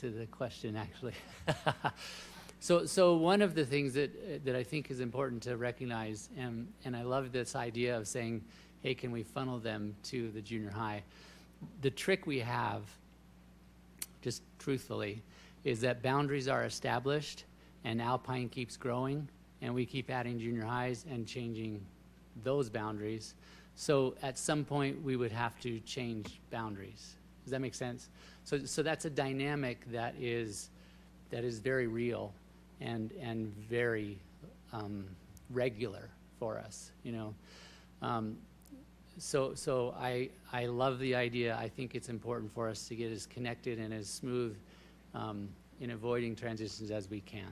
to the question, actually. So one of the things that I think is important to recognize, and I love this idea of saying, hey, can we funnel them to the junior high? The trick we have, just truthfully, is that boundaries are established and Alpine keeps growing and we keep adding junior highs and changing those boundaries. So at some point we would have to change boundaries. Does that make sense? So that's a dynamic that is very real and very regular for us, you know. So I love the idea. I think it's important for us to get as connected and as smooth in avoiding transitions as we can.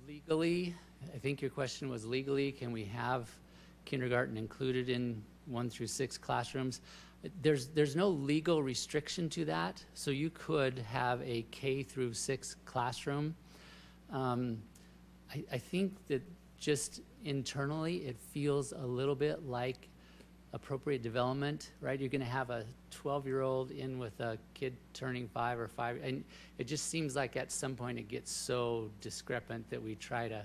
Legally, I think your question was legally, can we have kindergarten included in 1 through 6 classrooms? There's no legal restriction to that, so you could have a K through 6 classroom. I think that just internally it feels a little bit like appropriate development, right? You're going to have a 12-year-old in with a kid turning 5 or 5, and it just seems like at some point it gets so discrepant that we try to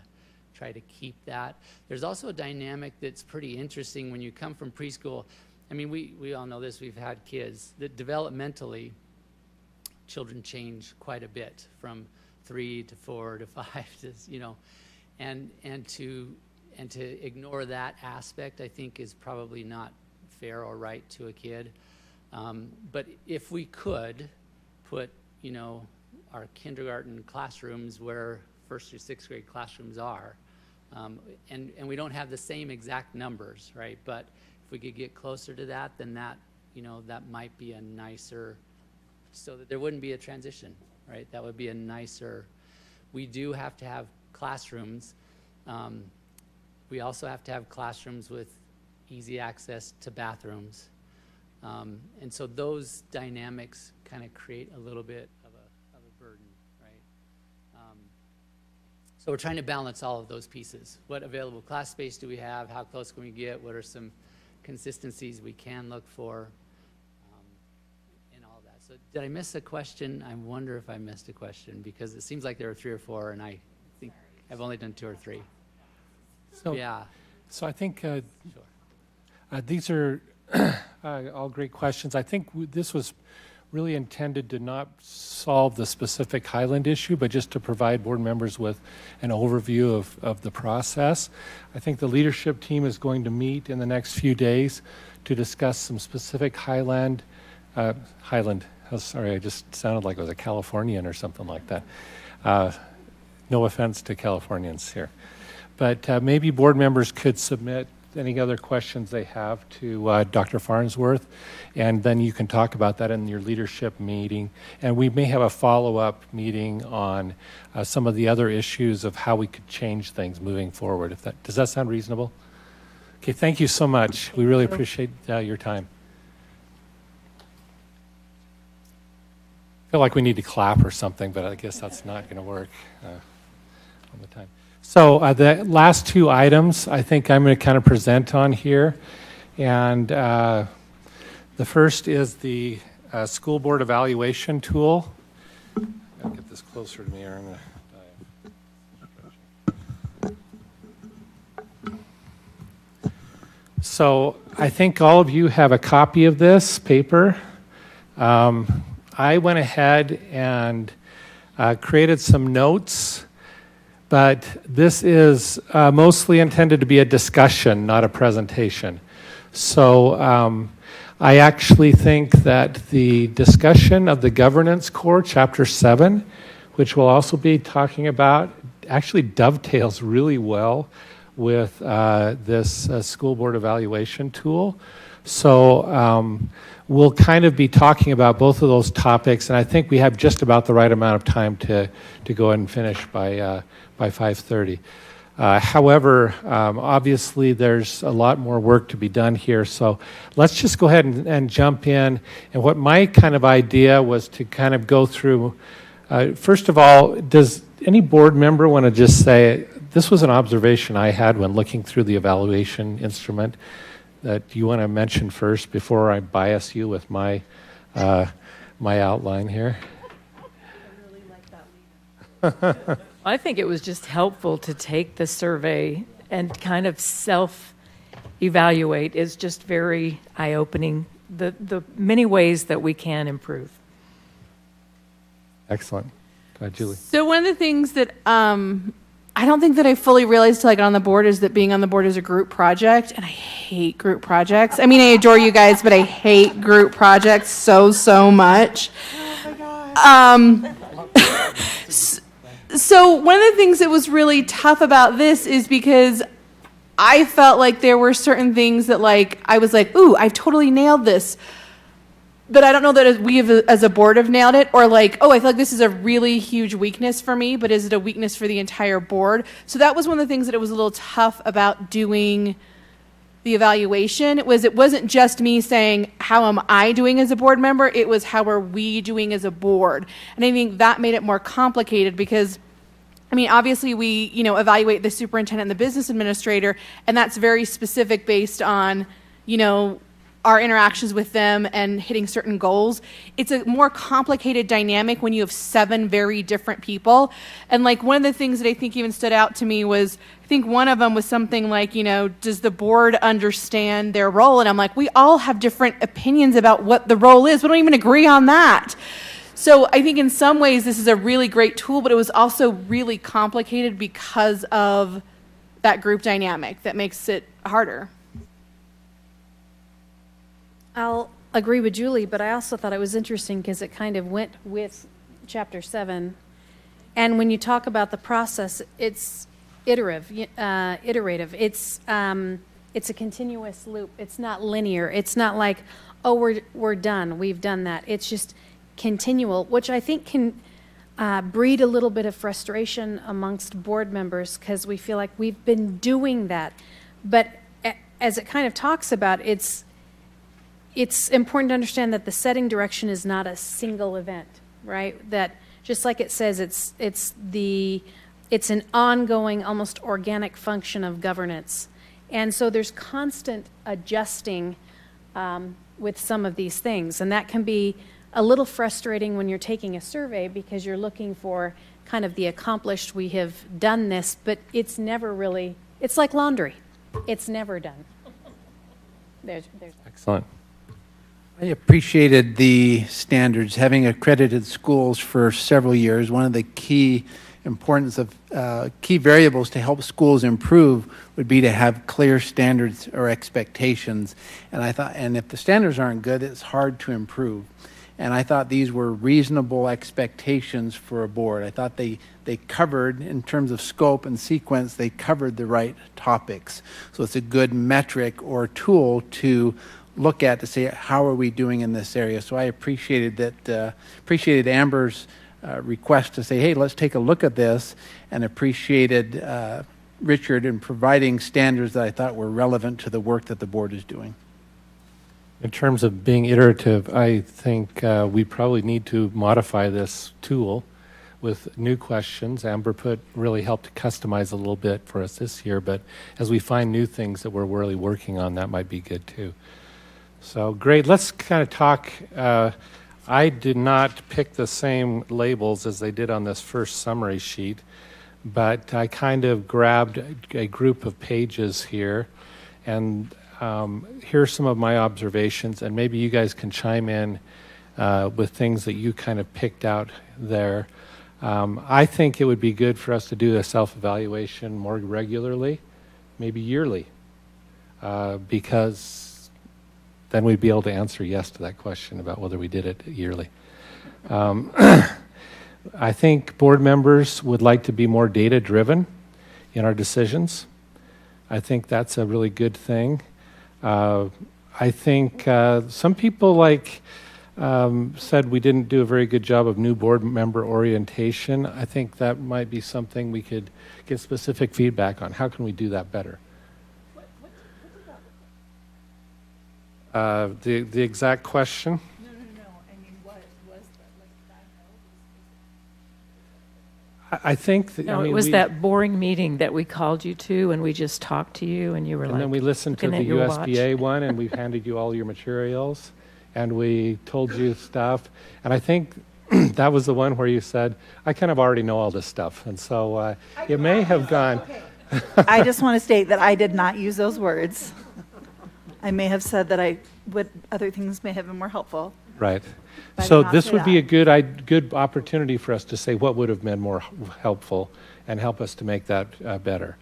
keep that. There's also a dynamic that's pretty interesting when you come from preschool. I mean, we all know this, we've had kids, that developmentally, children change quite a bit from 3 to 4 to 5 to, you know, and to ignore that aspect, I think, is probably not fair or right to a kid. But if we could put, you know, our kindergarten classrooms where 1st through 6th grade classrooms are, and we don't have the same exact numbers, right? But if we could get closer to that, then that, you know, that might be a nicer, so that there wouldn't be a transition, right? That would be a nicer. We do have to have classrooms. We also have to have classrooms with easy access to bathrooms. And so those dynamics kind of create a little bit of a burden, right? So we're trying to balance all of those pieces. What available class space do we have? How close can we get? What are some consistencies we can look for? And all that. So did I miss a question? I wonder if I missed a question, because it seems like there are 3 or 4, and I think I've only done 2 or 3. So, yeah. So I think Sure. these are all great questions. I think this was really intended to not solve the specific Highland issue, but just to provide board members with an overview of the process. I think the leadership team is going to meet in the next few days to discuss some specific Highland, oh, sorry, I just sounded like I was a Californian or something like that. No offense to Californians here. But maybe board members could submit any other questions they have to Dr. Farnsworth, and then you can talk about that in your leadership meeting. And we may have a follow-up meeting on some of the other issues of how we could change things moving forward. Does that sound reasonable? Okay, thank you so much. We really appreciate your time. I feel like we need to clap or something, but I guess that's not going to work all the time. So the last 2 items I think I'm going to kind of present on here. And the first is the school board evaluation tool. I'll get this closer to me or I'm going to die. So I think all of you have a copy of this paper. I went ahead and created some notes. But this is mostly intended to be a discussion, not a presentation. So I actually think that the discussion of the governance core, chapter 7, which we'll also be talking about, actually dovetails really well with this school board evaluation tool. So we'll kind of be talking about both of those topics, and I think we have just about the right amount of time to go ahead and finish by 5:30. However, obviously there's a lot more work to be done here, so let's just go ahead and jump in. And what my kind of idea was to kind of go through, first of all, does any board member want to just say, this was an observation I had when looking through the evaluation instrument, that you want to mention first before I bias you with my my outline here. I think it was just helpful to take the survey and kind of self-evaluate. Is just very eye-opening, the many ways that we can improve. Excellent. Go ahead, Julie. So one of the things that I don't think that I fully realized till I got on the board is that being on the board is a group project, and I hate group projects. I mean, I adore you guys, but I hate group projects so much. So one of the things that was really tough about this is because I felt like there were certain things that like I was like, ooh, I've totally nailed this. But I don't know that we have, as a board have nailed it, or like, oh, I feel like this is a really huge weakness for me, but is it a weakness for the entire board? So that was one of the things that it was a little tough about doing the evaluation. It wasn't just me saying, how am I doing as a board member? It was, how are we doing as a board? And I think that made it more complicated because, I mean, obviously we, evaluate the superintendent and the business administrator, and that's very specific based on, our interactions with them and hitting certain goals. It's a more complicated dynamic when you have 7 very different people. And like one of the things that I think even stood out to me was, I think one of them was something like, does the board understand their role? And I'm like, we all have different opinions about what the role is. We don't even agree on that. So I think in some ways this is a really great tool, but it was also really complicated because of that group dynamic that makes it harder. I'll agree with Julie, but I also thought it was interesting because it kind of went with Chapter 7. And when you talk about the process, it's iterative. It's a continuous loop. It's not linear. It's not like, oh, we're done. We've done that. It's just continual, which I think can breed a little bit of frustration amongst board members because we feel like we've been doing that. But as it kind of talks about, it's important to understand that the setting direction is not a single event, right? That just like it says, it's an ongoing, almost organic function of governance. And so there's constant adjusting with some of these things. And that can be a little frustrating when you're taking a survey because you're looking for kind of the accomplished, we have done this, but it's never really, it's like laundry. It's never done. There's Excellent. I appreciated the standards, having accredited schools for several years. One of the key importance of key variables to help schools improve would be to have clear standards or expectations. And I thought, and if the standards aren't good, it's hard to improve. And I thought these were reasonable expectations for a board. I thought they covered, in terms of scope and sequence, they covered the right topics. So it's a good metric or tool to look at to say, how are we doing in this area? So I appreciated Amber's request to say, hey, let's take a look at this, and appreciated Richard in providing standards that I thought were relevant to the work that the board is doing. In terms of being iterative, I think we probably need to modify this tool with new questions. Amber really helped to customize a little bit for us this year, but as we find new things that we're really working on, that might be good too. So great, let's kind of talk. I did not pick the same labels as they did on this first summary sheet, but I kind of grabbed a group of pages here, and here's some of my observations, and maybe you guys can chime in with things that you kind of picked out there. I think it would be good for us to do a self-evaluation more regularly, maybe yearly, because then we'd be able to answer yes to that question about whether we did it yearly. I think board members would like to be more data-driven in our decisions. I think that's a really good thing. I think some people said we didn't do a very good job of new board member orientation. I think that might be something we could get specific feedback on. How can we do that better? The exact question? No. I mean, what was that? I think that, No, it was that boring meeting that we called you to, and we just talked to you, and you were and like, then we listened to looking the at your watch. USBA one, and we've handed you all your materials. and we told you stuff. And I think that was the one where you said, I kind of already know all this stuff. And so it may have gone. I just want to state that I did not use those words. I may have said that other things may have been more helpful. Right. But I So did not this say would be a that. good opportunity for us to say what would have been more helpful and help us to make that better.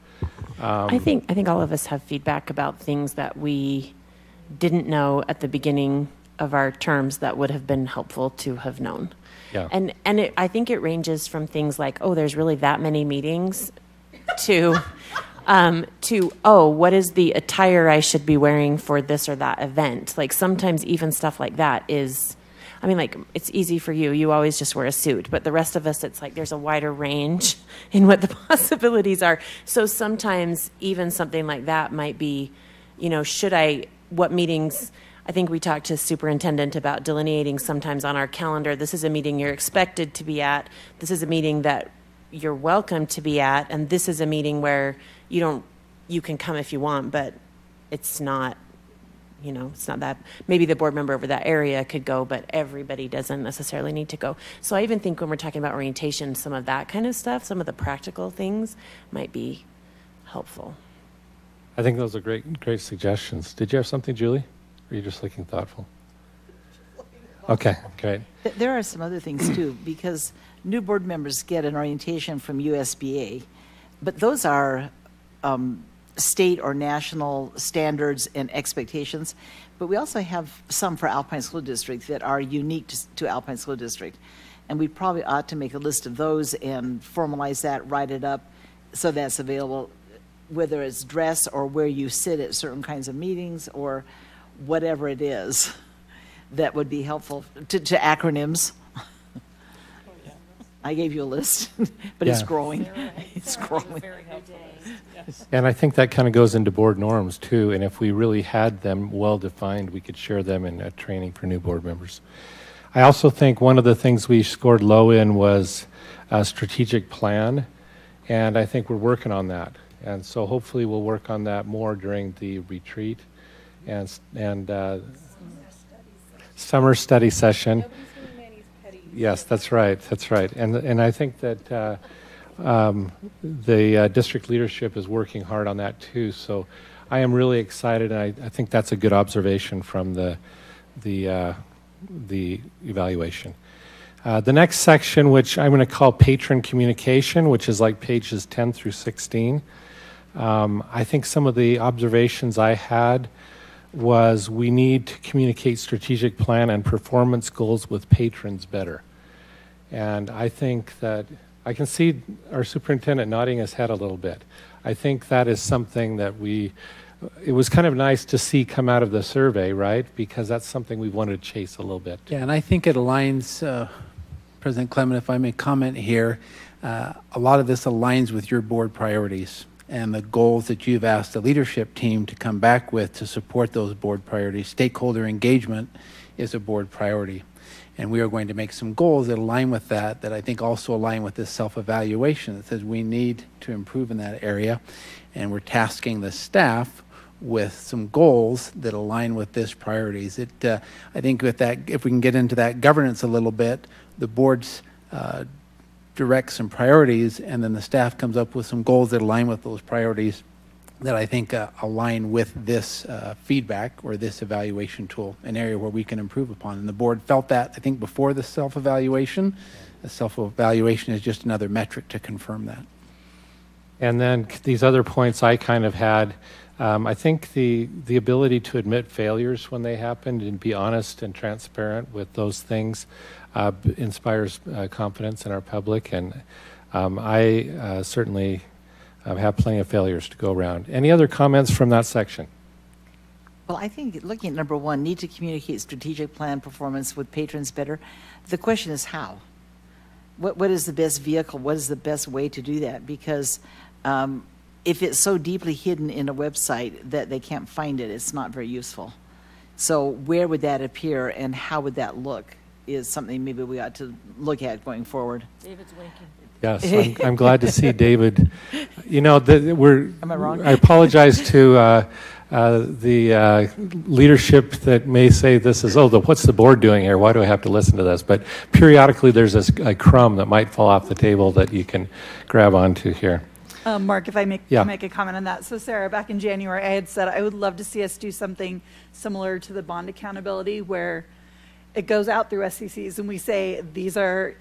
I think all of us have feedback about things that we didn't know at the beginning of our terms that would have been helpful to have known. Yeah. I think it ranges from things like, oh, there's really that many meetings, to oh, what is the attire I should be wearing for this or that event? Like sometimes even stuff like that is, I mean, like it's easy for you. You always just wear a suit, but the rest of us, it's like there's a wider range in what the possibilities are. So sometimes even something like that might be, what meetings, I think we talked to superintendent about delineating sometimes on our calendar, this is a meeting you're expected to be at, this is a meeting that you're welcome to be at, and this is a meeting where you can come if you want, but it's not, it's not that, maybe the board member over that area could go, but everybody doesn't necessarily need to go. So I even think when we're talking about orientation, some of that kind of stuff, some of the practical things might be helpful. I think those are great suggestions. Did you have something, Julie? Or are you just looking thoughtful? Okay, great. There are some other things too, because new board members get an orientation from USBA, but those are state or national standards and expectations. But we also have some for Alpine School District that are unique to Alpine School District. And we probably ought to make a list of those and formalize that, write it up, so that's available, whether it's dress or where you sit at certain kinds of meetings or whatever it is that would be helpful to acronyms. I gave you a list, but it's Yeah. growing. It's growing. And I think that kind of goes into board norms too. And if we really had them well defined, we could share them in training for new board members. I also think one of the things we scored low in was a strategic plan. And I think we're working on that. And so hopefully we'll work on that more during the retreat and summer study session. Yes, that's right. That's right. And I think that the district leadership is working hard on that too. So I am really excited. And I think that's a good observation from the evaluation. The next section, which I'm going to call patron communication, which is like pages 10 through 16. I think some of the observations I had was we need to communicate strategic plan and performance goals with patrons better. And I think that I can see our superintendent nodding his head a little bit. I think that is something that it was kind of nice to see come out of the survey, right? Because that's something we wanted to chase a little bit. Yeah, and I think it aligns, President Clement, if I may comment here, a lot of this aligns with your board priorities and the goals that you've asked the leadership team to come back with to support those board priorities. Stakeholder engagement is a board priority. And we are going to make some goals that align with that I think also align with this self-evaluation that says we need to improve in that area. And we're tasking the staff with some goals that align with this priorities. I think with that, if we can get into that governance a little bit, the board's direct some priorities, and then the staff comes up with some goals that align with those priorities that I think align with this feedback or this evaluation tool, an area where we can improve upon. And the board felt that, I think, before the self-evaluation. The self-evaluation is just another metric to confirm that. And then these other points I kind of had, I think the ability to admit failures when they happen and be honest and transparent with those things inspires confidence in our public. And I certainly have plenty of failures to go around. Any other comments from that section? Well, I think looking at number one, need to communicate strategic plan performance with patrons better. The question is how? What is the best vehicle? What is the best way to do that? Because if it's so deeply hidden in a website that they can't find it, it's not very useful. So where would that appear and how would that look is something maybe we ought to look at going forward. David's winking. Yes, I'm glad to see David. You know, Am I wrong? I apologize to the leadership that may say this is, what's the board doing here? Why do I have to listen to this? But periodically there's a crumb that might fall off the table that you can grab onto here. Mark, if I Yeah. make a comment on that. So Sarah, back in January, I had said I would love to see us do something similar to the bond accountability where it goes out through SCCs and we say, these are,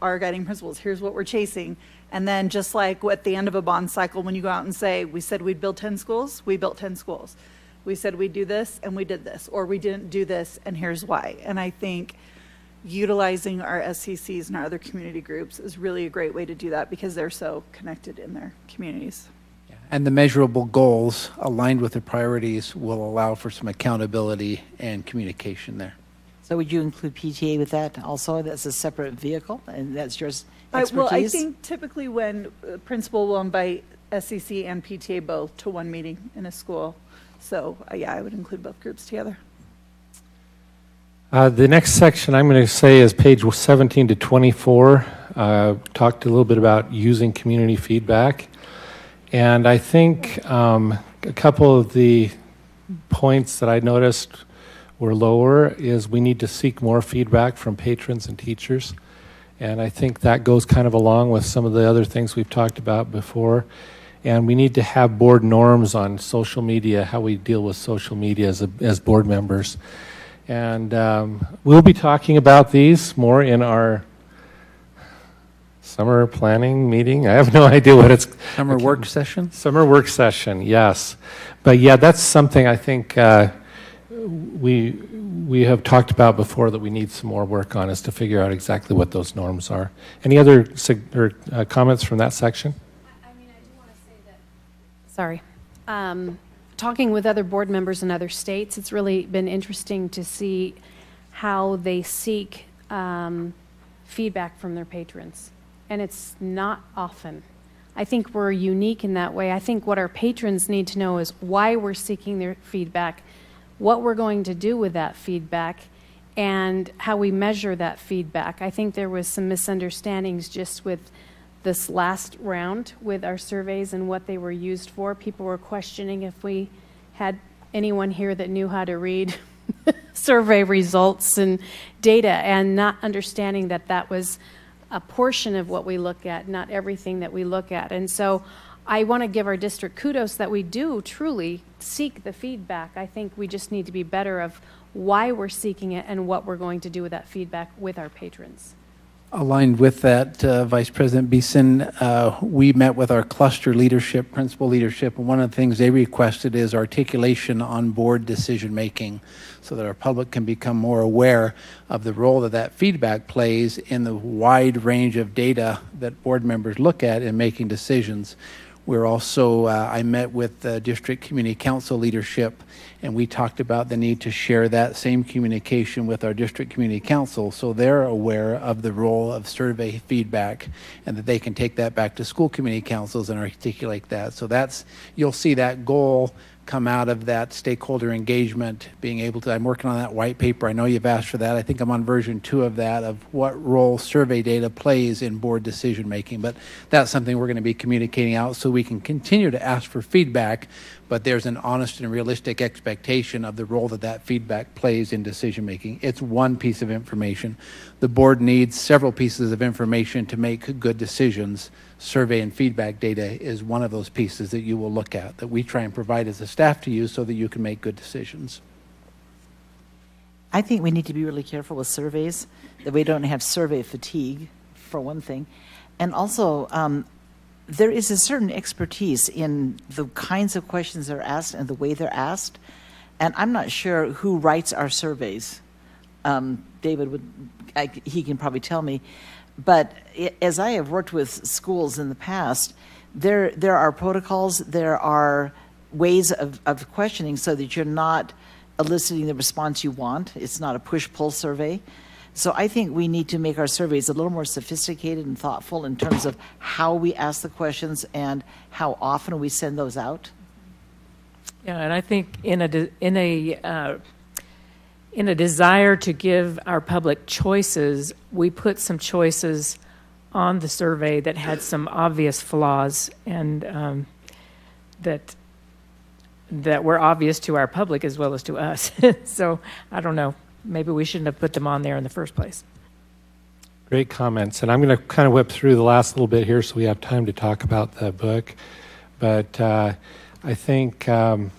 our guiding principles. Here's what we're chasing. And then just like at the end of a bond cycle, when you go out and say, we said we'd build 10 schools, we built 10 schools. We said we'd do this and we did this, or we didn't do this and here's why. And I think utilizing our SCCs and our other community groups is really a great way to do that because they're so connected in their communities. And the measurable goals aligned with the priorities will allow for some accountability and communication there. So would you include PTA with that also? That's a separate vehicle, and that's your expertise? Well, I think typically when a principal will invite SCC and PTA both to one meeting in a school. So, yeah, I would include both groups together. The next section I'm going to say is page 17 to 24. Talked a little bit about using community feedback. And I think a couple of the points that I noticed were lower is we need to seek more feedback from patrons and teachers. And I think that goes kind of along with some of the other things we've talked about before. And we need to have board norms on social media, how we deal with social media as board members. And we'll be talking about these more in our summer planning meeting. I have no idea what it's... Summer work session? Summer work session, yes. But yeah, that's something I think we have talked about before that we need some more work on, is to figure out exactly what those norms are. Any other comments from that section? I do want to say that. Sorry. Talking with other board members in other states, it's really been interesting to see how they seek feedback from their patrons. And it's not often. I think we're unique in that way. I think what our patrons need to know is why we're seeking their feedback, what we're going to do with that feedback, and how we measure that feedback. I think there was some misunderstandings just with this last round with our surveys and what they were used for. People were questioning if we had anyone here that knew how to read survey results and data, and not understanding that that was a portion of what we look at, not everything that we look at. And so I want to give our district kudos that we do truly seek the feedback. I think we just need to be better of why we're seeking it and what we're going to do with that feedback with our patrons. Aligned with that, Vice President Beeson, we met with our cluster leadership, principal leadership, and one of the things they requested is articulation on board decision-making so that our public can become more aware of the role that feedback plays in the wide range of data that board members look at in making decisions. We're also, I met with the district community council leadership, and we talked about the need to share that same communication with our district community council so they're aware of the role of survey feedback and that they can take that back to school community councils and articulate that. So that's, you'll see that goal come out of that stakeholder engagement, being able to, I'm working on that white paper. I know you've asked for that. I think I'm on version 2 of that, of what role survey data plays in board decision making. But that's something we're going to be communicating out so we can continue to ask for feedback, but there's an honest and realistic expectation of the role that feedback plays in decision making. It's one piece of information. The board needs several pieces of information to make good decisions. Survey and feedback data is one of those pieces that you will look at, that we try and provide as a staff to you so that you can make good decisions. I think we need to be really careful with surveys, that we don't have survey fatigue, for one thing. And also, there is a certain expertise in the kinds of questions that are asked and the way they're asked. And I'm not sure who writes our surveys. David he can probably tell me. But as I have worked with schools in the past, there are protocols, there are ways of questioning so that you're not eliciting the response you want. It's not a push-pull survey. So I think we need to make our surveys a little more sophisticated and thoughtful in terms of how we ask the questions and how often we send those out. Yeah, and I think in a desire to give our public choices, we put some choices on the survey that had some obvious flaws, and that that were obvious to our public as well as to us. So I don't know. Maybe we shouldn't have put them on there in the first place. Great comments. And I'm going to kind of whip through the last little bit here so we have time to talk about the book. But I think the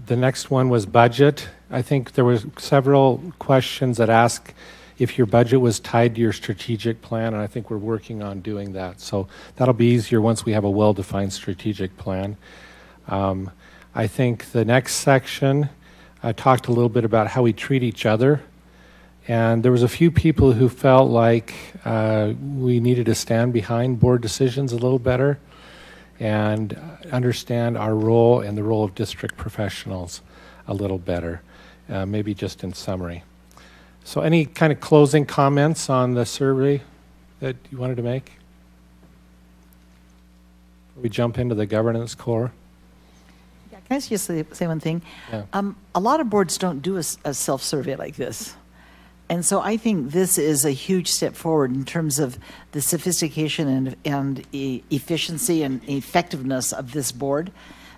next one was budget. I think there were several questions that ask if your budget was tied to your strategic plan, and I think we're working on doing that. So that'll be easier once we have a well-defined strategic plan. I think the next section, I talked a little bit about how we treat each other. And there was a few people who felt like we needed to stand behind board decisions a little better and understand our role and the role of district professionals a little better, maybe just in summary. So any kind of closing comments on the survey that you wanted to make? Before we jump into the governance core. Can I just say one thing? Yeah. A lot of boards don't do a self-survey like this. And so I think this is a huge step forward in terms of the sophistication and efficiency and effectiveness of this board,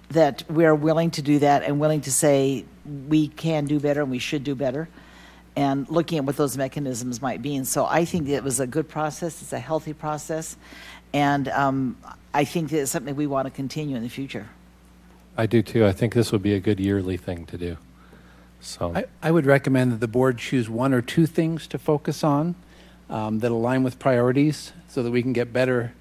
that we're willing to do that and willing to say we can do better and we should do better, and looking at what those mechanisms might be. And so I think it was a good process. It's a healthy process. And I think that it's something we want to continue in the future. I do too. I think this would be a good yearly thing to do. So I would recommend that the board choose one or two things to focus on that align with priorities so that we can get better,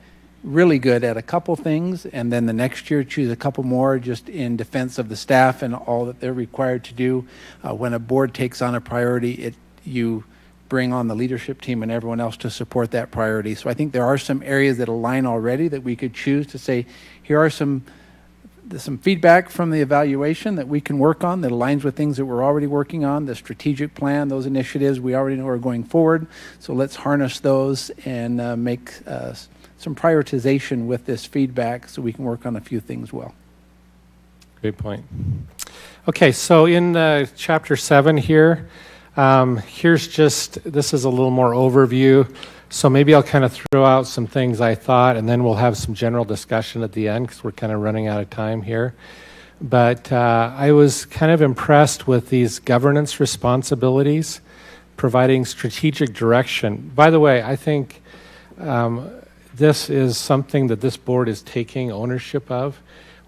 really good at a couple things, and then the next year choose a couple more just in defense of the staff and all that they're required to do. When a board takes on a priority, you bring on the leadership team and everyone else to support that priority. So I think there are some areas that align already that we could choose to say, here are some feedback from the evaluation that we can work on that aligns with things that we're already working on, the strategic plan, those initiatives we already know are going forward. So let's harness those and make some prioritization with this feedback so we can work on a few things well. great point. Okay, so in chapter 7 here, this is a little more overview. So maybe I'll kind of throw out some things I thought, and then we'll have some general discussion at the end because we're kind of running out of time here. But I was kind of impressed with these governance responsibilities, providing strategic direction. By the way, I think this is something that this board is taking ownership of,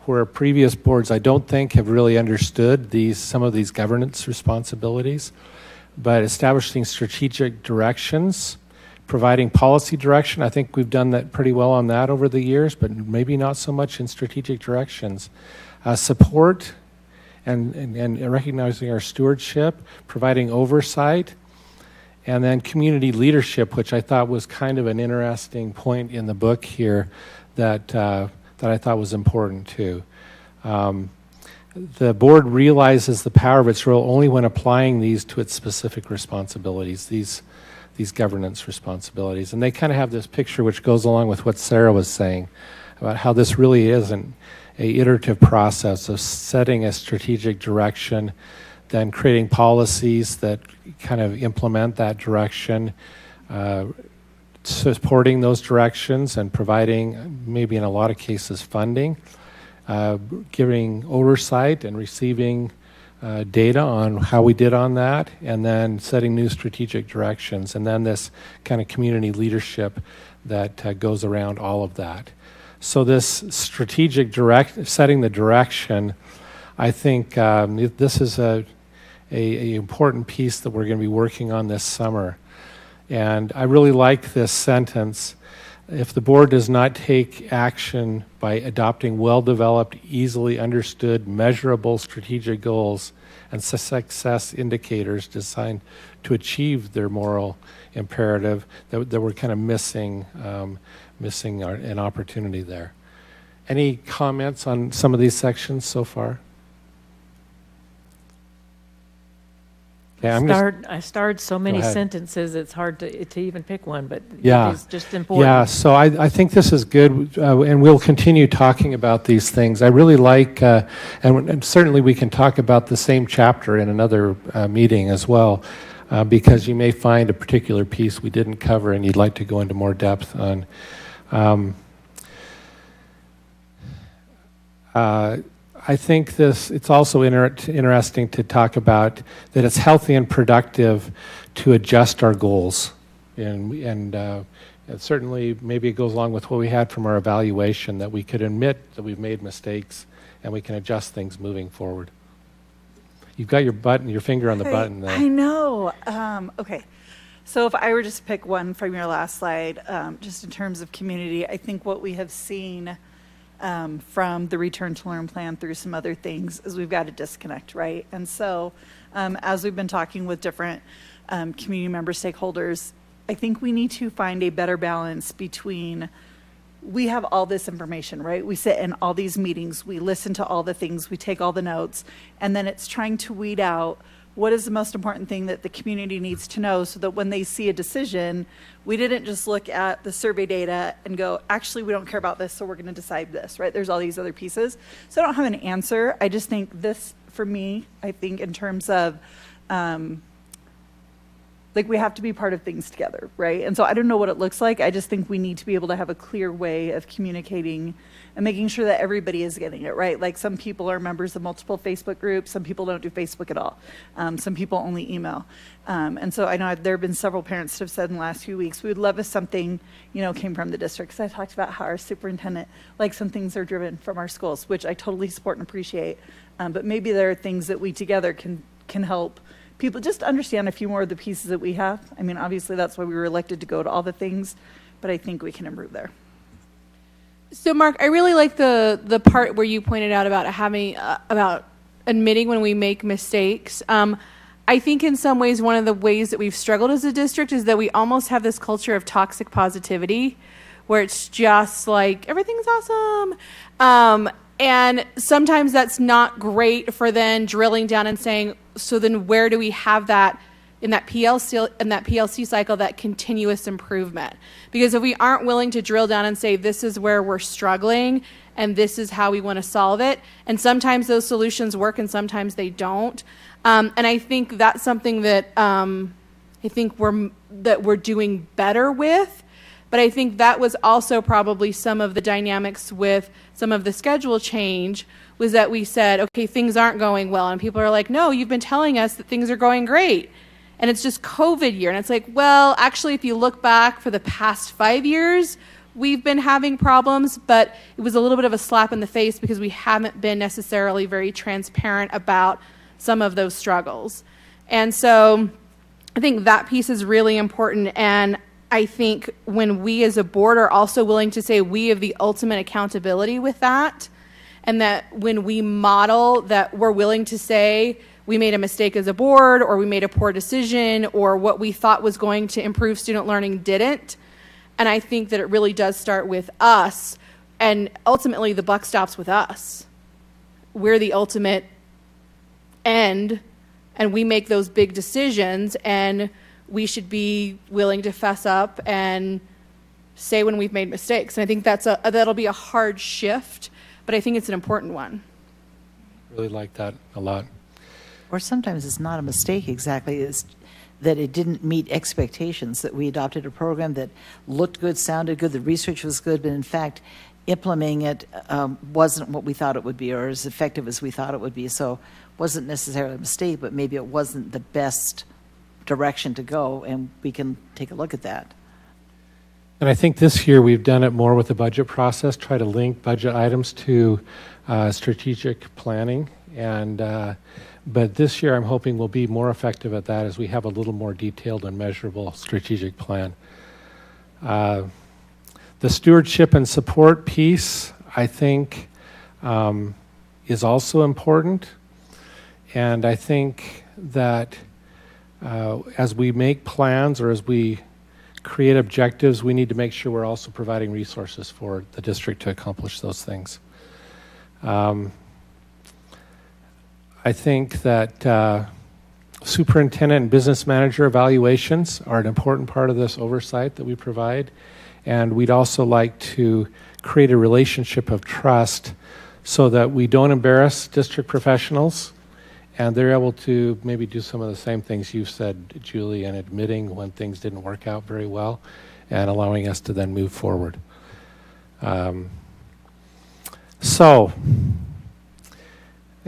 where previous boards I don't think have really understood some of these governance responsibilities. But establishing strategic directions, providing policy direction, I think we've done that pretty well on that over the years, but maybe not so much in strategic directions. Support and recognizing our stewardship, providing oversight, and then community leadership, which I thought was kind of an interesting point in the book here that I thought was important too. The board realizes the power of its role only when applying these to its specific responsibilities, these governance responsibilities. And they kind of have this picture which goes along with what Sarah was saying about how this really isn't an iterative process of setting a strategic direction, then creating policies that kind of implement that direction, supporting those directions and providing, maybe in a lot of cases, funding, giving oversight and receiving data on how we did on that, and then setting new strategic directions, and then this kind of community leadership that goes around all of that. So this strategic setting the direction, I think this is a important piece that we're going to be working on this summer. And I really like this sentence: if the board does not take action by adopting well-developed, easily understood, measurable strategic goals and success indicators designed to achieve their moral imperative, that we're kind of missing an opportunity there. Any comments on some of these sections so far? Okay, I starred so many ahead. sentences, it's hard to even pick one, but Yeah. it's just important. Yeah, so I think this is good, and we'll continue talking about these things. I really like, and certainly we can talk about the same chapter in another meeting as well, because you may find a particular piece we didn't cover and you'd like to go into more depth on. I think it's also interesting to talk about that it's healthy and productive to adjust our goals. And certainly maybe it goes along with what we had from our evaluation, that we could admit that we've made mistakes and we can adjust things moving forward. You've got your finger on the button there. I know. Okay. So if I were just to pick one from your last slide, just in terms of community, I think what we have seen from the Return to Learn plan through some other things is we've got a disconnect, right? And so as we've been talking with different community member stakeholders, I think we need to find a better balance between, we have all this information, right? We sit in all these meetings, we listen to all the things, we take all the notes, and then it's trying to weed out what is the most important thing that the community needs to know so that when they see a decision, we didn't just look at the survey data and go, actually, we don't care about this, so we're going to decide this, right? There's all these other pieces. So I don't have an answer. I just think this, for me, I think in terms of, like, we have to be part of things together, right? And so I don't know what it looks like. I just think we need to be able to have a clear way of communicating and making sure that everybody is getting it, right? Like, some people are members of multiple Facebook groups. Some people don't do Facebook at all. Some people only email. And so I know there have been several parents that have said in the last few weeks, we would love if something, came from the district. Because I talked about how our superintendent, like, some things are driven from our schools, which I totally support and appreciate. But maybe there are things that we together can help people just understand a few more of the pieces that we have. I mean, obviously that's why we were elected to go to all the things, but I think we can improve there. So, Mark, I really like the part where you pointed out about having about admitting when we make mistakes. I think in some ways one of the ways that we've struggled as a district is that we almost have this culture of toxic positivity, where it's just like everything's awesome, and sometimes that's not great for then drilling down and saying, so then where do we have that? In that PLC cycle, that continuous improvement. Because if we aren't willing to drill down and say, this is where we're struggling and this is how we want to solve it, and sometimes those solutions work and sometimes they don't. And I think that's something that we're doing better with. But I think that was also probably some of the dynamics with some of the schedule change, was that we said, okay, things aren't going well. And people are like, no, you've been telling us that things are going great. And it's just COVID year. And it's like, well, actually, if you look back for the past 5 years, we've been having problems, but it was a little bit of a slap in the face because we haven't been necessarily very transparent about some of those struggles. And so I think that piece is really important. And I think when we as a board are also willing to say we have the ultimate accountability with that, and that when we model that we're willing to say we made a mistake as a board, or we made a poor decision, or what we thought was going to improve student learning didn't. And I think that it really does start with us, and ultimately the buck stops with us. We're the ultimate end, and we make those big decisions, and we should be willing to fess up and say when we've made mistakes. And I think that'll be a hard shift, but I think it's an important one. Really like that a lot. Or sometimes it's not a mistake exactly, it's that it didn't meet expectations, that we adopted a program that looked good, sounded good, the research was good, but in fact, implementing it wasn't what we thought it would be, or as effective as we thought it would be. So it wasn't necessarily a mistake, but maybe it wasn't the best direction to go, and we can take a look at that. And I think this year we've done it more with the budget process, try to link budget items to strategic planning. But this year I'm hoping we'll be more effective at that as we have a little more detailed and measurable strategic plan. The stewardship and support piece, I think, is also important. And I think that as we make plans or as we create objectives, we need to make sure we're also providing resources for the district to accomplish those things. I think that superintendent and business manager evaluations are an important part of this oversight that we provide. And we'd also like to create a relationship of trust so that we don't embarrass district professionals, and they're able to maybe do some of the same things you've said, Julie, and admitting when things didn't work out very well and allowing us to then move forward. So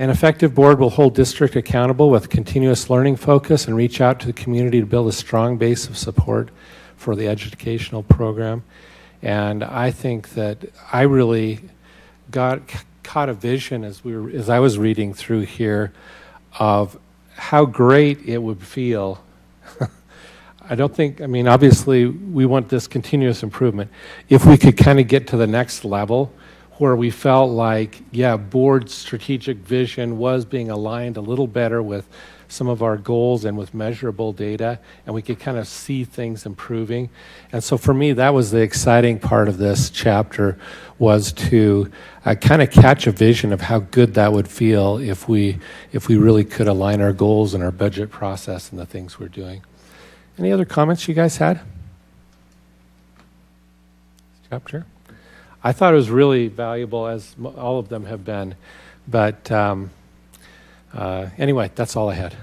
An effective board will hold district accountable with continuous learning focus and reach out to the community to build a strong base of support for the educational program. And I think that I really caught a vision as I was reading through here of how great it would feel. I mean, obviously we want this continuous improvement. If we could kind of get to the next level where we felt like, yeah, board strategic vision was being aligned a little better with some of our goals and with measurable data, and we could kind of see things improving. And so for me, that was the exciting part of this chapter, was to kind of catch a vision of how good that would feel if we really could align our goals and our budget process and the things we're doing. Any other comments you guys had? Chapter? I thought it was really valuable, as all of them have been. But anyway, that's all I had.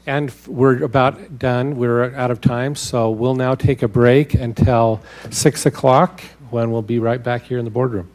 And we're about done. We're out of time, so we'll now take a break until 6 o'clock, when we'll be right back here in the boardroom.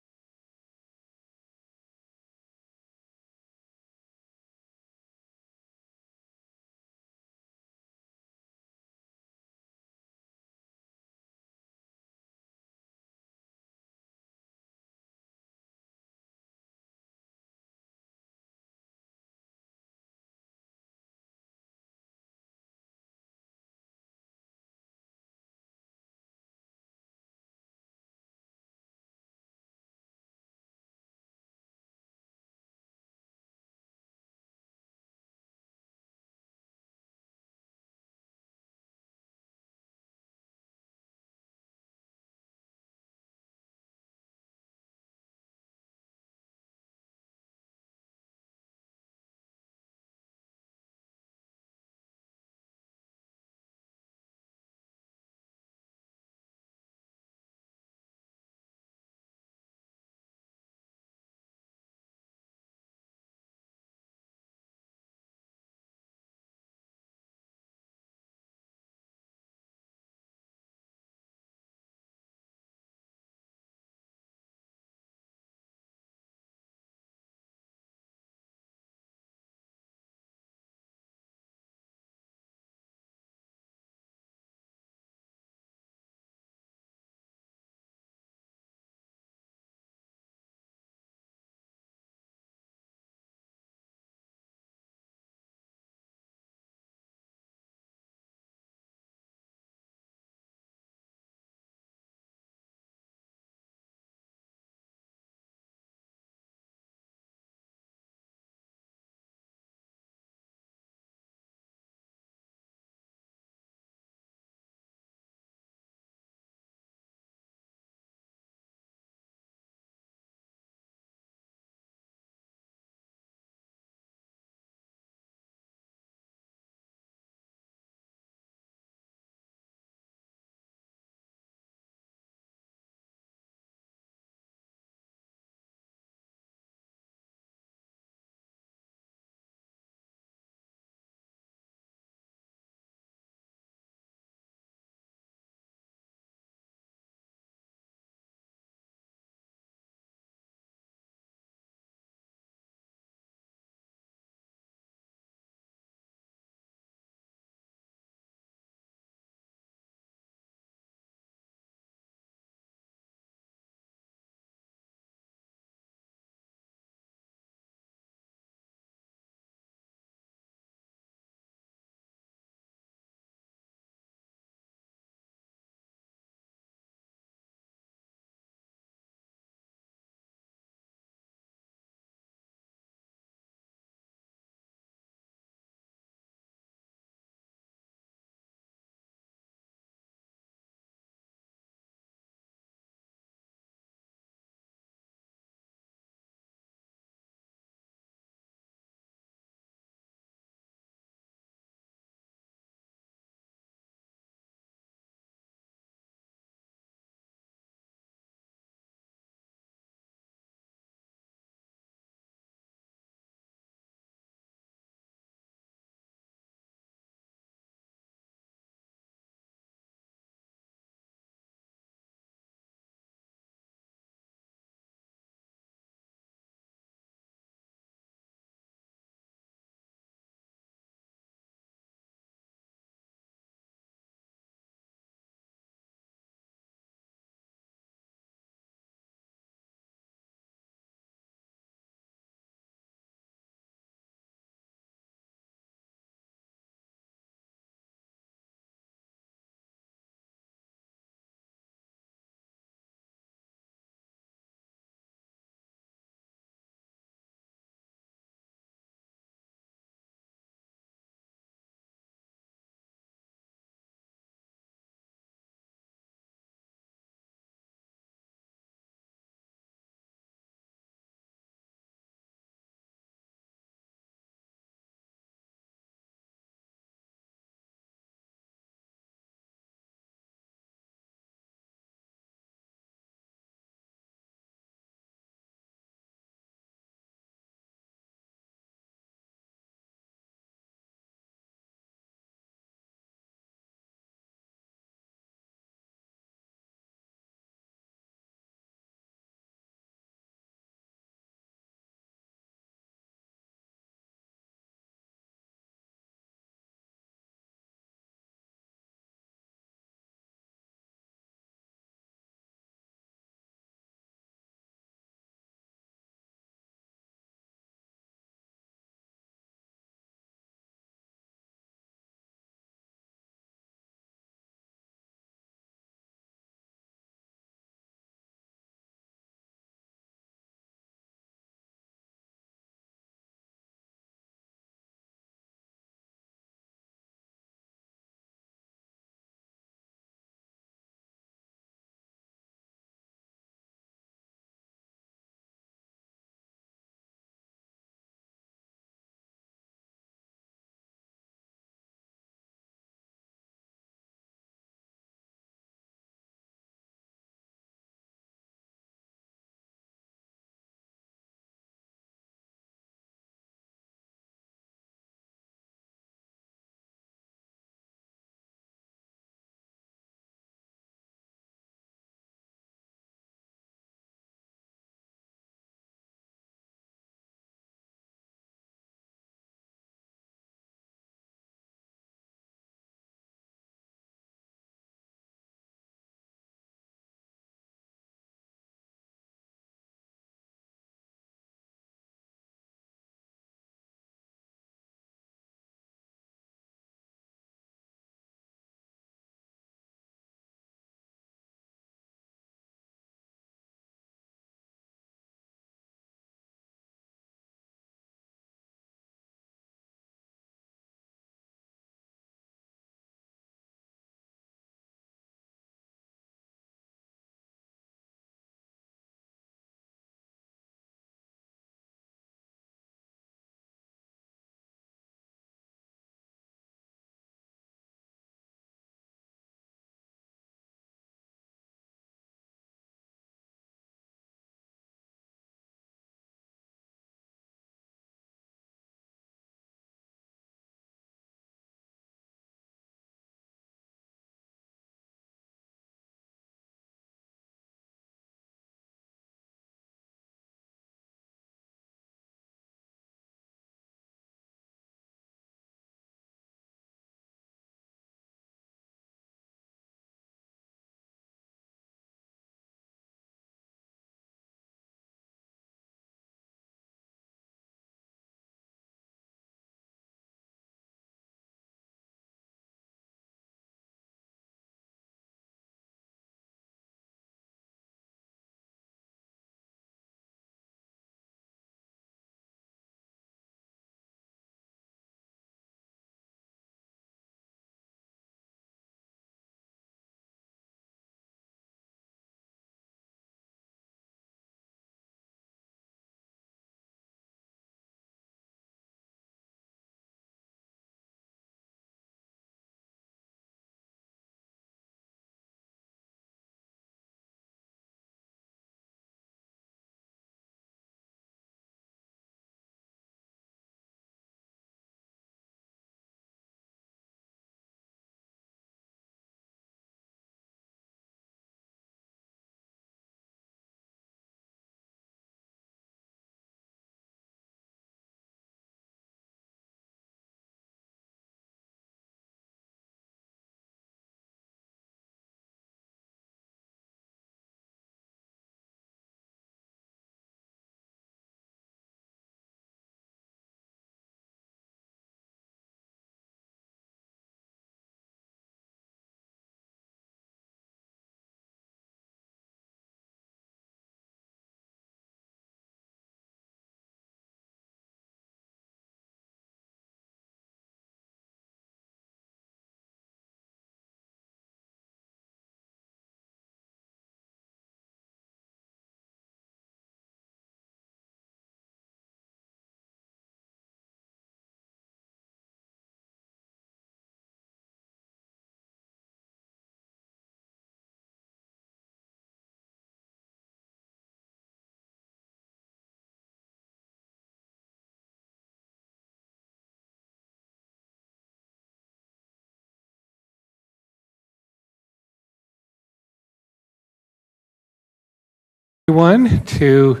Everyone to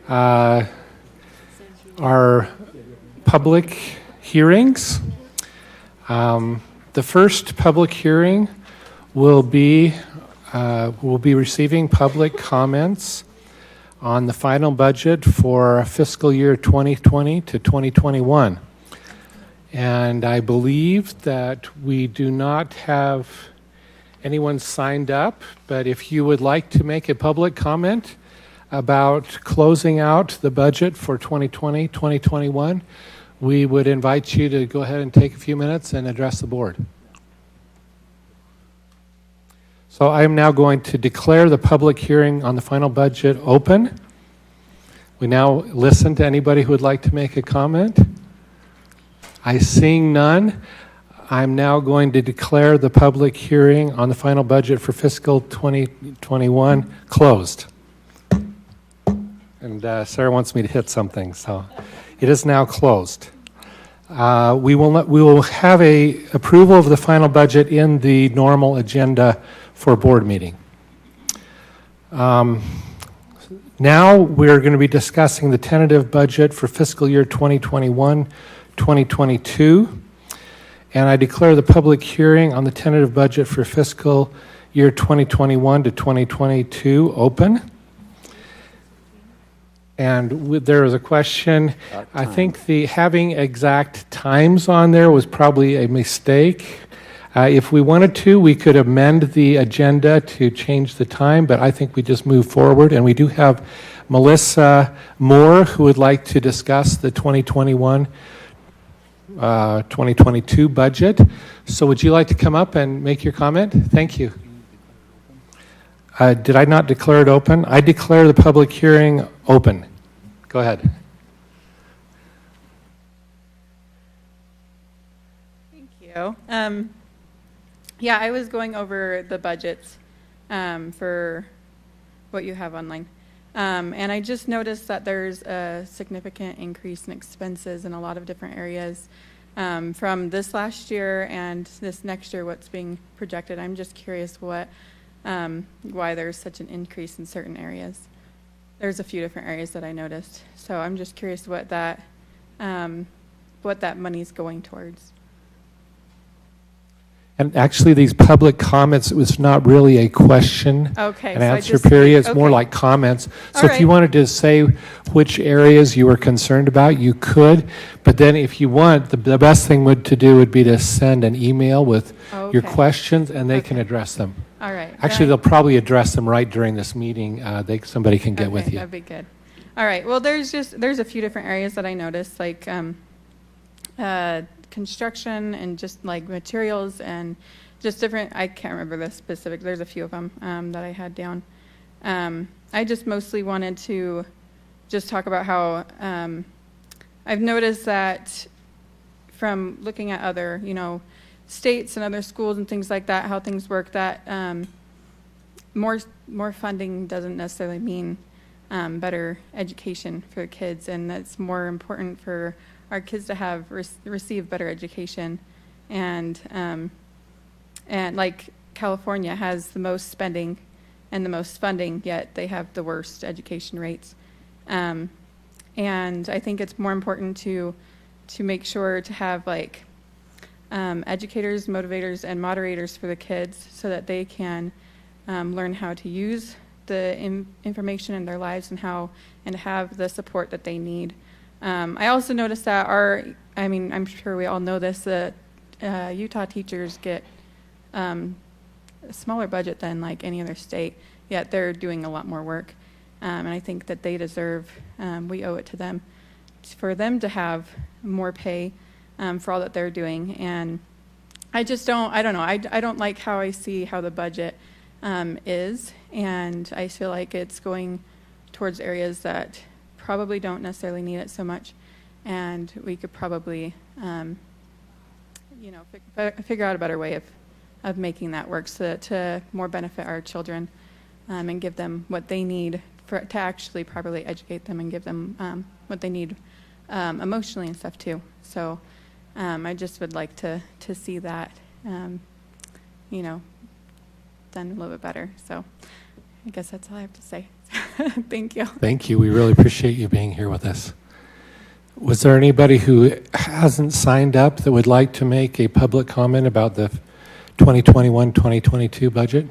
our public hearings. The first public hearing will be receiving public comments on the final budget for fiscal year 2020 to 2021. And I believe that we do not have anyone signed up, but if you would like to make a public comment about closing out the budget for 2020, 2021, we would invite you to go ahead and take a few minutes and address the board. So I am now going to declare the public hearing on the final budget open. We now listen to anybody who would like to make a comment. I seeing none. I'm now going to declare the public hearing on the final budget for fiscal 2021 closed. And Sarah wants me to hit something, so it is now closed. We will have a approval of the final budget in the normal agenda for board meeting. Now we're going to be discussing the tentative budget for fiscal year 2021-2022. And I declare the public hearing on the tentative budget for fiscal year 2021 to 2022 open. And there was a question. I think having exact times on there was probably a mistake. If we wanted to, we could amend the agenda to change the time, but I think we just move forward. And we do have Melissa Moore who would like to discuss the 2021-2022 budget. So would you like to come up and make your comment? Thank you. Did I not declare it open? I declare the public hearing open. Go ahead. Thank you. Yeah, I was going over the budgets for what you have online. And I just noticed that there's a significant increase in expenses in a lot of different areas from this last year and this next year, what's being projected. I'm just curious why there's such an increase in certain areas. There's a few different areas that I noticed. So I'm just curious what that money's going towards. And actually, these public comments, it was not really a question and answer period. It's more like comments. So if you wanted to say which areas you were concerned about, you could. But then if you want, the best thing to do would be to send an email with your questions, and they can address them. All right. Actually, they'll probably address them right during this meeting. Somebody can get with you. That'd be good. All right. Well, there's a few different areas that I noticed, like construction and just like materials and just different, I can't remember the specific, there's a few of them that I had down. I just mostly wanted to just talk about how I've noticed that from looking at other, states and other schools and things like that, how things work, that more funding doesn't necessarily mean better education for the kids, and that's more important for our kids to have receive better education, and like California has the most spending and the most funding, yet they have the worst education rates, and I think it's more important to make sure to have like educators, motivators, and moderators for the kids so that they can learn how to use the information in their lives and have the support that they need. I also noticed that I'm sure we all know this, that Utah teachers get a smaller budget than like any other state, yet they're doing a lot more work. And I think that they deserve, we owe it to them, for them to have more pay for all that they're doing. And I don't know, I don't like how I see how the budget is, and I feel like it's going towards areas that probably don't necessarily need it so much, and we could probably, figure out a better way of making that work to more benefit our children, and give them what they need to actually properly educate them and give them what they need emotionally and stuff too. So I just would like to see that, done a little bit better. So I guess that's all I have to say. Thank you. Thank you. We really appreciate you being here with us. Was there anybody who hasn't signed up that would like to make a public comment about the 2021-2022 budget?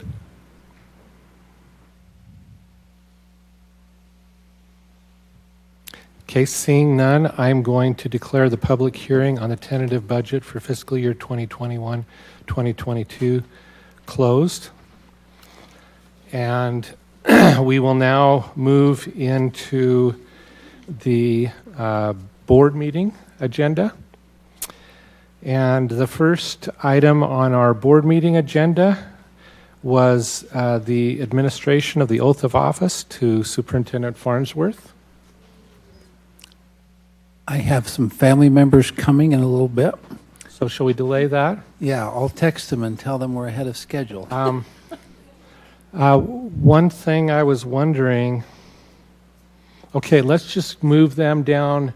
Okay, seeing none, I'm going to declare the public hearing on the tentative budget for fiscal year 2021-2022 closed. And we will now move into the board meeting agenda. And the first item on our board meeting agenda was the administration of the oath of office to Superintendent Farnsworth. I have some family members coming in a little bit. So shall we delay that? Yeah, I'll text them and tell them we're ahead of schedule. One thing I was wondering, okay, let's just move them down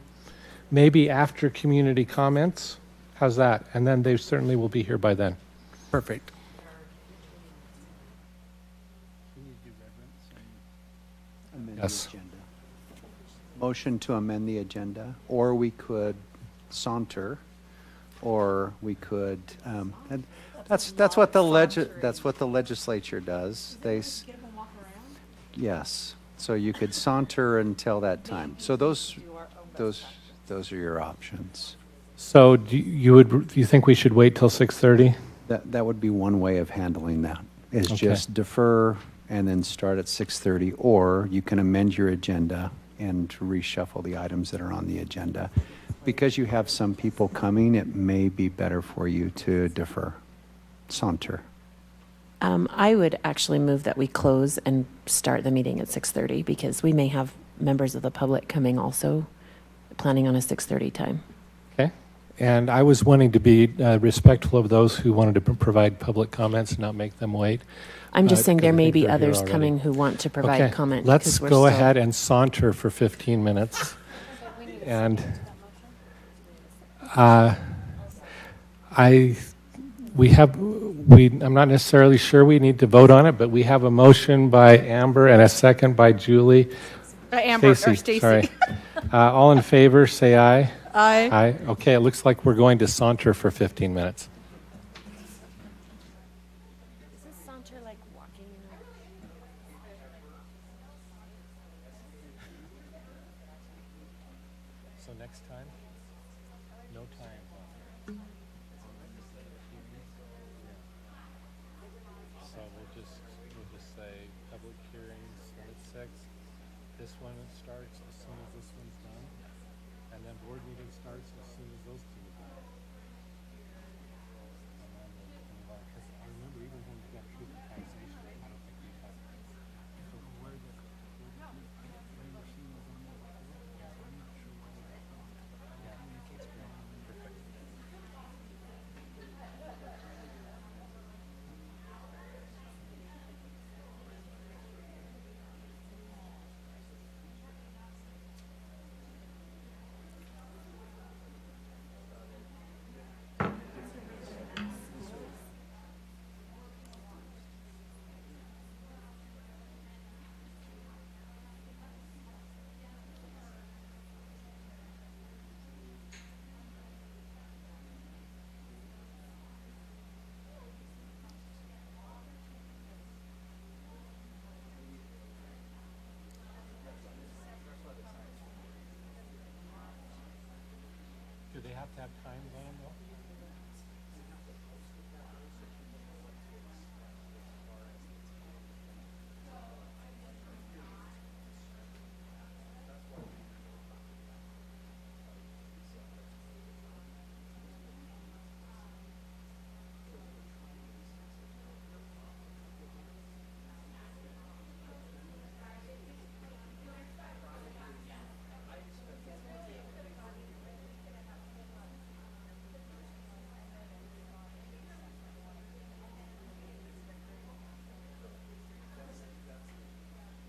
maybe after community comments. How's that? And then they certainly will be here by then. Perfect. Yes. Motion to amend the agenda, or we could saunter, or we could, and that's what the legislature does. Yes, so you could saunter until that time. So those are your options. So do you think we should wait till 6:30? That would be one way of handling that, is Okay. just defer and then start at 6:30, or you can amend your agenda and reshuffle the items that are on the agenda. Because you have some people coming, it may be better for you to defer, saunter. I would actually move that we close and start the meeting at 6:30 because we may have members of the public coming also, planning on a 6:30 time. Okay. And I was wanting to be respectful of those who wanted to provide public comments and not make them wait. I'm just saying there because I may think be they're here others already. coming who want to provide Okay, comment. let's because we're go still- ahead and saunter for 15 minutes. And I'm not necessarily sure we need to vote on it, but we have a motion by Amber and a second by Julie. Amber or Stacy, Stacy. sorry. All in favor, say aye. Aye. Aye. Okay, it looks like we're going to saunter for 15 minutes. Is this saunter like walking? So next time, no time. So we'll just say public hearings start at 6. This one starts as soon as this one's done, and then board meeting starts as soon as those two are done. And then we'll move on, 'cause I remember even when we got through the taxation, I don't think we had. So where the do they have to have times on them though?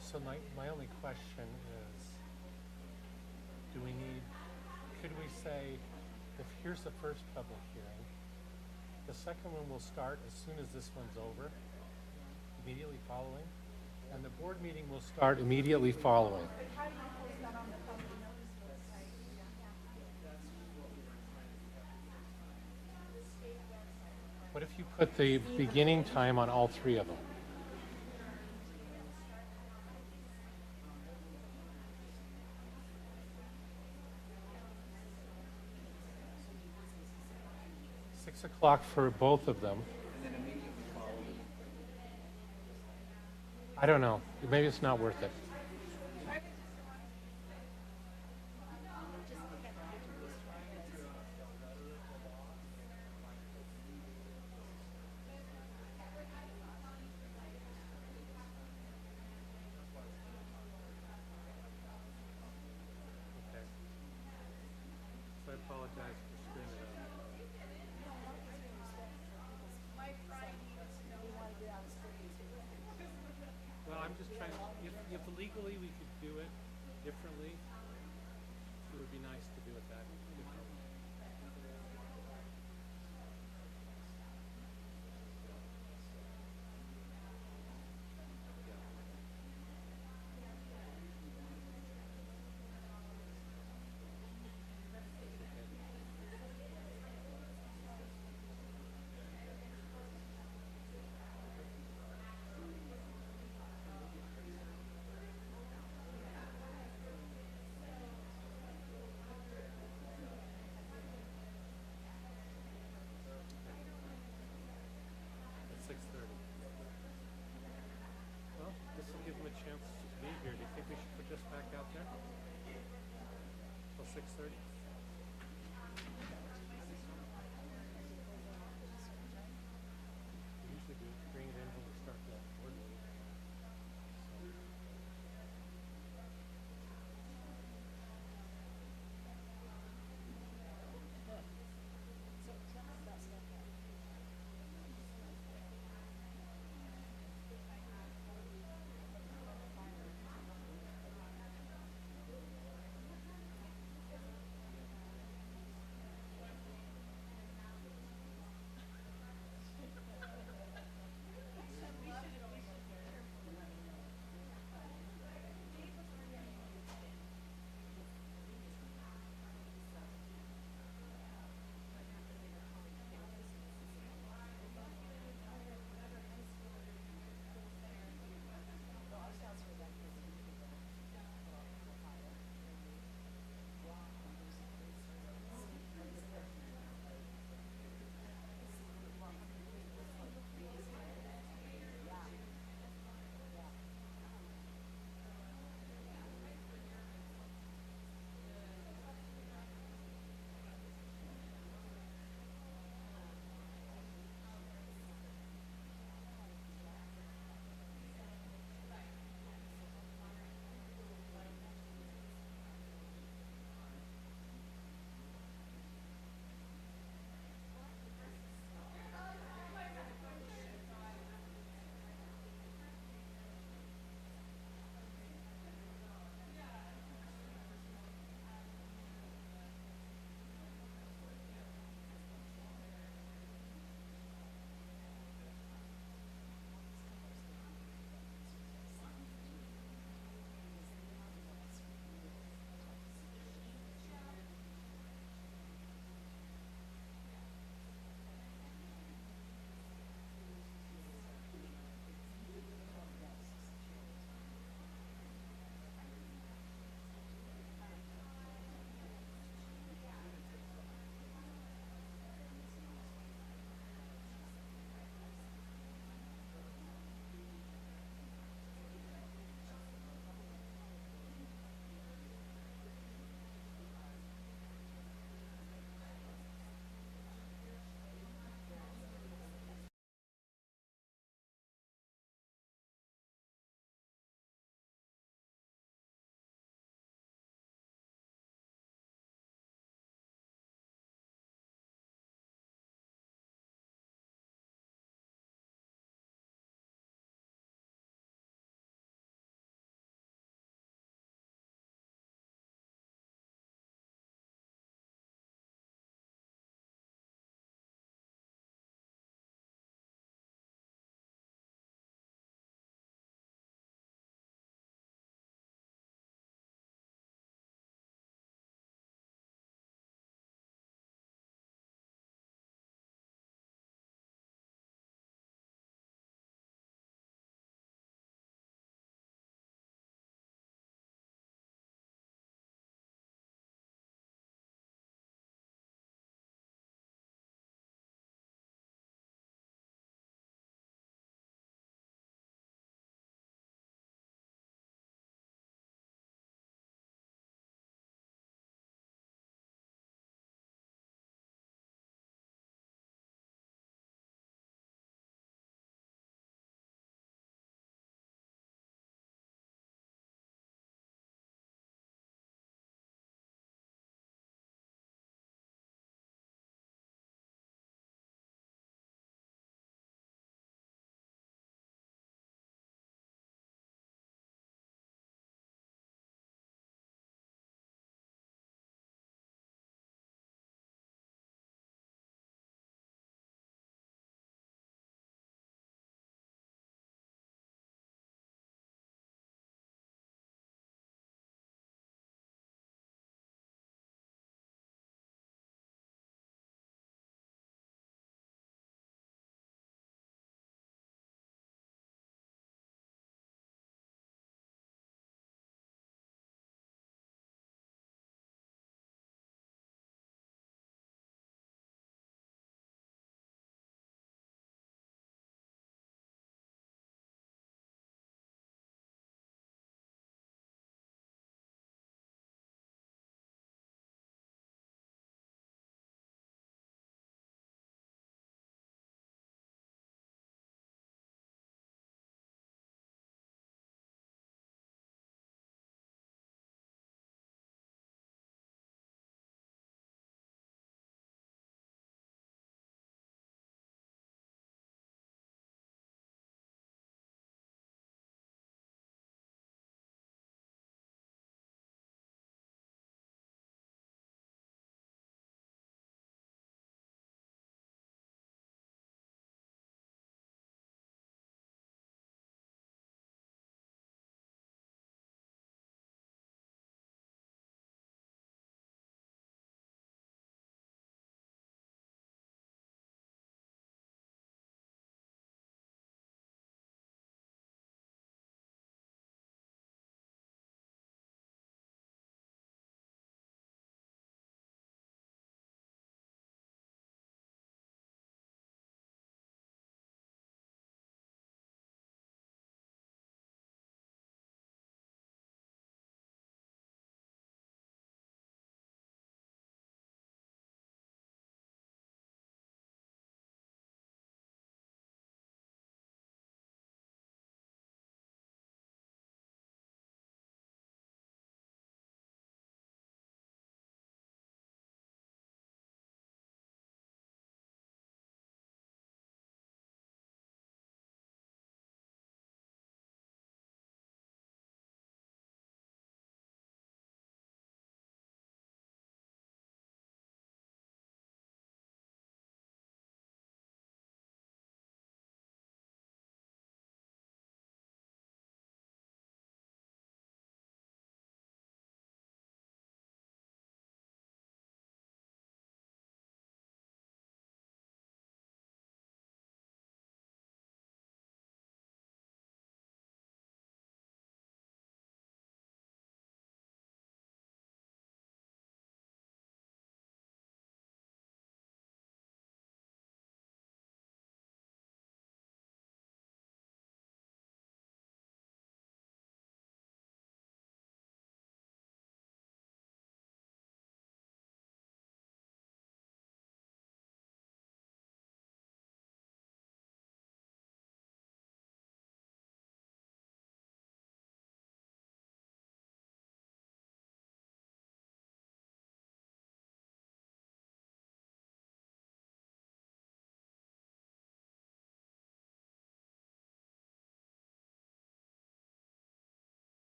So my only question is, could we say, if here's the first public hearing, the second one will start as soon as this one's over, immediately following, And the board meeting will start immediately following. What if you put the beginning time on all three of them? $6 for both of them. I don't know. Maybe it's not worth it. Okay. So I apologize for screwing it up. Well, I'm just trying, if legally we could do it differently, it would be nice to do it that differently. At 6:30. Well, this will give them a chance to be here. Do you think we should put this back out there? Till 6:30? We usually do, bring it in when we start the board meeting.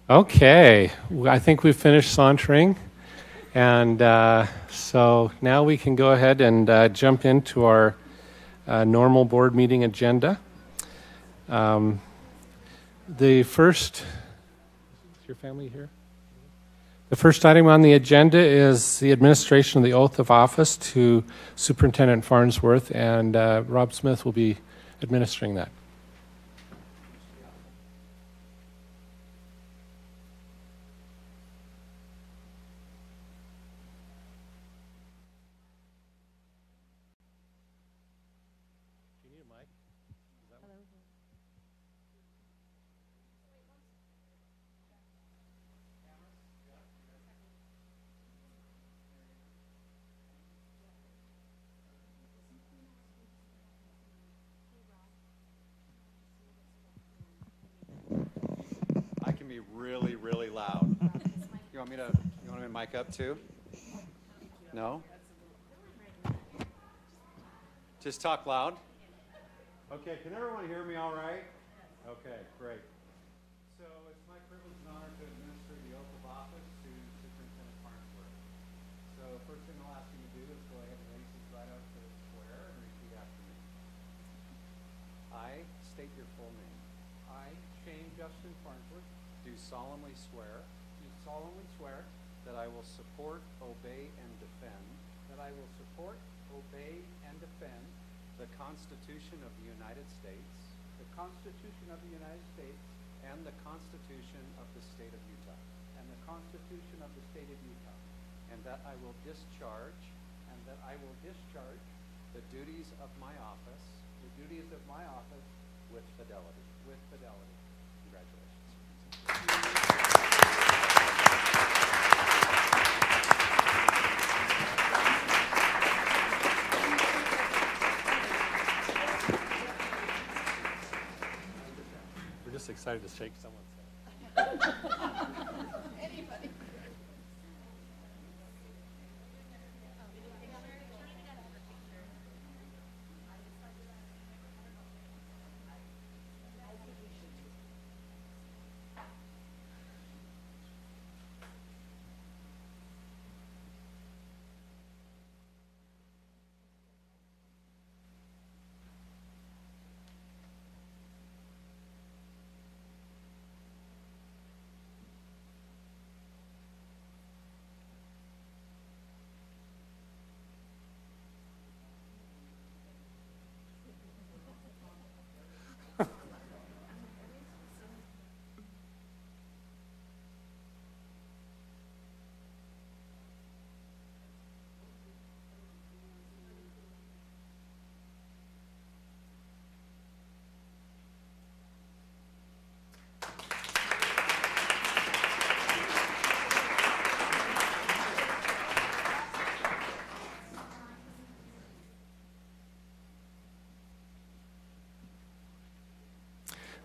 Okay, I think we've finished sauntering. And so now we can go ahead and jump into our normal board meeting agenda. The first, is your family here? The first item on the agenda is the administration of the oath of office to Superintendent Farnsworth, and Rob Smith will be administering that. I can be really, really loud. You want me to mic up too? No? Just talk loud? Okay, can everyone hear me all right? Okay, great. So it's my privilege and honor to administer the oath of office to Superintendent Farnsworth. So first thing I'll ask you to do is go ahead and raise these right up to the square and repeat after me. I state your full name. I, Shane Justin Farnsworth, Do solemnly swear do solemnly swear that I will support, obey, and defend that I will support, obey, and defend the Constitution of the United States the Constitution of the United States and the Constitution of the State of Utah, and the Constitution of the State of Utah, and that I will discharge and that I will discharge the duties of my office the duties of my office with fidelity. with fidelity. Congratulations. We're just excited to shake someone's hand.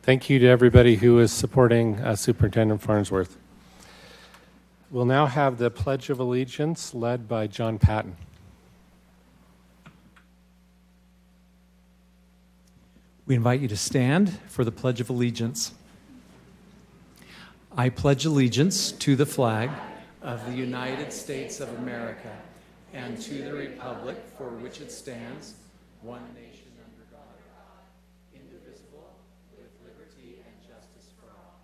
Thank you to everybody who is supporting Superintendent Farnsworth. We'll now have the Pledge of Allegiance led by John Patton. We invite you to stand for the Pledge of Allegiance. I pledge allegiance to the flag of the United States of America and to the republic for which it stands, one nation under God, indivisible, with liberty and justice for all.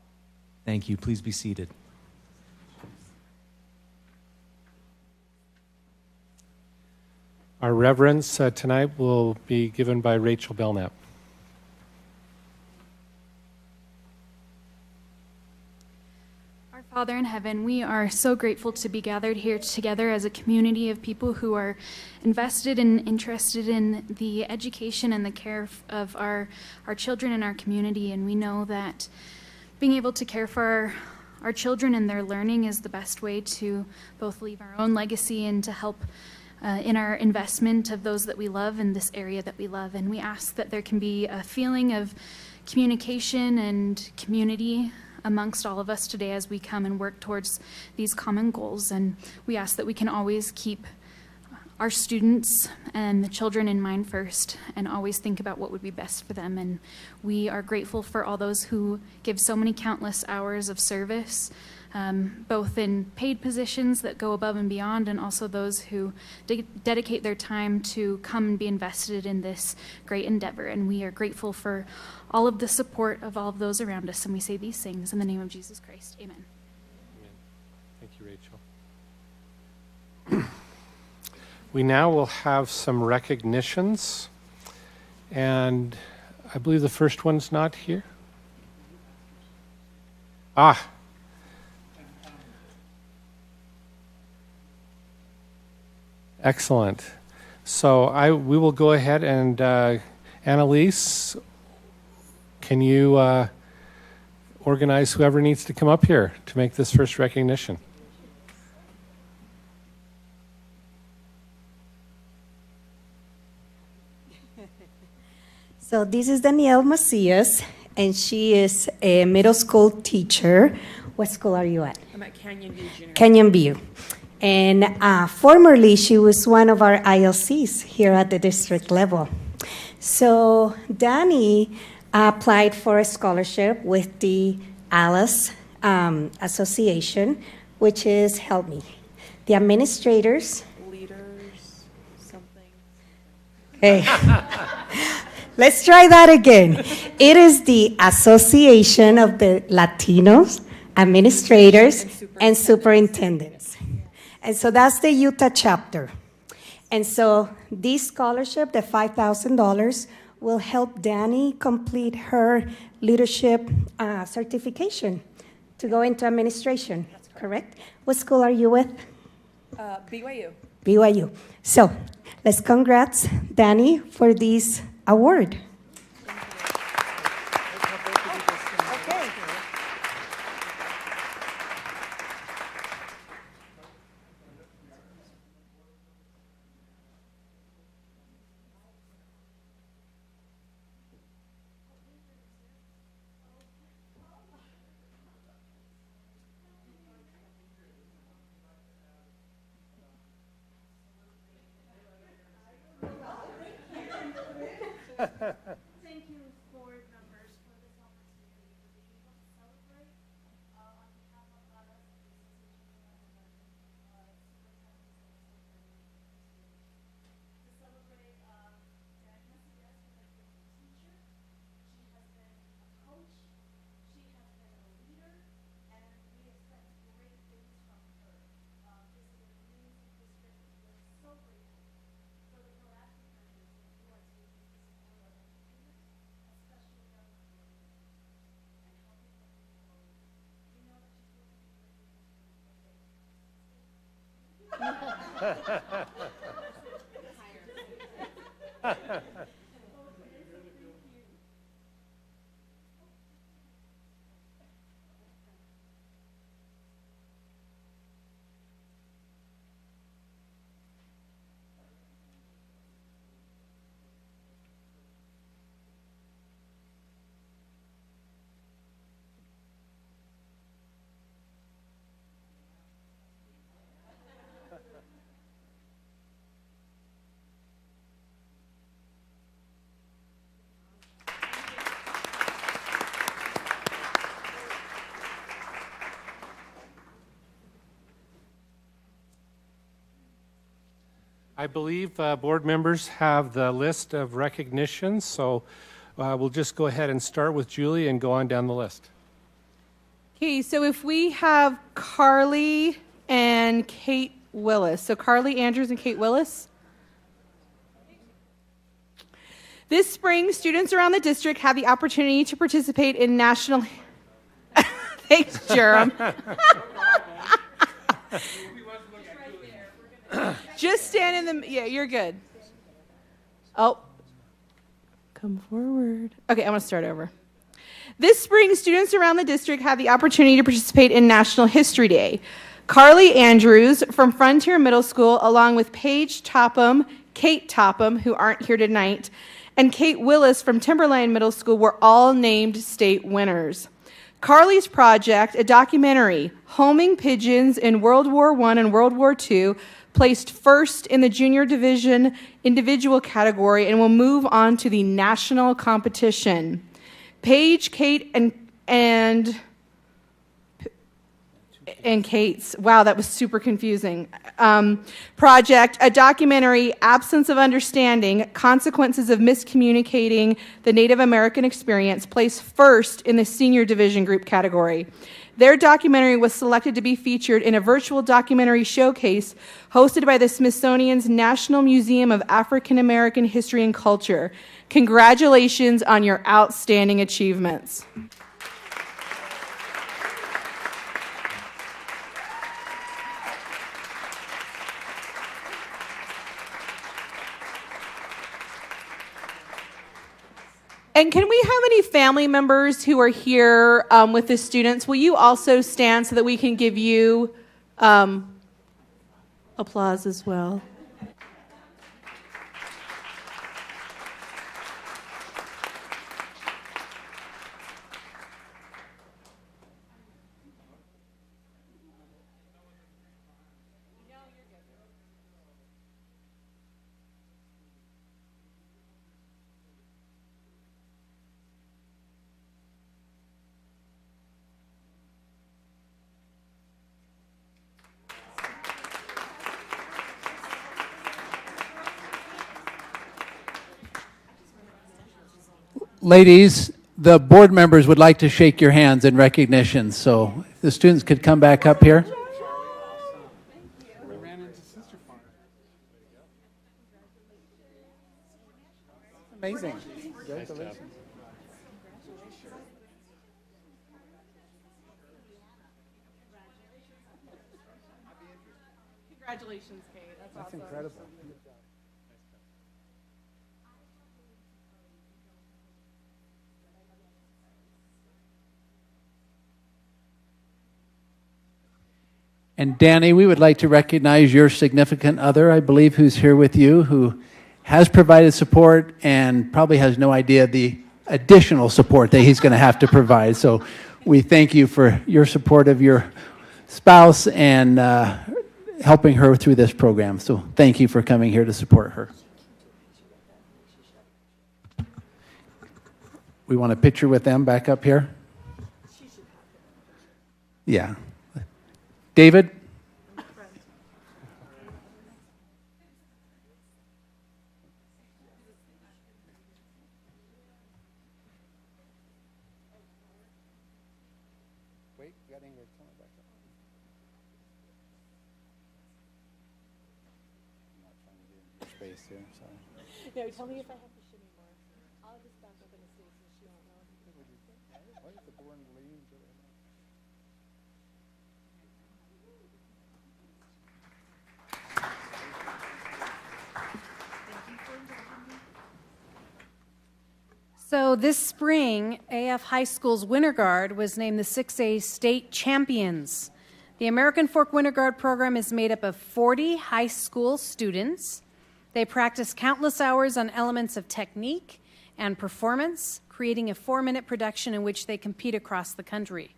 Thank you. Please be seated. Our reverence tonight will be given by Rachel Belknap. Our Father in heaven, we are so grateful to be gathered here together as a community of people who are invested and interested in the education and the care of our children in our community. And we know that being able to care for our children and their learning is the best way to both leave our own legacy and to help in our investment of those that we love in this area that we love. And we ask that there can be a feeling of communication and community amongst all of us today as we come and work towards these common goals. And we ask that we can always keep our students and the children in mind first and always think about what would be best for them. And we are grateful for all those who give so many countless hours of service, both in paid positions that go above and beyond, and also those who dedicate their time to come and be invested in this great endeavor. And we are grateful for all of the support of all of those around us. And we say these things in the name of Jesus Christ. Amen. Thank you, Rachel. We now will have some recognitions, and I believe the first one's not here. Excellent. So we will go ahead and Annalise, can you organize whoever needs to come up here to make this first recognition? So this is Danielle Macias, and she is a middle school teacher. What school are you at? I'm at Canyon View Junior. Canyon View. And formerly, she was one of our ILCs here at the district level. So Dani applied for a scholarship with the ALICE Association, which is, help me, the administrators. Leaders, something. Okay. Let's try that again. It is the Association of the Latinos Administrators and Superintendents. And so that's the Utah chapter. And so this scholarship, the $5,000, will help Dani complete her leadership certification to go into administration, correct? What school are you with? BYU. BYU. So let's congrats Dani for this award. Thank you, board members, for this opportunity to be able to celebrate on behalf of us, to celebrate Dani Macias, who has been a teacher, she has been a coach, she has been a leader, and we expect great things from her. This is an amazing district. We're so grateful for the proactive measures that you are taking to support our educators, especially our learners, and helping them move forward. We know that she's going to be great in I believe board members have the list of recognitions, so we'll just go ahead and start with Julie and go on down the list. Okay, so if we have Carly and Kate Willis. So Carly Andrews and Kate Willis. This spring, students around the district had the opportunity to participate in national... Thanks, Jerem. Just stand in the... Yeah, you're good. Oh. Come forward. Okay, I'm going to start over. This spring, students around the district had the opportunity to participate in National History Day. Carly Andrews from Frontier Middle School, along with Paige Topham, Kate Topham, who aren't here tonight, and Kate Willis from Timberline Middle School were all named state winners. Carly's project, a documentary, Homing Pigeons in World War I and World War II, placed first in the junior division individual category and will move on to the national competition. Paige, Kate, and Kate's, wow, that was super confusing, project, a documentary, Absence of Understanding, Consequences of Miscommunicating the Native American Experience, placed first in the senior division group category. Their documentary was selected to be featured in a virtual documentary showcase hosted by the Smithsonian's National Museum of African American History and Culture. Congratulations on your outstanding achievements. And can we have any family members who are here with the students? Will you also stand so that we can give you applause as well? Ladies, the board members would like to shake your hands in recognition, so if the students could come back up here. Amazing. Congratulations. Congratulations, Kate. That's awesome. Incredible. And Danny, we would like to recognize your significant other, I believe, who's here with you, who has provided support and probably has no idea the additional support that he's going to have to provide. So we thank you for your support of your spouse and helping her through this program. So thank you for coming here to support her. We want a picture with them back up here? Yeah. David? Wait, got Ingrid coming back up. I'm not trying to get into space here, sorry. No, tell me if I have to shimmy more. I'll just back up in the space so she won't know. Why is the board leaning to the So this spring, AF High School's Winter Guard was named the 6A State Champions. The American Fork Winter Guard program is made up of 40 high school students. They practice countless hours on elements of technique and performance, creating a 4-minute production in which they compete across the country.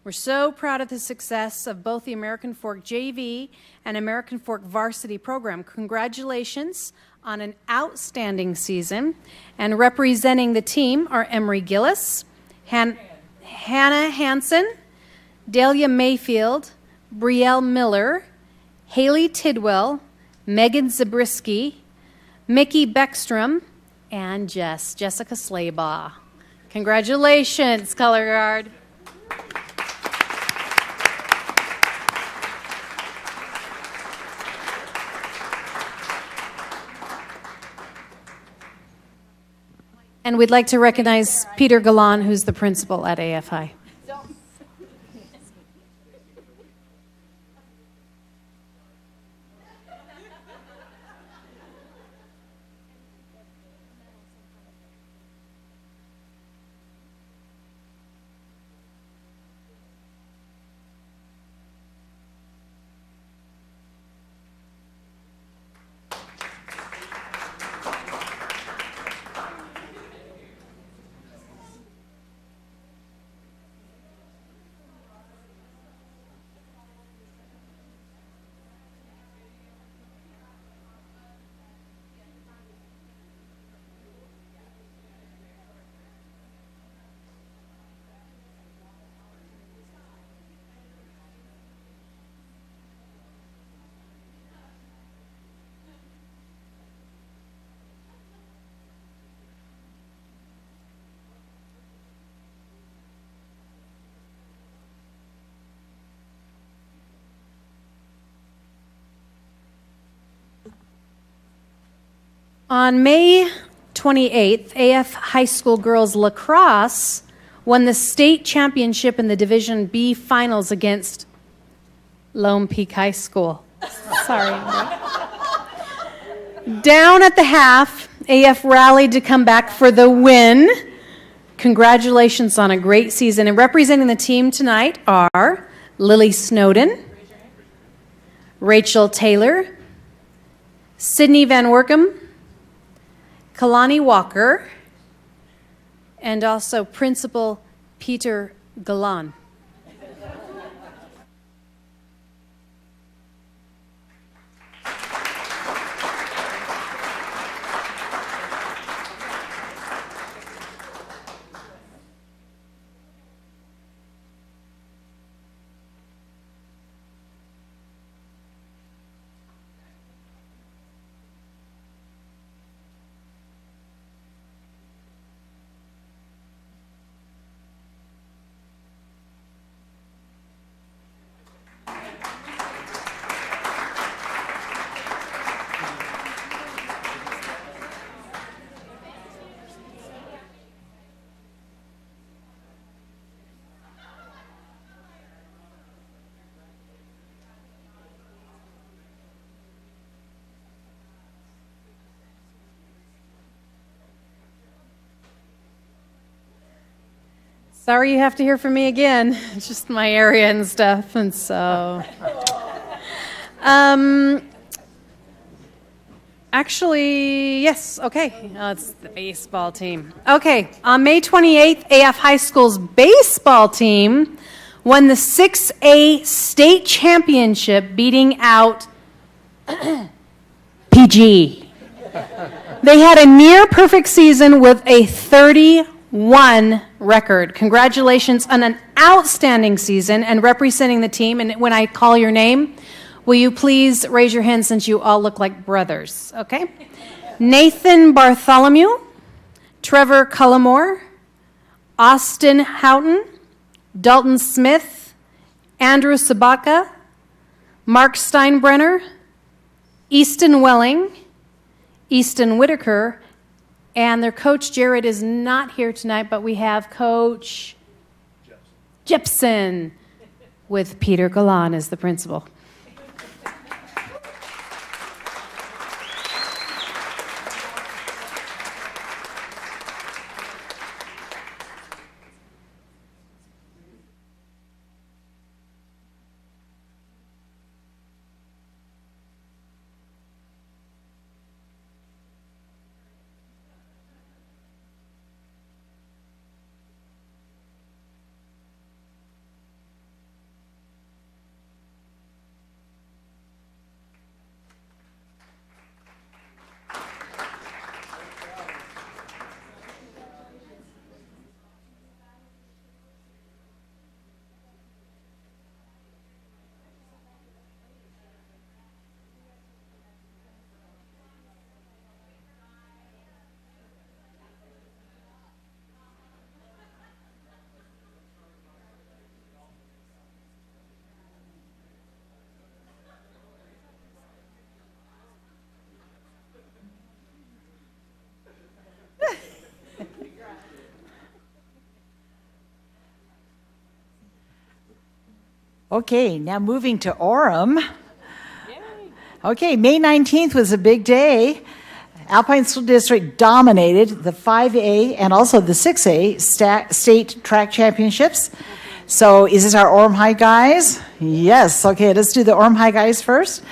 We're so proud of the success of both the American Fork JV and American Fork Varsity program. Congratulations on an outstanding season. And representing the team are Emery Gillis, Hannah Hansen, Delia Mayfield, Brielle Miller, Haley Tidwell, Megan Zabriskie, Mickey Beckstrom, and Jessica Slaybaugh. Congratulations, Color Guard. And we'd like to recognize Peter Galan, who's the principal at AFI. On May 28th, AF High School Girls Lacrosse won the state championship in the Division B finals against Lone Peak High School. Sorry. Down at the half, AF rallied to come back for the win. Congratulations on a great season. And representing the team tonight are Lily Snowden, Rachel Taylor, Sydney Van Workum, Kalani Walker, and also Principal Peter Galan. Sorry you have to hear from me again. It's just my area and stuff, and so. Actually, yes, okay. It's the baseball team. Okay, on May 28th, AF High School's baseball team won the 6A state championship, beating out PG. They had a near perfect season with a 31 record. Congratulations on an outstanding season and representing the team. And when I call your name, will you please raise your hand since you all look like brothers, okay? Nathan Bartholomew, Trevor Cullimore, Austin Houghton, Dalton Smith, Andrew Sabaka, Mark Steinbrenner, Easton Welling, Easton Whitaker, and their coach, Jared, is not here tonight, but we have Coach Jepson with Peter Galan as the principal. Okay, now moving to Orem. Okay, May 19th was a big day. Alpine School District dominated the 5A and also the 6A state track championships. So is this our Orem High guys? Yes, okay, let's do the Orem High guys first.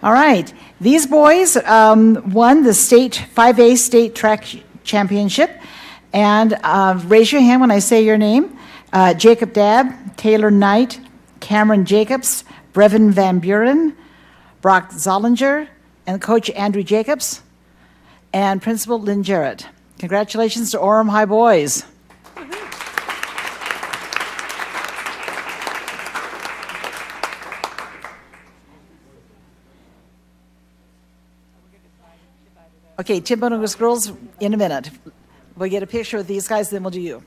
All right, these boys won the 5A state track championship. And raise your hand when I say your name. Jacob Dabb, Taylor Knight, Cameron Jacobs, Brevin Van Buren, Brock Zollinger, and Coach Andrew Jacobs, and Principal Lynn Jarrett. Congratulations to Orem High boys. Okay, Timberlake girls in a minute. We'll get a picture of these guys, then we'll do you.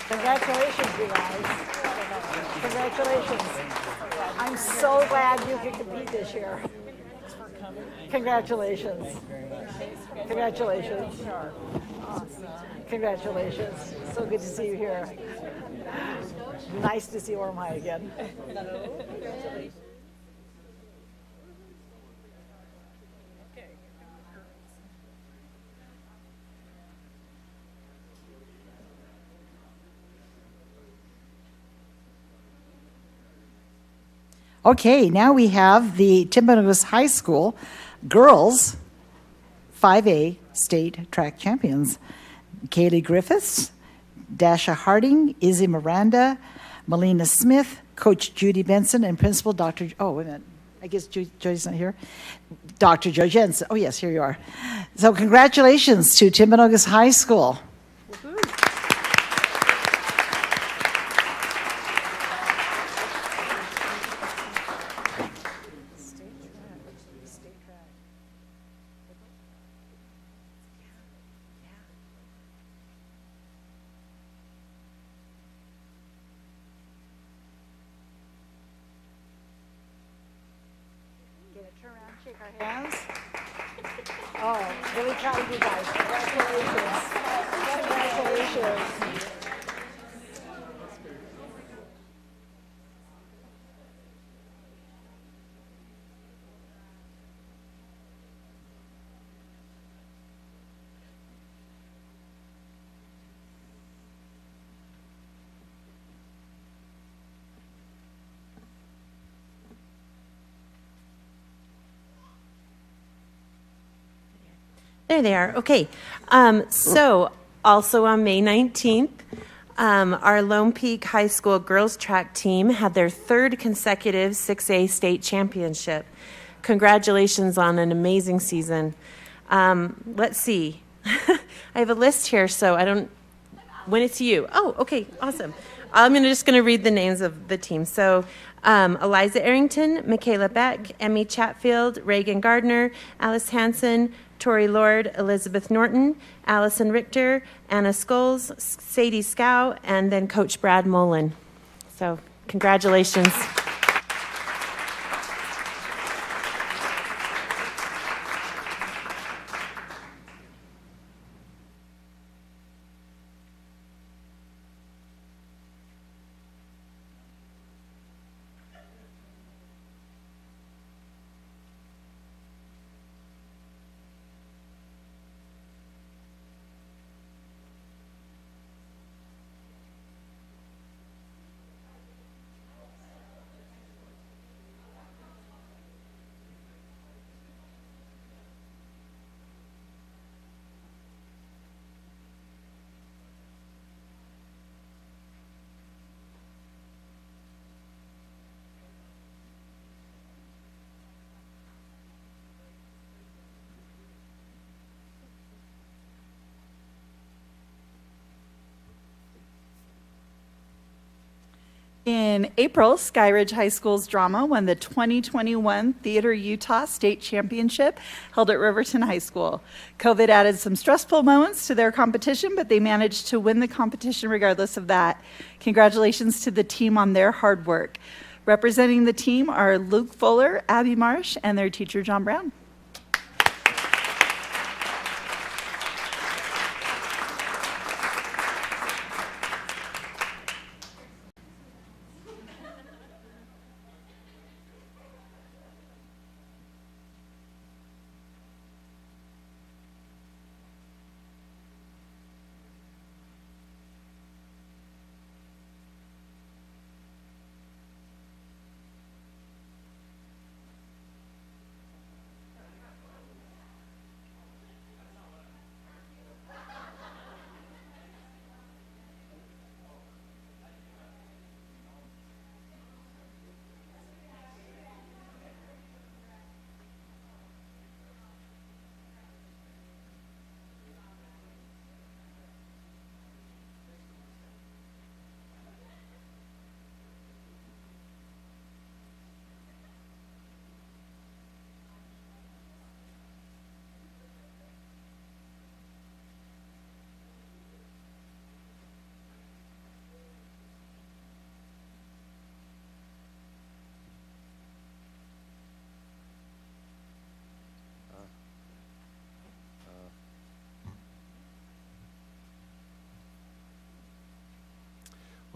Congratulations, you guys. Congratulations. I'm so glad you could compete this year. Congratulations. Congratulations. Congratulations. So good to see you here. Nice to see Ormai again. Okay, now we have the Timpanogos High School girls 5A state track champions. Kaylee Griffiths, Dasha Harding, Izzy Miranda, Melina Smith, Coach Judy Benson, and Principal Dr. Oh, wait a minute. I guess Jody's not here. Dr. Joe Jensen. Oh, yes, here you are. So congratulations to Timpanogos High School. Hands. Oh, really proud of you guys. Congratulations. Congratulations. There they are. Okay. So also on May 19th, our Lone Peak High School girls track team had their third consecutive 6A state championship. Congratulations on an amazing season. Let's see. I have a list here, so I don't, when it's you. Oh, okay. Awesome. I'm just going to read the names of the team. So Eliza Arrington, Michaela Beck, Emmy Chatfield, Reagan Gardner, Alice Hansen, Tori Lord, Elizabeth Norton, Allison Richter, Anna Scholes, Sadie Scow, and then Coach Brad Mullen. So congratulations. In April, Skyridge High School's drama won the 2021 Theater Utah State Championship held at Riverton High School. COVID added some stressful moments to their competition, but they managed to win the competition regardless of that. Congratulations to the team on their hard work. Representing the team are Luke Fuller, Abby Marsh, and their teacher, John Brown.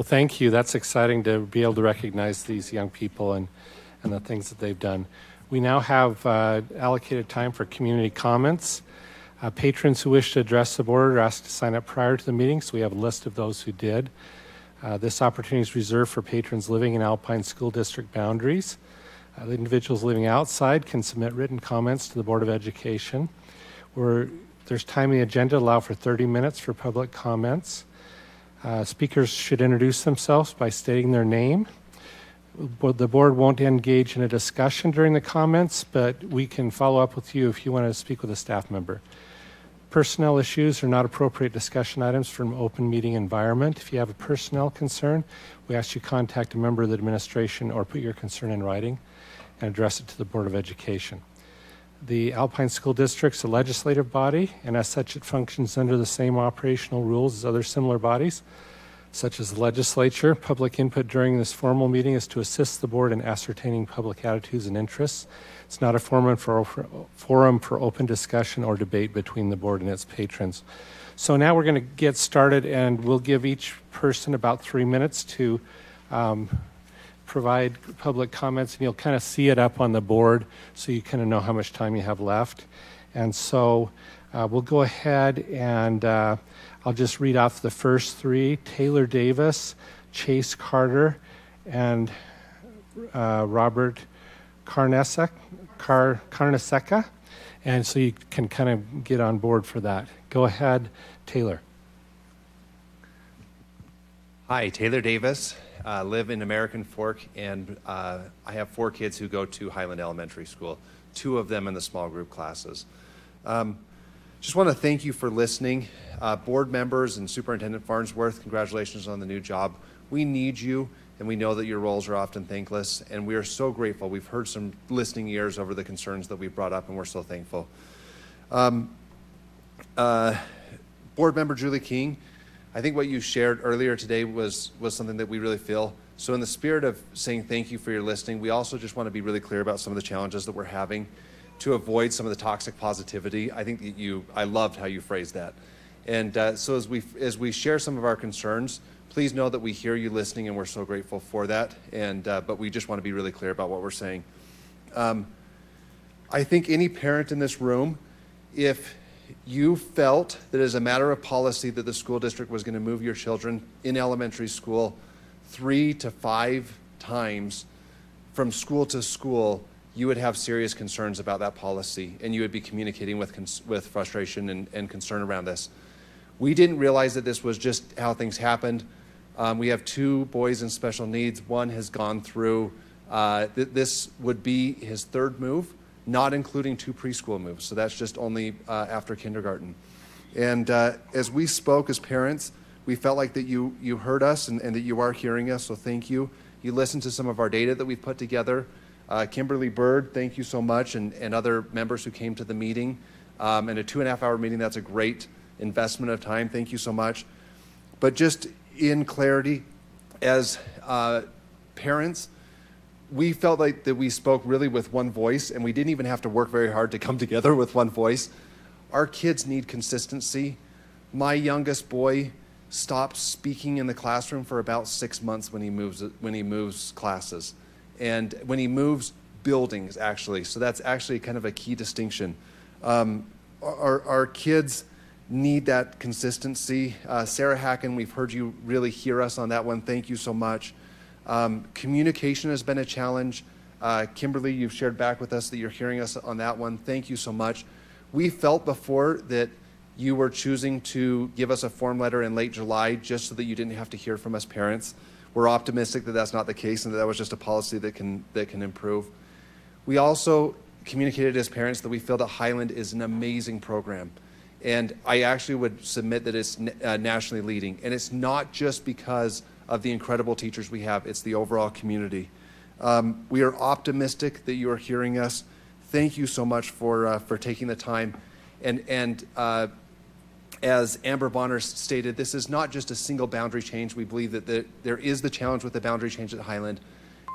Well, thank you. That's exciting to be able to recognize these young people and the things that they've done. We now have allocated time for community comments. Patrons who wish to address the board are asked to sign up prior to the meeting, so we have a list of those who did. This opportunity is reserved for patrons living in Alpine School District boundaries. The individuals living outside can submit written comments to the Board of Education. There's time in the agenda to allow for 30 minutes for public comments. Speakers should introduce themselves by stating their name. The board won't engage in a discussion during the comments, but we can follow up with you if you want to speak with a staff member. Personnel issues are not appropriate discussion items for an open meeting environment. If you have a personnel concern, we ask you contact a member of the administration or put your concern in writing and address it to the Board of Education. The Alpine School District is a legislative body, and as such, it functions under the same operational rules as other similar bodies, such as the legislature. Public input during this formal meeting is to assist the board in ascertaining public attitudes and interests. It's not a forum for open discussion or debate between the board and its patrons. So now we're going to get started, and we'll give each person about 3 minutes to provide public comments, and you'll kind of see it up on the board so you kind of know how much time you have left. And so we'll go ahead and I'll just read off the first three: Taylor Davis, Chase Carter, and Robert Carnesecca. And so you can kind of get on board for that. Go ahead, Taylor. Hi, Taylor Davis. Live in American Fork, and I have 4 kids who go to Highland Elementary School, 2 of them in the small group classes. Just want to thank you for listening. Board members and Superintendent Farnsworth, congratulations on the new job. We need you, and we know that your roles are often thankless, and we are so grateful. We've heard some listening ears over the concerns that we brought up, and we're so thankful. Board member Julie King, I think what you shared earlier today was something that we really feel. So in the spirit of saying thank you for your listening, we also just want to be really clear about some of the challenges that we're having to avoid some of the toxic positivity. I think that I loved how you phrased that. And so as we share some of our concerns, please know that we hear you listening, and we're so grateful for that. And but we just want to be really clear about what we're saying. I think any parent in this room, if you felt that as a matter of policy that the school district was going to move your children in elementary school 3 to 5 times from school to school, you would have serious concerns about that policy, and you would be communicating with frustration and concern around this. We didn't realize that this was just how things happened. We have 2 boys in special needs. One has gone through, this would be his 3rd move, not including 2 preschool moves. So that's just only after kindergarten. And as we spoke as parents, we felt like that you heard us and that you are hearing us, so thank you. You listened to some of our data that we've put together. Kimberly Bird, thank you so much, and other members who came to the meeting. And a 2.5-hour meeting, that's a great investment of time. Thank you so much. But just in clarity, as parents, we felt like that we spoke really with one voice, and we didn't even have to work very hard to come together with one voice. Our kids need consistency. My youngest boy stopped speaking in the classroom for about 6 months when he moves classes. And when he moves buildings, actually. So that's actually kind of a key distinction. Our kids need that consistency. Sarah Hacken, we've heard you really hear us on that one. Thank you so much. Communication has been a challenge. Kimberly, you've shared back with us that you're hearing us on that one. Thank you so much. We felt before that you were choosing to give us a form letter in late July just so that you didn't have to hear from us parents. We're optimistic that that's not the case and that was just a policy that can improve. We also communicated as parents that we feel that Highland is an amazing program. And I actually would submit that it's nationally leading. And it's not just because of the incredible teachers we have, it's the overall community. We are optimistic that you are hearing us. Thank you so much for taking the time. And as Amber Bonner stated, this is not just a single boundary change. We believe that there is the challenge with the boundary change at Highland,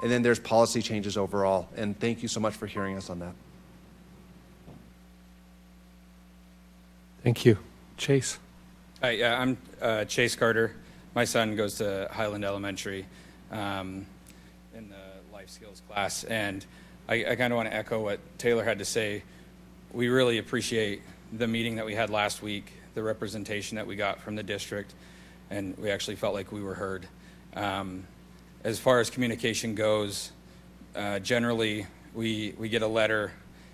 and then there's policy changes overall. And thank you so much for hearing us on that. Thank you. Chase. Hi, I'm Chase Carter. my son goes to Highland Elementary in the life skills class, and I kind of want to echo what Taylor had to say. We really appreciate the meeting that we had last week, the representation that we got from the district, and we actually felt like we were heard. As far as communication goes, generally we get a letter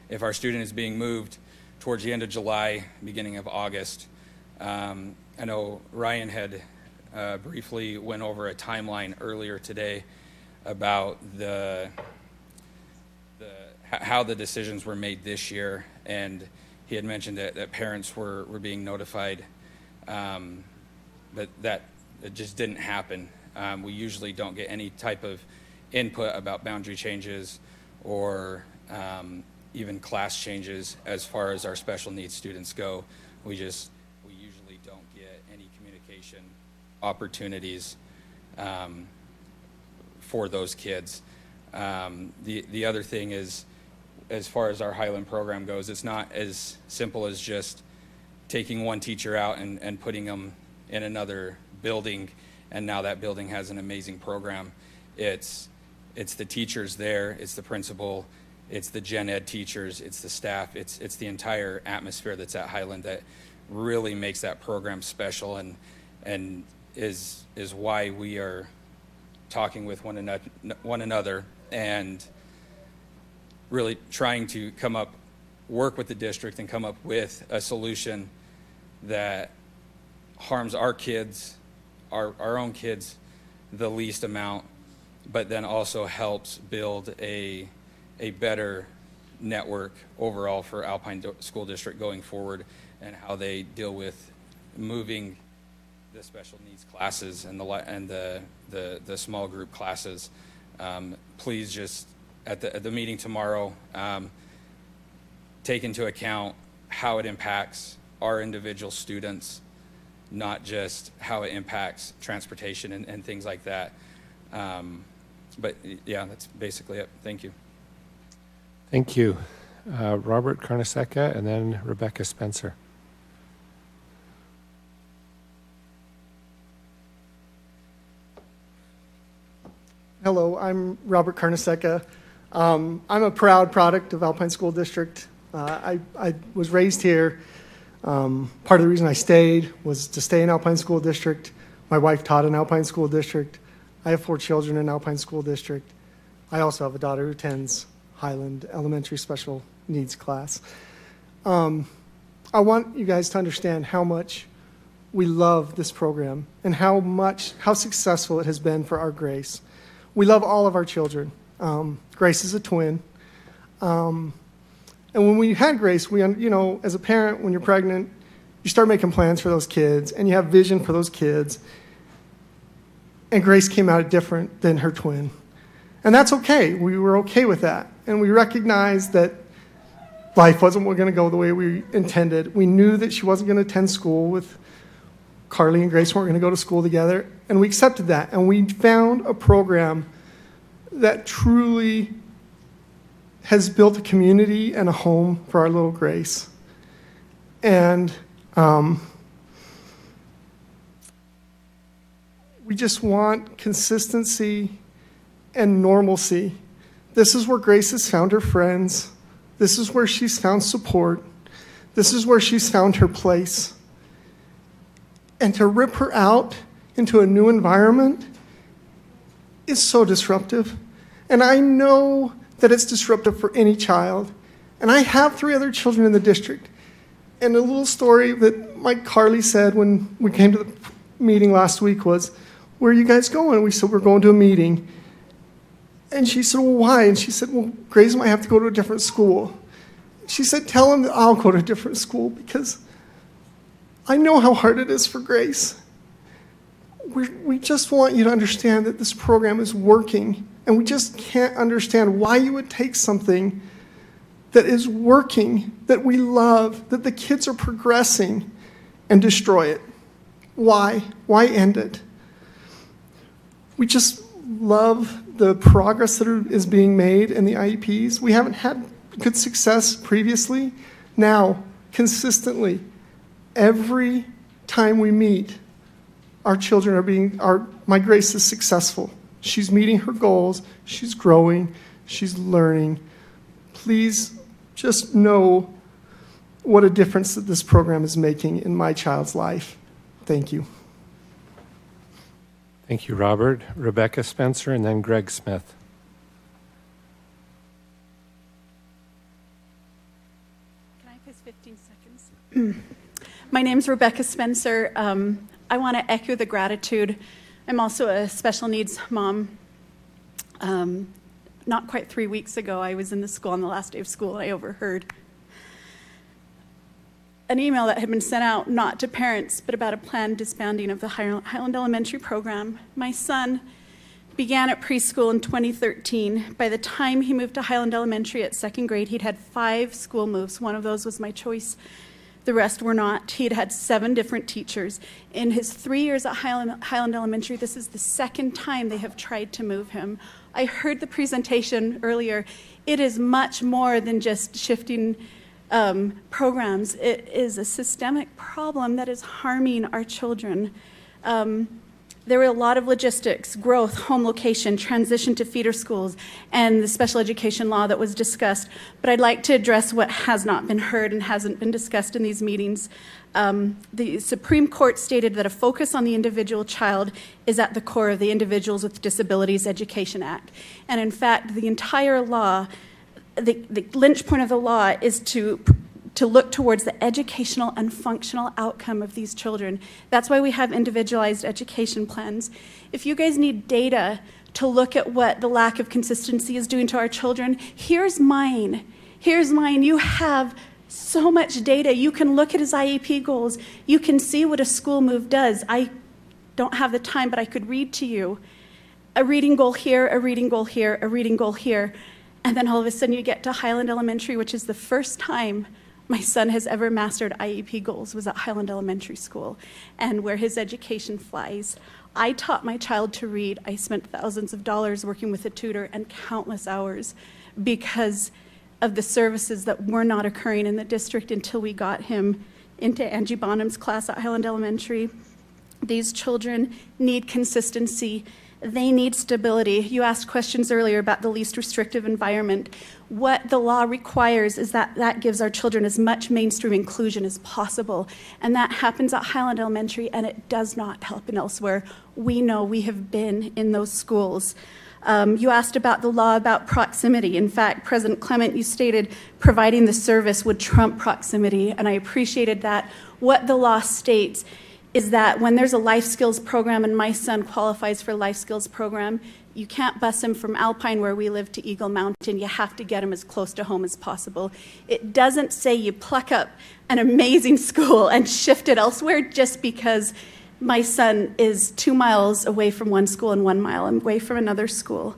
if our student is being moved towards the end of July, beginning of August. I know Ryan had briefly went over a timeline earlier today about how the decisions were made this year, and he had mentioned that parents were being notified, but that it just didn't happen. We usually don't get any type of input about boundary changes or even class changes as far as our special needs students go. We usually don't get any communication opportunities for those kids. The other thing is, as far as our Highland program goes, it's not as simple as just taking one teacher out and putting them in another building, and now that building has an amazing program. It's the teachers there, it's the principal, it's the gen ed teachers, it's the staff, it's the entire atmosphere that's at Highland that really makes that program special, and is why we are talking with one another and really trying to work with the district and come up with a solution that harms our kids, our own kids, the least amount, but then also helps build a better network overall for Alpine School District going forward, and how they deal with moving the special needs classes and the small group classes. Please just at the meeting tomorrow, take into account how it impacts our individual students, not just how it impacts transportation and things like that. But yeah, that's basically it. Thank you. Thank you. Robert Carnesecca and then Rebecca Spencer. Hello, I'm Robert Carnesecca. I'm a proud product of Alpine School District. I was raised here. Part of the reason I stayed was to stay in Alpine School District. My wife taught in Alpine School District. I have 4 children in Alpine School District. I also have a daughter who attends Highland Elementary Special Needs class. I want you guys to understand how much we love this program and how successful it has been for our Grace. We love all of our children. Grace is a twin. And when we had Grace, as a parent, when you're pregnant, you start making plans for those kids, and you have vision for those kids. And Grace came out different than her twin. And that's okay. We were okay with that. And we recognized that life wasn't going to go the way we intended. We knew that she wasn't going to attend school with Carly and Grace weren't going to go to school together. And we accepted that. And we found a program that truly has built a community and a home for our little Grace. And we just want consistency and normalcy. This is where Grace has found her friends. This is where she's found support. This is where she's found her place. And to rip her out into a new environment is so disruptive. And I know that it's disruptive for any child. And I have 3 other children in the district. And a little story that Mike Carly said when we came to the meeting last week was, "Where are you guys going?" We said, "We're going to a meeting." And she said, "Well, why?" And she said, "Well, Grace might have to go to a different school." She said, "Tell him that I'll go to a different school because I know how hard it is for Grace." We just want you to understand that this program is working, and we just can't understand why you would take something that is working, that we love, that the kids are progressing, and destroy it. Why? Why end it? We just love the progress that is being made in the IEPs. We haven't had good success previously. Now, consistently, every time we meet, our children my Grace is successful. She's meeting her goals, she's growing, she's learning. Please just know what a difference that this program is making in my child's life. Thank you. Thank you, Robert. Rebecca Spencer, and then Greg Smith. Can I have his 15 seconds? My name's Rebecca Spencer. I want to echo the gratitude. I'm also a special needs mom. Not quite 3 weeks ago, I was in the school on the last day of school, and I overheard an email that had been sent out, not to parents, but about a planned disbanding of the Highland Elementary program. My son began at preschool in 2013. By the time he moved to Highland Elementary at second grade, he'd had 5 school moves. One of those was my choice. The rest were not. He'd had 7 different teachers. In his 3 years at Highland Elementary, this is the second time they have tried to move him. I heard the presentation earlier. It is much more than just shifting programs. It is a systemic problem that is harming our children. There were a lot of logistics, growth, home location, transition to feeder schools, and the special education law that was discussed. But I'd like to address what has not been heard and hasn't been discussed in these meetings. The Supreme Court stated that a focus on the individual child is at the core of the Individuals with Disabilities Education Act. And in fact, the entire law, the linch point of the law is to look towards the educational and functional outcome of these children. That's why we have individualized education plans. If you guys need data to look at what the lack of consistency is doing to our children, here's mine. Here's mine. You have so much data. You can look at his IEP goals. You can see what a school move does. I don't have the time, but I could read to you. A reading goal here, a reading goal here, a reading goal here. And then all of a sudden you get to Highland Elementary, which is the first time my son has ever mastered IEP goals was at Highland Elementary School, and where his education flies. I taught my child to read. I spent thousands of dollars working with a tutor and countless hours because of the services that were not occurring in the district until we got him into Angie Bonham's class at Highland Elementary. These children need consistency. They need stability. You asked questions earlier about the least restrictive environment. What the law requires is that gives our children as much mainstream inclusion as possible. And that happens at Highland Elementary, and it does not happen elsewhere. We know, we have been in those schools. You asked about the law about proximity. In fact, President Clement, you stated providing the service would trump proximity, and I appreciated that. What the law states is that when there's a life skills program and my son qualifies for a life skills program, you can't bus him from Alpine, where we live, to Eagle Mountain. You have to get him as close to home as possible. It doesn't say you pluck up an amazing school and shift it elsewhere just because my son is 2 miles away from one school and 1 mile away from another school.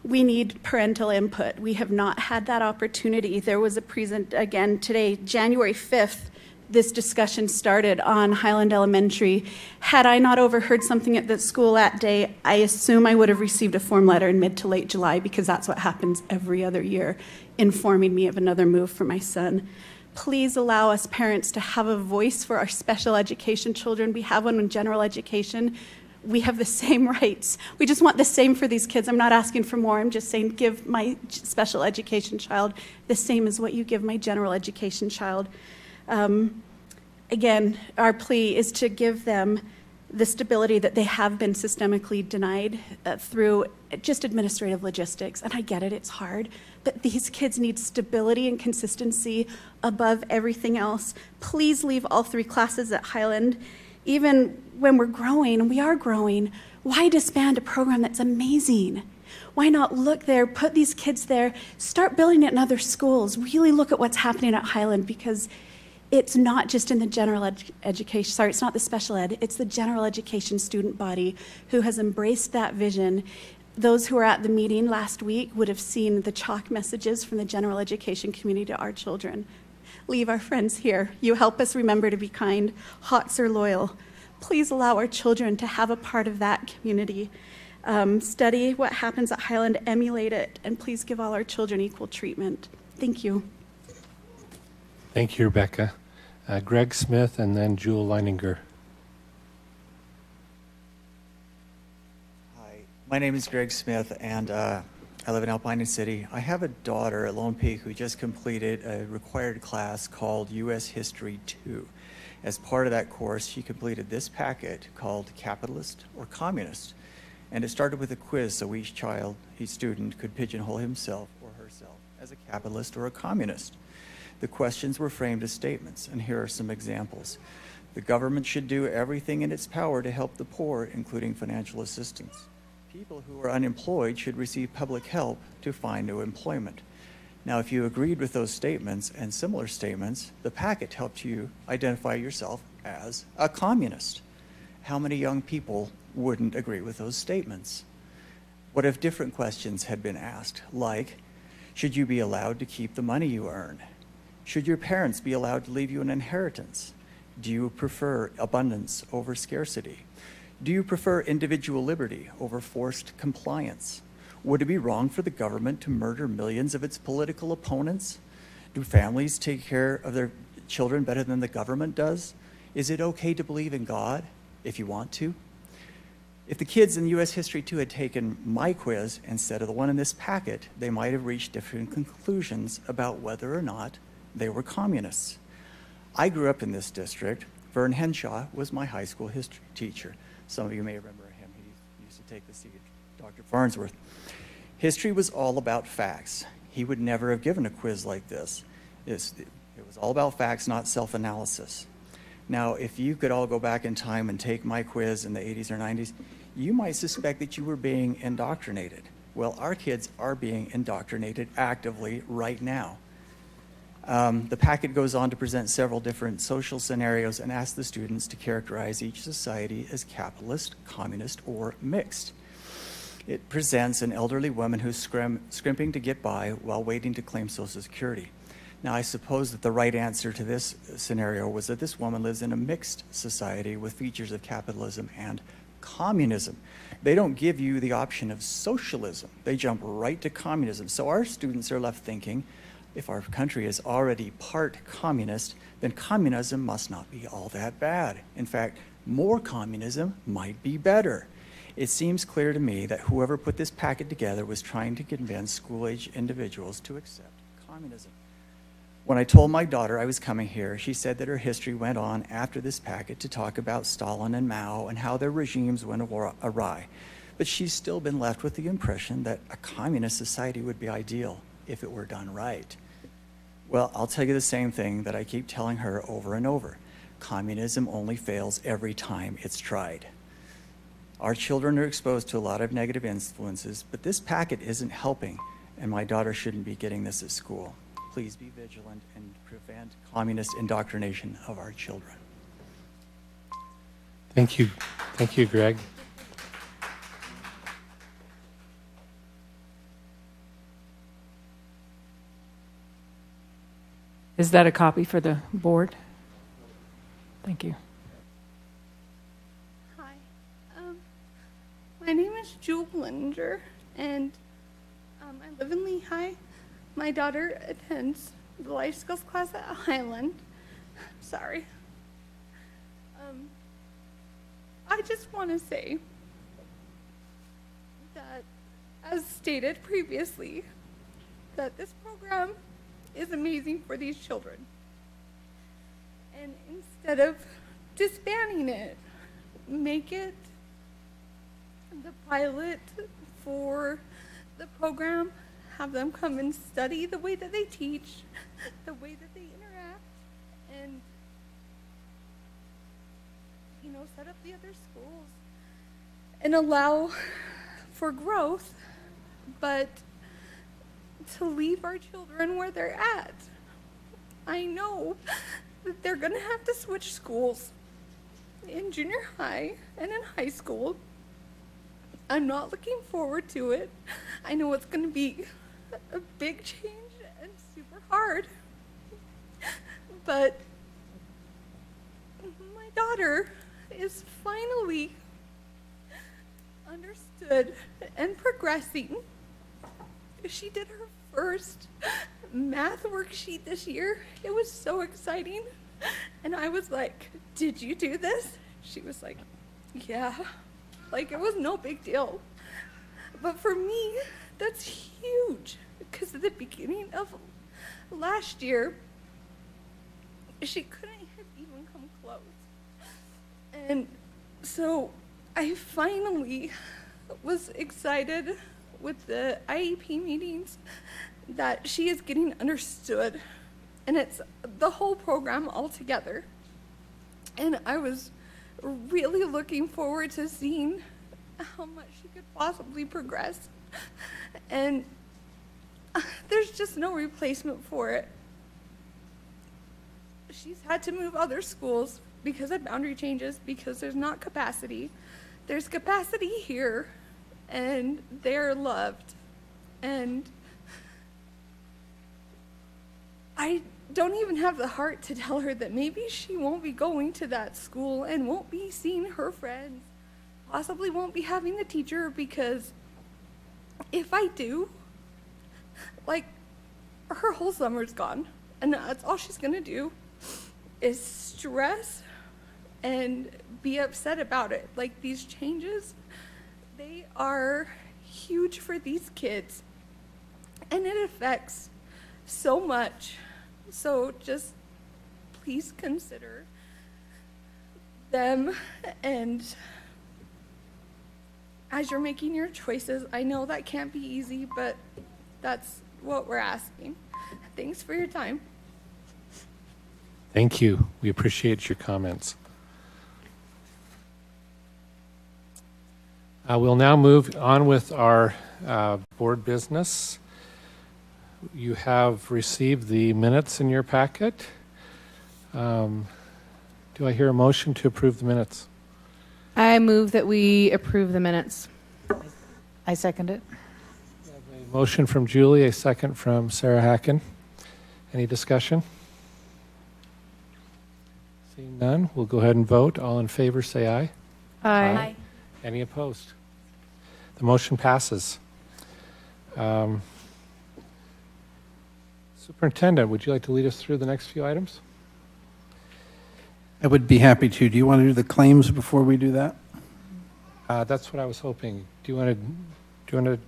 We need parental input. We have not had that opportunity. There was a again today, January 5th, this discussion started on Highland Elementary. Had I not overheard something at the school that day, I assume I would have received a form letter in mid to late July, because that's what happens every other year, informing me of another move for my son. Please allow us parents to have a voice for our special education children. We have one in general education. We have the same rights. We just want the same for these kids. I'm not asking for more. I'm just saying give my special education child the same as what you give my general education child. Again, our plea is to give them the stability that they have been systemically denied through just administrative logistics. And I get it, it's hard, but these kids need stability and consistency above everything else. Please leave all 3 classes at Highland. Even when we're growing, and we are growing, why disband a program that's amazing? Why not look there, put these kids there, start building it in other schools, really look at what's happening at Highland, because it's not just in the general education, sorry, it's not the special ed, it's the general education student body who has embraced that vision. Those who were at the meeting last week would have seen the chalk messages from the general education community to our children. Leave our friends here. You help us remember to be kind. Hawks are loyal. Please allow our children to have a part of that community. Study what happens at Highland, emulate it, and please give all our children equal treatment. Thank you. Thank you, Rebecca. Greg Smith, and then Jewel Leininger. My name is Greg Smith, and I live in Alpine City. I have a daughter at Lone Peak who just completed a required class called U.S. History 2. As part of that course, she completed this packet called Capitalist or Communist. And it started with a quiz so each student could pigeonhole himself or herself as a capitalist or a communist. The questions were framed as statements, and here are some examples. The government should do everything in its power to help the poor, including financial assistance. People who are unemployed should receive public help to find new employment. Now, if you agreed with those statements and similar statements, the packet helped you identify yourself as a communist. How many young people wouldn't agree with those statements? What if different questions had been asked, like, should you be allowed to keep the money you earn? Should your parents be allowed to leave you an inheritance? Do you prefer abundance over scarcity? Do you prefer individual liberty over forced compliance? Would it be wrong for the government to murder millions of its political opponents? Do families take care of their children better than the government does? Is it okay to believe in God if you want to? If the kids in U.S. History 2 had taken my quiz instead of the one in this packet, they might have reached different conclusions about whether or not they were communists. I grew up in this district. Vern Henshaw was my high school history teacher. Some of you may remember him. He used to take the seat at Dr. Farnsworth. History was all about facts. He would never have given a quiz like this. It was all about facts, not self-analysis. Now, if you could all go back in time and take my quiz in the 80s or 90s, you might suspect that you were being indoctrinated. Well, our kids are being indoctrinated actively right now. The packet goes on to present several different social scenarios and ask the students to characterize each society as capitalist, communist, or mixed. It presents an elderly woman who's scrimping to get by while waiting to claim Social Security. Now, I suppose that the right answer to this scenario was that this woman lives in a mixed society with features of capitalism and communism. They don't give you the option of socialism. They jump right to communism. So our students are left thinking, if our country is already part communist, then communism must not be all that bad. In fact, more communism might be better. It seems clear to me that whoever put this packet together was trying to convince school-age individuals to accept communism. When I told my daughter I was coming here, she said that her history went on after this packet to talk about Stalin and Mao and how their regimes went awry. But she's still been left with the impression that a communist society would be ideal if it were done right. Well, I'll tell you the same thing that I keep telling her over and over. Communism only fails every time it's tried. Our children are exposed to a lot of negative influences, but this packet isn't helping, and my daughter shouldn't be getting this at school. Please be vigilant and prevent communist indoctrination of our children. Thank you. Thank you, Greg. Is that a copy for the board? Thank you. Hi. My name is Jewel Blinger, and I live in Lehigh. My daughter attends the life skills class at Highland. Sorry. I just want to say that, as stated previously, that this program is amazing for these children. And instead of disbanding it, make it the pilot for the program, have them come and study the way that they teach, the way that they interact, and set up the other schools and allow for growth, but to leave our children where they're at. I know that they're gonna have to switch schools in junior high and in high school. I'm not looking forward to it. I know it's gonna be a big change and super hard. But my daughter is finally understood and progressing. She did her first math worksheet this year. It was so exciting. And I was like, "Did you do this?" She was like, "Yeah." Like, it was no big deal. But for me, that's huge because at the beginning of last year, she couldn't have even come close. And so I finally was excited with the IEP meetings that she is getting understood, and it's the whole program all together. And I was really looking forward to seeing how much she could possibly progress. And there's just no replacement for it. She's had to move other schools because of boundary changes, because there's not capacity. There's capacity here, and they're loved. And I don't even have the heart to tell her that maybe she won't be going to that school and won't be seeing her friends, possibly won't be having the teacher, because if I do, like, her whole summer's gone, and that's all she's gonna do is stress and be upset about it. Like, these changes, they are huge for these kids, and it affects so much. So just please consider them, and as you're making your choices, I know that can't be easy, but that's what we're asking. Thanks for your time. Thank you. We appreciate your comments. We'll now move on with our board business. You have received the minutes in your packet. Do I hear a motion to approve the minutes? I move that we approve the minutes. I second it. A motion from Julie, a second from Sarah Hacken. Any discussion? Seeing none, we'll go ahead and vote. All in favor, say aye. Aye. Any opposed? The motion passes. Superintendent, would you like to lead us through the next few items? I would be happy to. Do you want to do the claims before we do that? That's what I was hoping. Do you want to?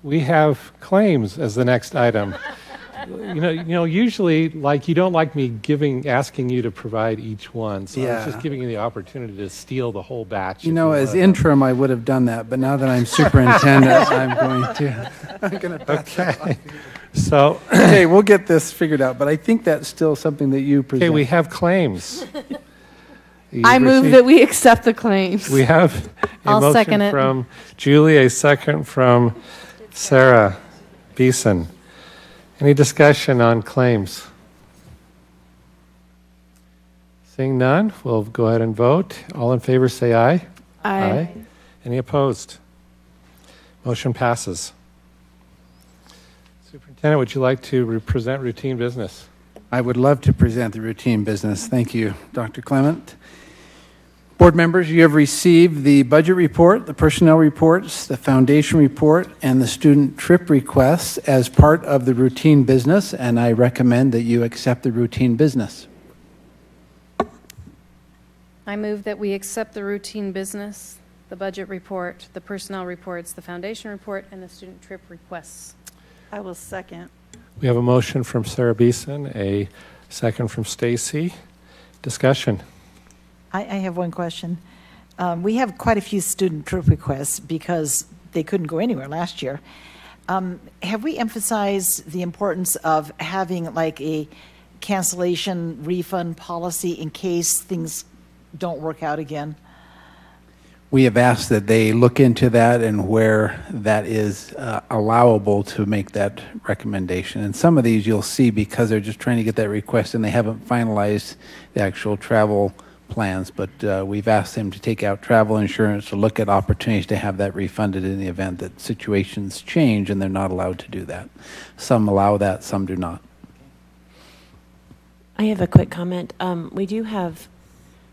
We have claims as the next item. Usually, like, you don't like me asking you to provide each one. So I was just giving you the opportunity to steal the whole batch. As interim, I would have done that, but now that I'm superintendent, I'm going to pass that on. So, okay, we'll get this figured out, but I think that's still something that you present. Okay, we have claims. I move that we accept the claims. We have a I'll motion second it. from Julie, a second from Sarah Beeson. Any discussion on claims? Seeing none, we'll go ahead and vote. All in favor, say aye. Aye. Any opposed? Motion passes. Superintendent, would you like to present routine business? I would love to present the routine business. Thank you, Dr. Clement. Board members, you have received the budget report, the personnel reports, the foundation report, and the student trip requests as part of the routine business, and I recommend that you accept the routine business. I move that we accept the routine business, the budget report, the personnel reports, the foundation report, and the student trip requests. I will second. We have a motion from Sarah Beeson, a second from Stacy. Discussion. I have one question. We have quite a few student trip requests because they couldn't go anywhere last year. Have we emphasized the importance of having like a cancellation refund policy in case things don't work out again? We have asked that they look into that and where that is allowable to make that recommendation. And some of these you'll see because they're just trying to get that request and they haven't finalized the actual travel plans, but we've asked them to take out travel insurance to look at opportunities to have that refunded in the event that situations change and they're not allowed to do that. Some allow that, some do not. I have a quick comment. We do have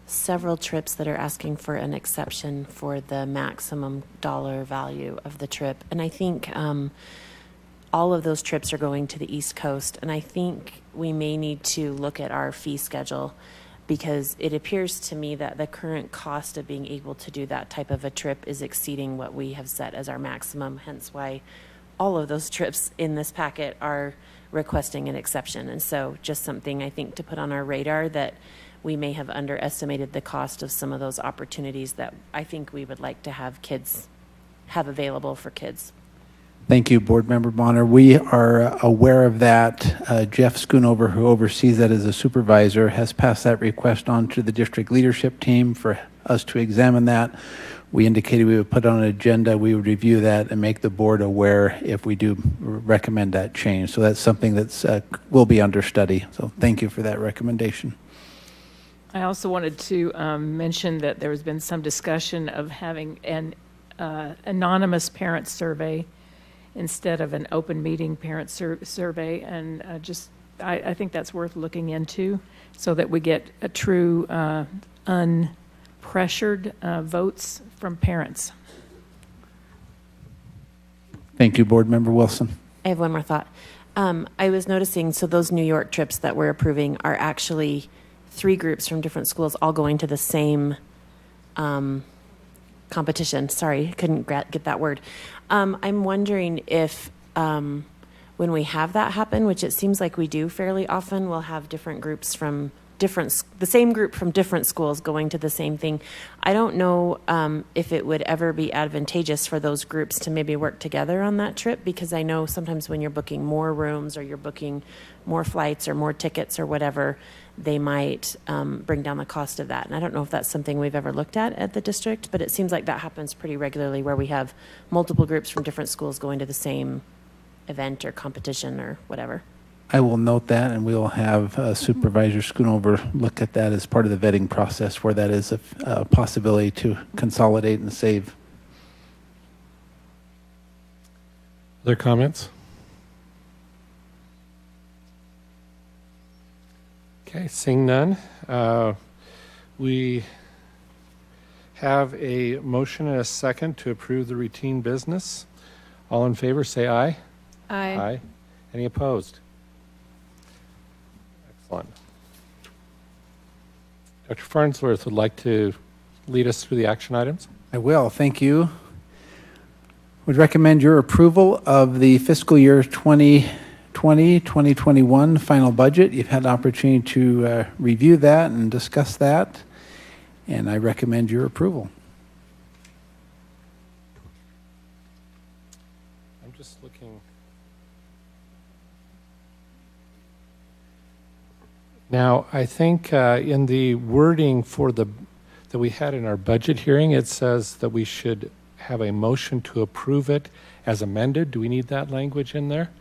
several trips that are asking for an exception for the maximum dollar value of the trip. And I think all of those trips are going to the East Coast. And I think we may need to look at our fee schedule because it appears to me that the current cost of being able to do that type of a trip is exceeding what we have set as our maximum, hence why all of those trips in this packet are requesting an exception. And so just something I think to put on our radar, that we may have underestimated the cost of some of those opportunities that I think we would like to have kids have available for kids. Thank you, Board Member Bonner. We are aware of that. Jeff Schoonover, who oversees that as a supervisor, has passed that request on to the district leadership team for us to examine that. We indicated we would put on an agenda, we would review that and make the board aware if we do recommend that change. So that's something that's will be under study. So thank you for that recommendation. I also wanted to mention that there has been some discussion of having an anonymous parent survey instead of an open meeting parent survey, and I think that's worth looking into so that we get a true unpressured votes from parents. Thank you, Board Member Wilson. I have one more thought. I was noticing, so those New York trips that we're approving are actually 3 groups from different schools all going to the same competition. Sorry, couldn't get that word. I'm wondering if when we have that happen, which it seems like we do fairly often, we'll have different groups from the same group from different schools going to the same thing. I don't know if it would ever be advantageous for those groups to maybe work together on that trip, because I know sometimes when you're booking more rooms or you're booking more flights or more tickets or whatever, they might bring down the cost of that. And I don't know if that's something we've ever looked at the district, but it seems like that happens pretty regularly where we have multiple groups from different schools going to the same event or competition or whatever. I will note that, and we will have Supervisor Schoonover look at that as part of the vetting process, where that is a possibility to consolidate and save. Other comments? Okay, seeing none. We have a motion and a second to approve the routine business. All in favor, say aye. Aye. Aye. Any opposed? Excellent. Dr. Farnsworth would like to lead us through the action items. I will, thank you. Would recommend your approval of the fiscal year 2020-2021 final budget. You've had the opportunity to review that and discuss that, and I recommend your approval. I'm just looking. Now, I think in the wording for that we had in our budget hearing, it says that we should have a motion to approve it as amended. Do we need that language in there?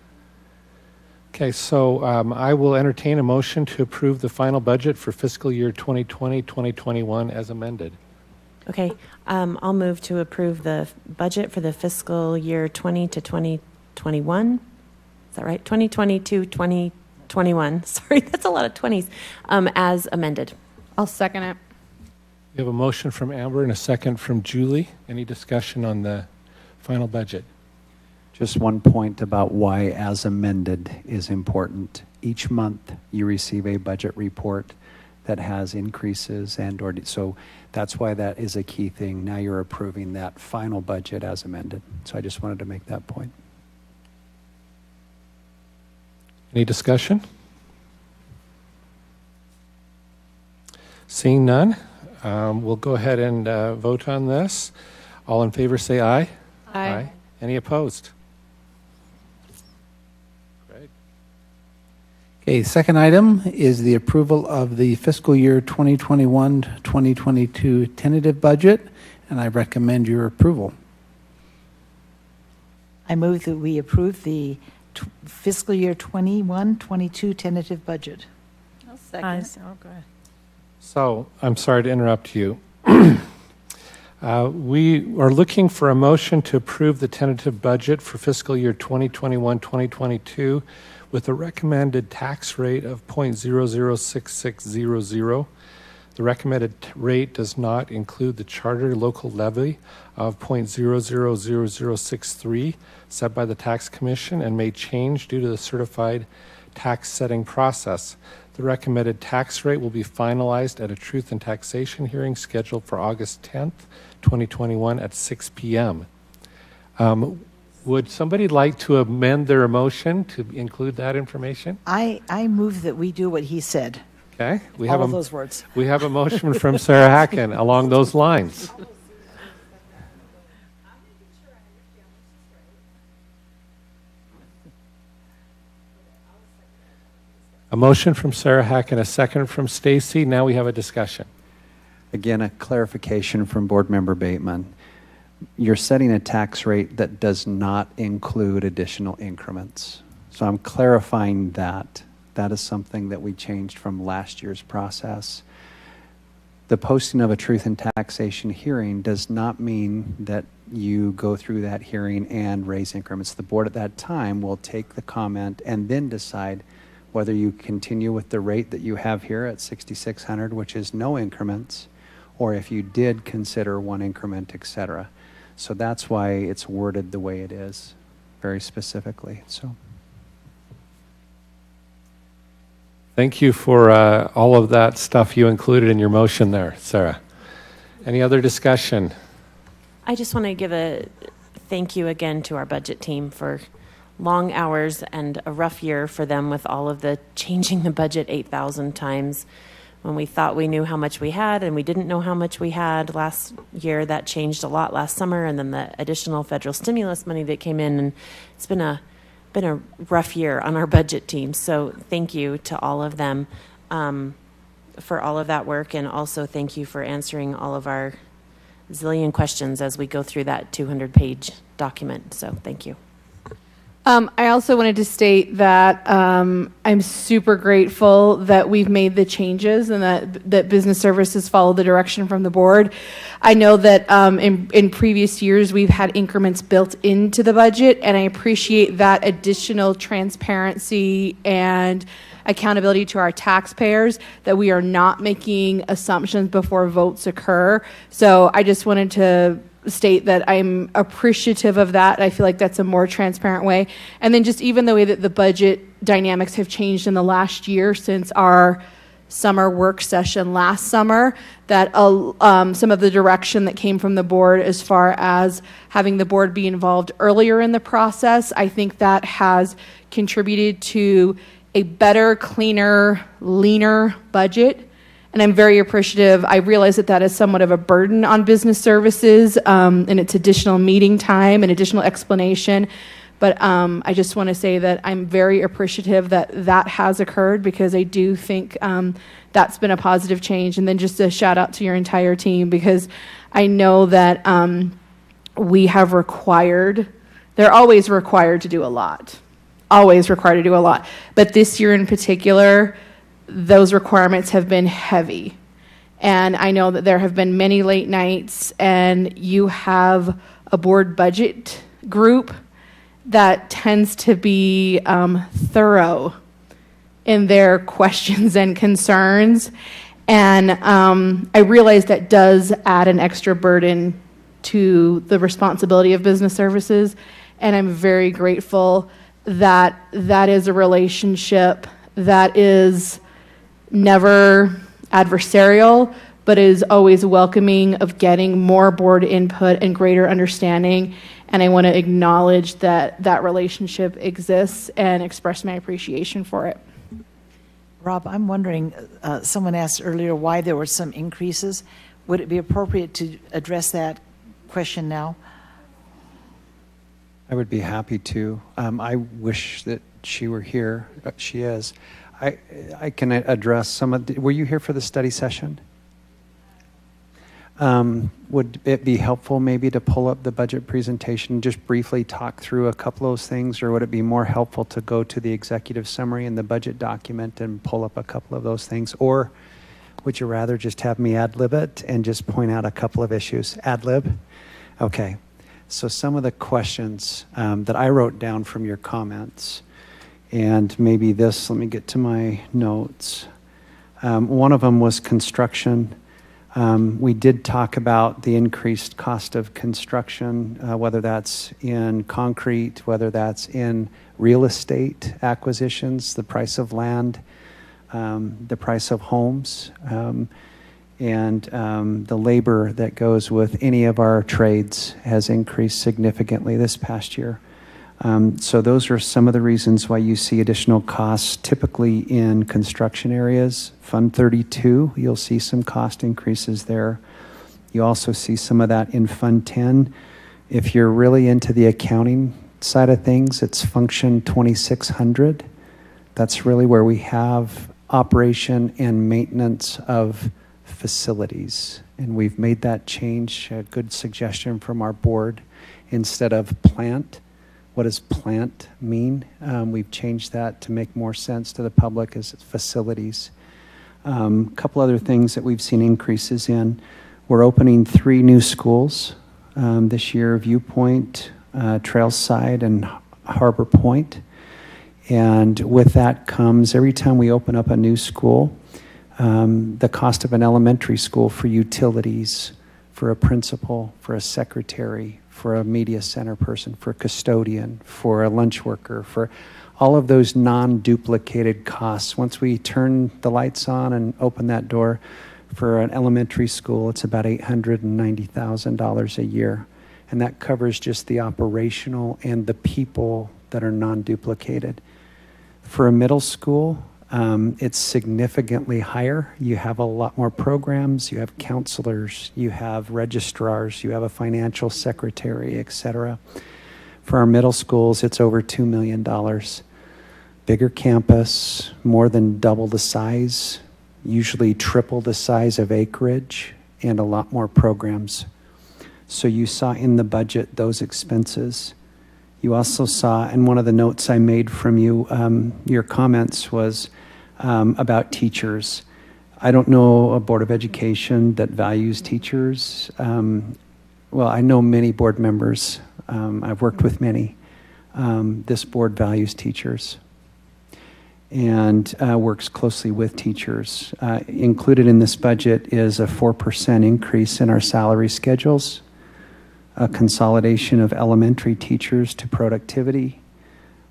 Okay, so I will entertain a motion to approve the final budget for fiscal year 2020-2021 as amended. Okay, I'll move to approve the budget for the fiscal year 20 to 2021. Is that right? 2022, 2021. Sorry, that's a lot of 20s. As amended. I'll second it. We have a motion from Amber and a second from Julie. Any discussion on the final budget? Just one point about why as amended is important. Each month you receive a budget report that has increases and/or, so that's why that is a key thing. Now you're approving that final budget as amended. So I just wanted to make that point. Any discussion? Seeing none, we'll go ahead and vote on this. All in favor say aye. Aye. Any opposed? Great. Okay, second item is the approval of the fiscal year 2021-2022 tentative budget, and I recommend your approval. I move that we approve the fiscal year 21-22 tentative budget. I'll second. Oh, go ahead. So, I'm sorry to interrupt you. We are looking for a motion to approve the tentative budget for fiscal year 2021-2022 with a recommended tax rate of 0.006600. The recommended rate does not include the charter local levy of 0.000063 set by the Tax Commission and may change due to the certified tax setting process. The recommended tax rate will be finalized at a truth and taxation hearing scheduled for August 10th, 2021 at 6 p.m. Would somebody like to amend their motion to include that information? I move that we do what he said. Okay. All of those words. We have a motion from Sarah Hacken along those lines. A motion from Sarah Hacken, a second from Stacy. Now we have a discussion. Again, a clarification from Board Member Bateman. You're setting a tax rate that does not include additional increments. So I'm clarifying that. That is something that we changed from last year's process. The posting of a truth and taxation hearing does not mean that you go through that hearing and raise increments. The board at that time will take the comment and then decide whether you continue with the rate that you have here at 6,600, which is no increments, or if you did consider one increment, et cetera. So that's why it's worded the way it is, very specifically. So, thank you for all of that stuff you included in your motion there, Sarah. Any other discussion? I just want to give a thank you again to our budget team for long hours and a rough year for them with all of the changing the budget 8,000 times. When we thought we knew how much we had and we didn't know how much we had last year, that changed a lot last summer, and then the additional federal stimulus money that came in, and it's been a rough year on our budget team. So thank you to all of them for all of that work, and also thank you for answering all of our zillion questions as we go through that 200-page document. So thank you. I also wanted to state that I'm super grateful that we've made the changes and that business services follow the direction from the board. I know that in previous years we've had increments built into the budget, and I appreciate that additional transparency and accountability to our taxpayers, that we are not making assumptions before votes occur. So I just wanted to state that I'm appreciative of that. I feel like that's a more transparent way. And then just even the way that the budget dynamics have changed in the last year since our summer work session last summer, that some of the direction that came from the board as far as having the board be involved earlier in the process, I think that has contributed to a better, cleaner, leaner budget. And I'm very appreciative. I realize that is somewhat of a burden on business services, and it's additional meeting time and additional explanation. But I just want to say that I'm very appreciative that has occurred, because I do think that's been a positive change. And then just a shout out to your entire team, because I know that we have they're always required to do a lot. Always required to do a lot. But this year in particular, those requirements have been heavy. And I know that there have been many late nights, and you have a board budget group that tends to be thorough in their questions and concerns. And I realize that does add an extra burden to the responsibility of business services. And I'm very grateful that that is a relationship that is never adversarial, but is always welcoming of getting more board input and greater understanding. And I want to acknowledge that that relationship exists and express my appreciation for it. Rob, I'm wondering, someone asked earlier why there were some increases. Would it be appropriate to address that question now? I would be happy to. I wish that she were here. She is. I can address some of were you here for the study session? Would it be helpful maybe to pull up the budget presentation, just briefly talk through a couple of those things, or would it be more helpful to go to the executive summary in the budget document and pull up a couple of those things? Or would you rather just have me ad-lib it and just point out a couple of issues? Ad-lib? Okay. So some of the questions that I wrote down from your comments, and maybe this, let me get to my notes. One of them was construction. We did talk about the increased cost of construction, whether that's in concrete, whether that's in real estate acquisitions, the price of land. the price of homes, and the labor that goes with any of our trades has increased significantly this past year. So those are some of the reasons why you see additional costs typically in construction areas. Fund 32, you'll see some cost increases there. You also see some of that in Fund 10. If you're really into the accounting side of things, it's Function 2600. That's really where we have operation and maintenance of facilities. And we've made that change, a good suggestion from our board. Instead of plant, what does plant mean? We've changed that to make more sense to the public as it's A couple other things that we've seen increases in. We're opening 3 new schools this year, Viewpoint, Trailside, and Harbor Point. And with that comes, every time we open up a new school, the cost of an elementary school for utilities, for a principal, for a secretary, for a media center person, for a custodian, for a lunch worker, for all of those non-duplicated costs. Once we turn the lights on and open that door for an elementary school, it's about $890,000 a year. And that covers just the operational and the people that are non-duplicated. For a middle school, it's significantly higher. You have a lot more programs, you have counselors, you have registrars, you have a financial secretary, etc. For our middle schools, it's over $2 million. Bigger campus, more than double the size, usually triple the size of acreage, and a lot more programs. So you saw in the budget those expenses. You also saw, and one of the notes I made from you, your comments was about teachers. I don't know a Board of Education that values teachers. Well, I know many board members. I've worked with many. This board values teachers and works closely with teachers. Included in this budget is a 4% increase in our salary schedules, a consolidation of elementary teachers to productivity.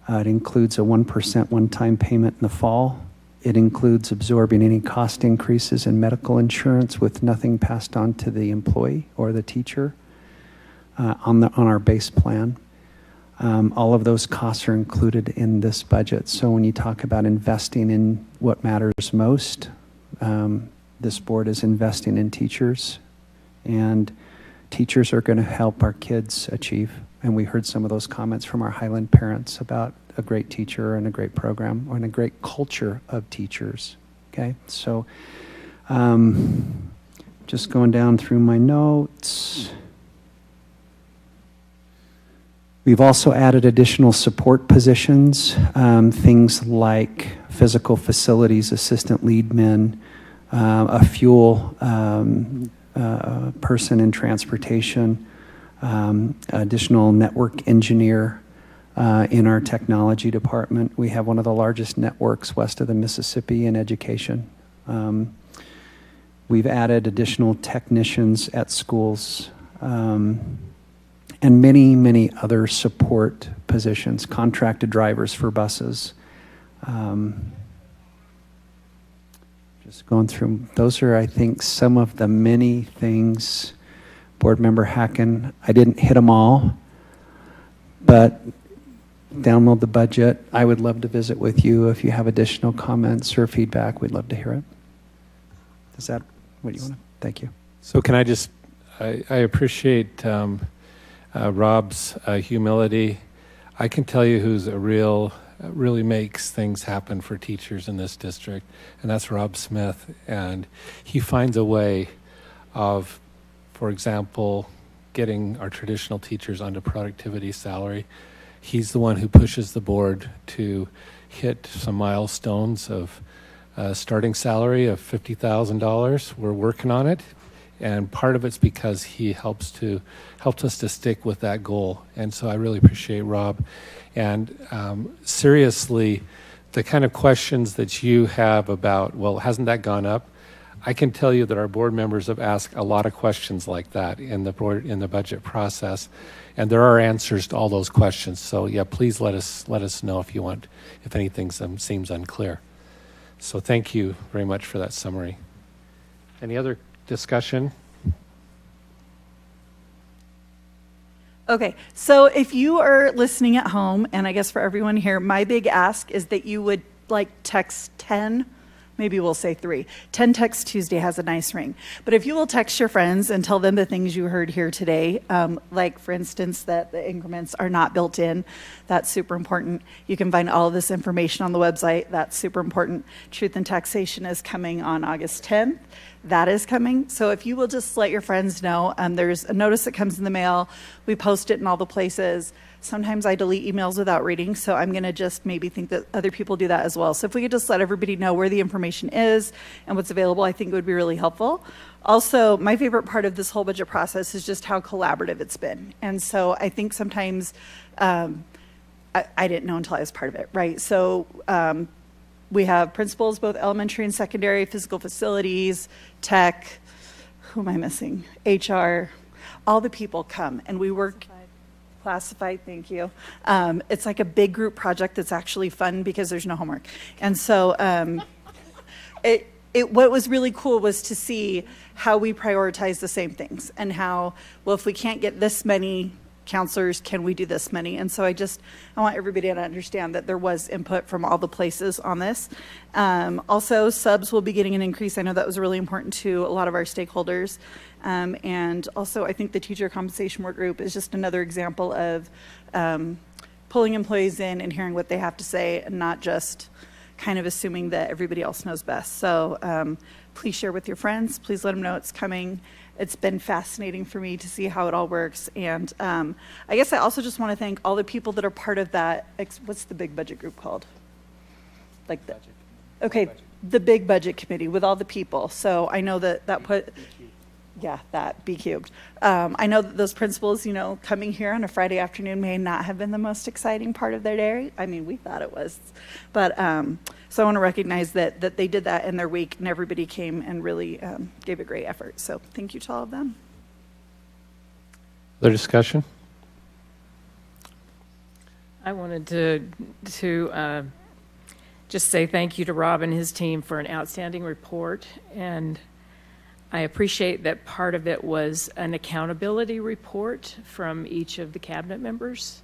It includes a 1% one-time payment in the fall. It includes absorbing any cost increases in medical insurance with nothing passed on to the employee or the teacher on our base plan. All of those costs are included in this budget. So when you talk about investing in what matters most, this board is investing in teachers, and teachers are going to help our kids achieve. And we heard some of those comments from our Highland parents about a great teacher and a great program and a great culture of teachers. Okay, so just going down through my notes. We've also added additional support positions, things like physical facilities assistant lead men, a fuel person in transportation, additional network engineer in our technology department. We have one of the largest networks west of the Mississippi in education. We've added additional technicians at schools, and many, many other support positions, contracted drivers for buses. Just going through, those are, I think, some of the many things. Board Member Hacken, I didn't hit them all, but download the budget. I would love to visit with you if you have additional comments or feedback. We'd love to hear it. Is that what you want to? Thank you. So can I just, I appreciate Rob's humility. I can tell you who's really makes things happen for teachers in this district, and that's Rob Smith. And he finds a way of, for example, getting our traditional teachers onto productivity salary. He's the one who pushes the board to hit some milestones of starting salary of $50,000. We're working on it. And part of it's because he helped us to stick with that goal. And so I really appreciate Rob. And seriously, the kind of questions that you have about, well, hasn't that gone up? I can tell you that our board members have asked a lot of questions like that in the budget process. And there are answers to all those questions. So yeah, please let us know if anything seems unclear. So thank you very much for that summary. Any other discussion? Okay, so if you are listening at home, and I guess for everyone here, my big ask is that you would text 10, maybe we'll say 3. 10 Text Tuesday has a nice ring. But if you will text your friends and tell them the things you heard here today, like for instance that the increments are not built in, that's super important. You can find all of this information on the website, that's super important. Truth in Taxation is coming on August 10th. That is coming. So if you will just let your friends know, there's a notice that comes in the mail. We post it in all the places. Sometimes I delete emails without reading, so I'm going to just maybe think that other people do that as well. So if we could just let everybody know where the information is and what's available, I think it would be really helpful. Also, my favorite part of this whole budget process is just how collaborative it's been. And so I think sometimes I didn't know until I was part of it, right? So we have principals, both elementary and secondary, physical facilities, tech, who am I missing? HR, all the people come and we work. Classified, thank you. It's like a big group project that's actually fun because there's no homework. And so what was really cool was to see how we prioritize the same things and how, well, if we can't get this many counselors, can we do this many? And so I want everybody to understand that there was input from all the places on this. Also, subs will be getting an increase. I know that was really important to a lot of our stakeholders. And also, I think the teacher compensation work group is just another example of pulling employees in and hearing what they have to say and not just kind of assuming that everybody else knows best. So please share with your friends. Please let them know it's coming. It's been fascinating for me to see how it all works. And I guess I also just want to thank all the people that are part of that. What's the big budget group called? The big budget committee with all the people. So I know that that B cubed. I know that those principals, coming here on a Friday afternoon may not have been the most exciting part of their day. I mean, we thought it was. But so I want to recognize that they did that in their week and everybody came and really gave a great effort. So thank you to all of them. Other discussion? I wanted to just say thank you to Rob and his team for an outstanding report. And I appreciate that part of it was an accountability report from each of the cabinet members.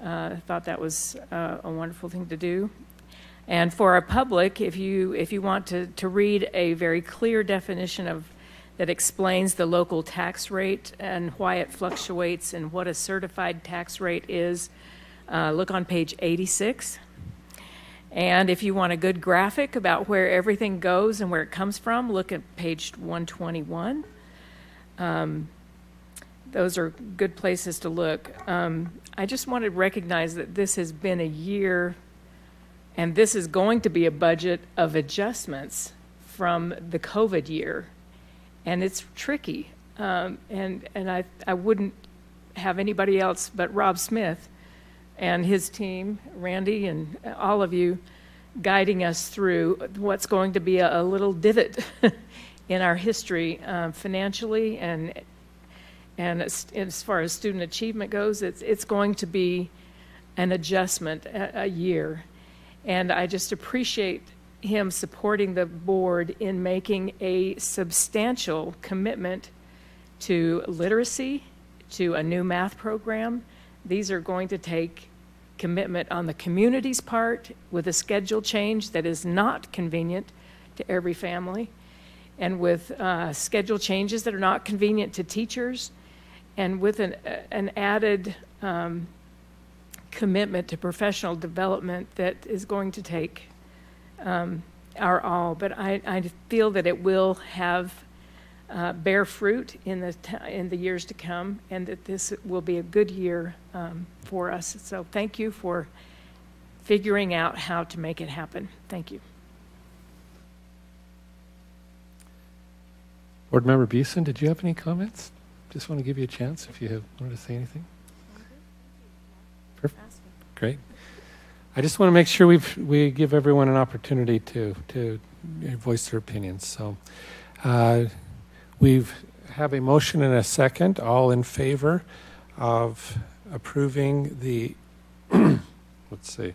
I thought that was a wonderful thing to do. And for our public, if you want to read a very clear definition that explains the local tax rate and why it fluctuates and what a certified tax rate is, look on page 86. And if you want a good graphic about where everything goes and where it comes from, look at page 121. Those are good places to look. I just wanted to recognize that this has been a year, and this is going to be a budget of adjustments from the COVID year. And it's tricky. And I wouldn't have anybody else but Rob Smith and his team, Randy and all of you, guiding us through what's going to be a little divot in our history financially and as far as student achievement goes, it's going to be an adjustment a year. And I just appreciate him supporting the board in making a substantial commitment to literacy, to a new math program. These are going to take commitment on the community's part with a schedule change that is not convenient to every family, and with schedule changes that are not convenient to teachers, and with an added commitment to professional development that is going to take our all. But I feel that it will have bear fruit in the years to come, and that this will be a good year for us. So thank you for figuring out how to make it happen. Thank you. Board Member Beeson, did you have any comments? Just want to give you a chance if you wanted to say anything. Perfect. Great. I just want to make sure we give everyone an opportunity to voice their opinions. So we have a motion and a second. All in favor of approving the, let's see.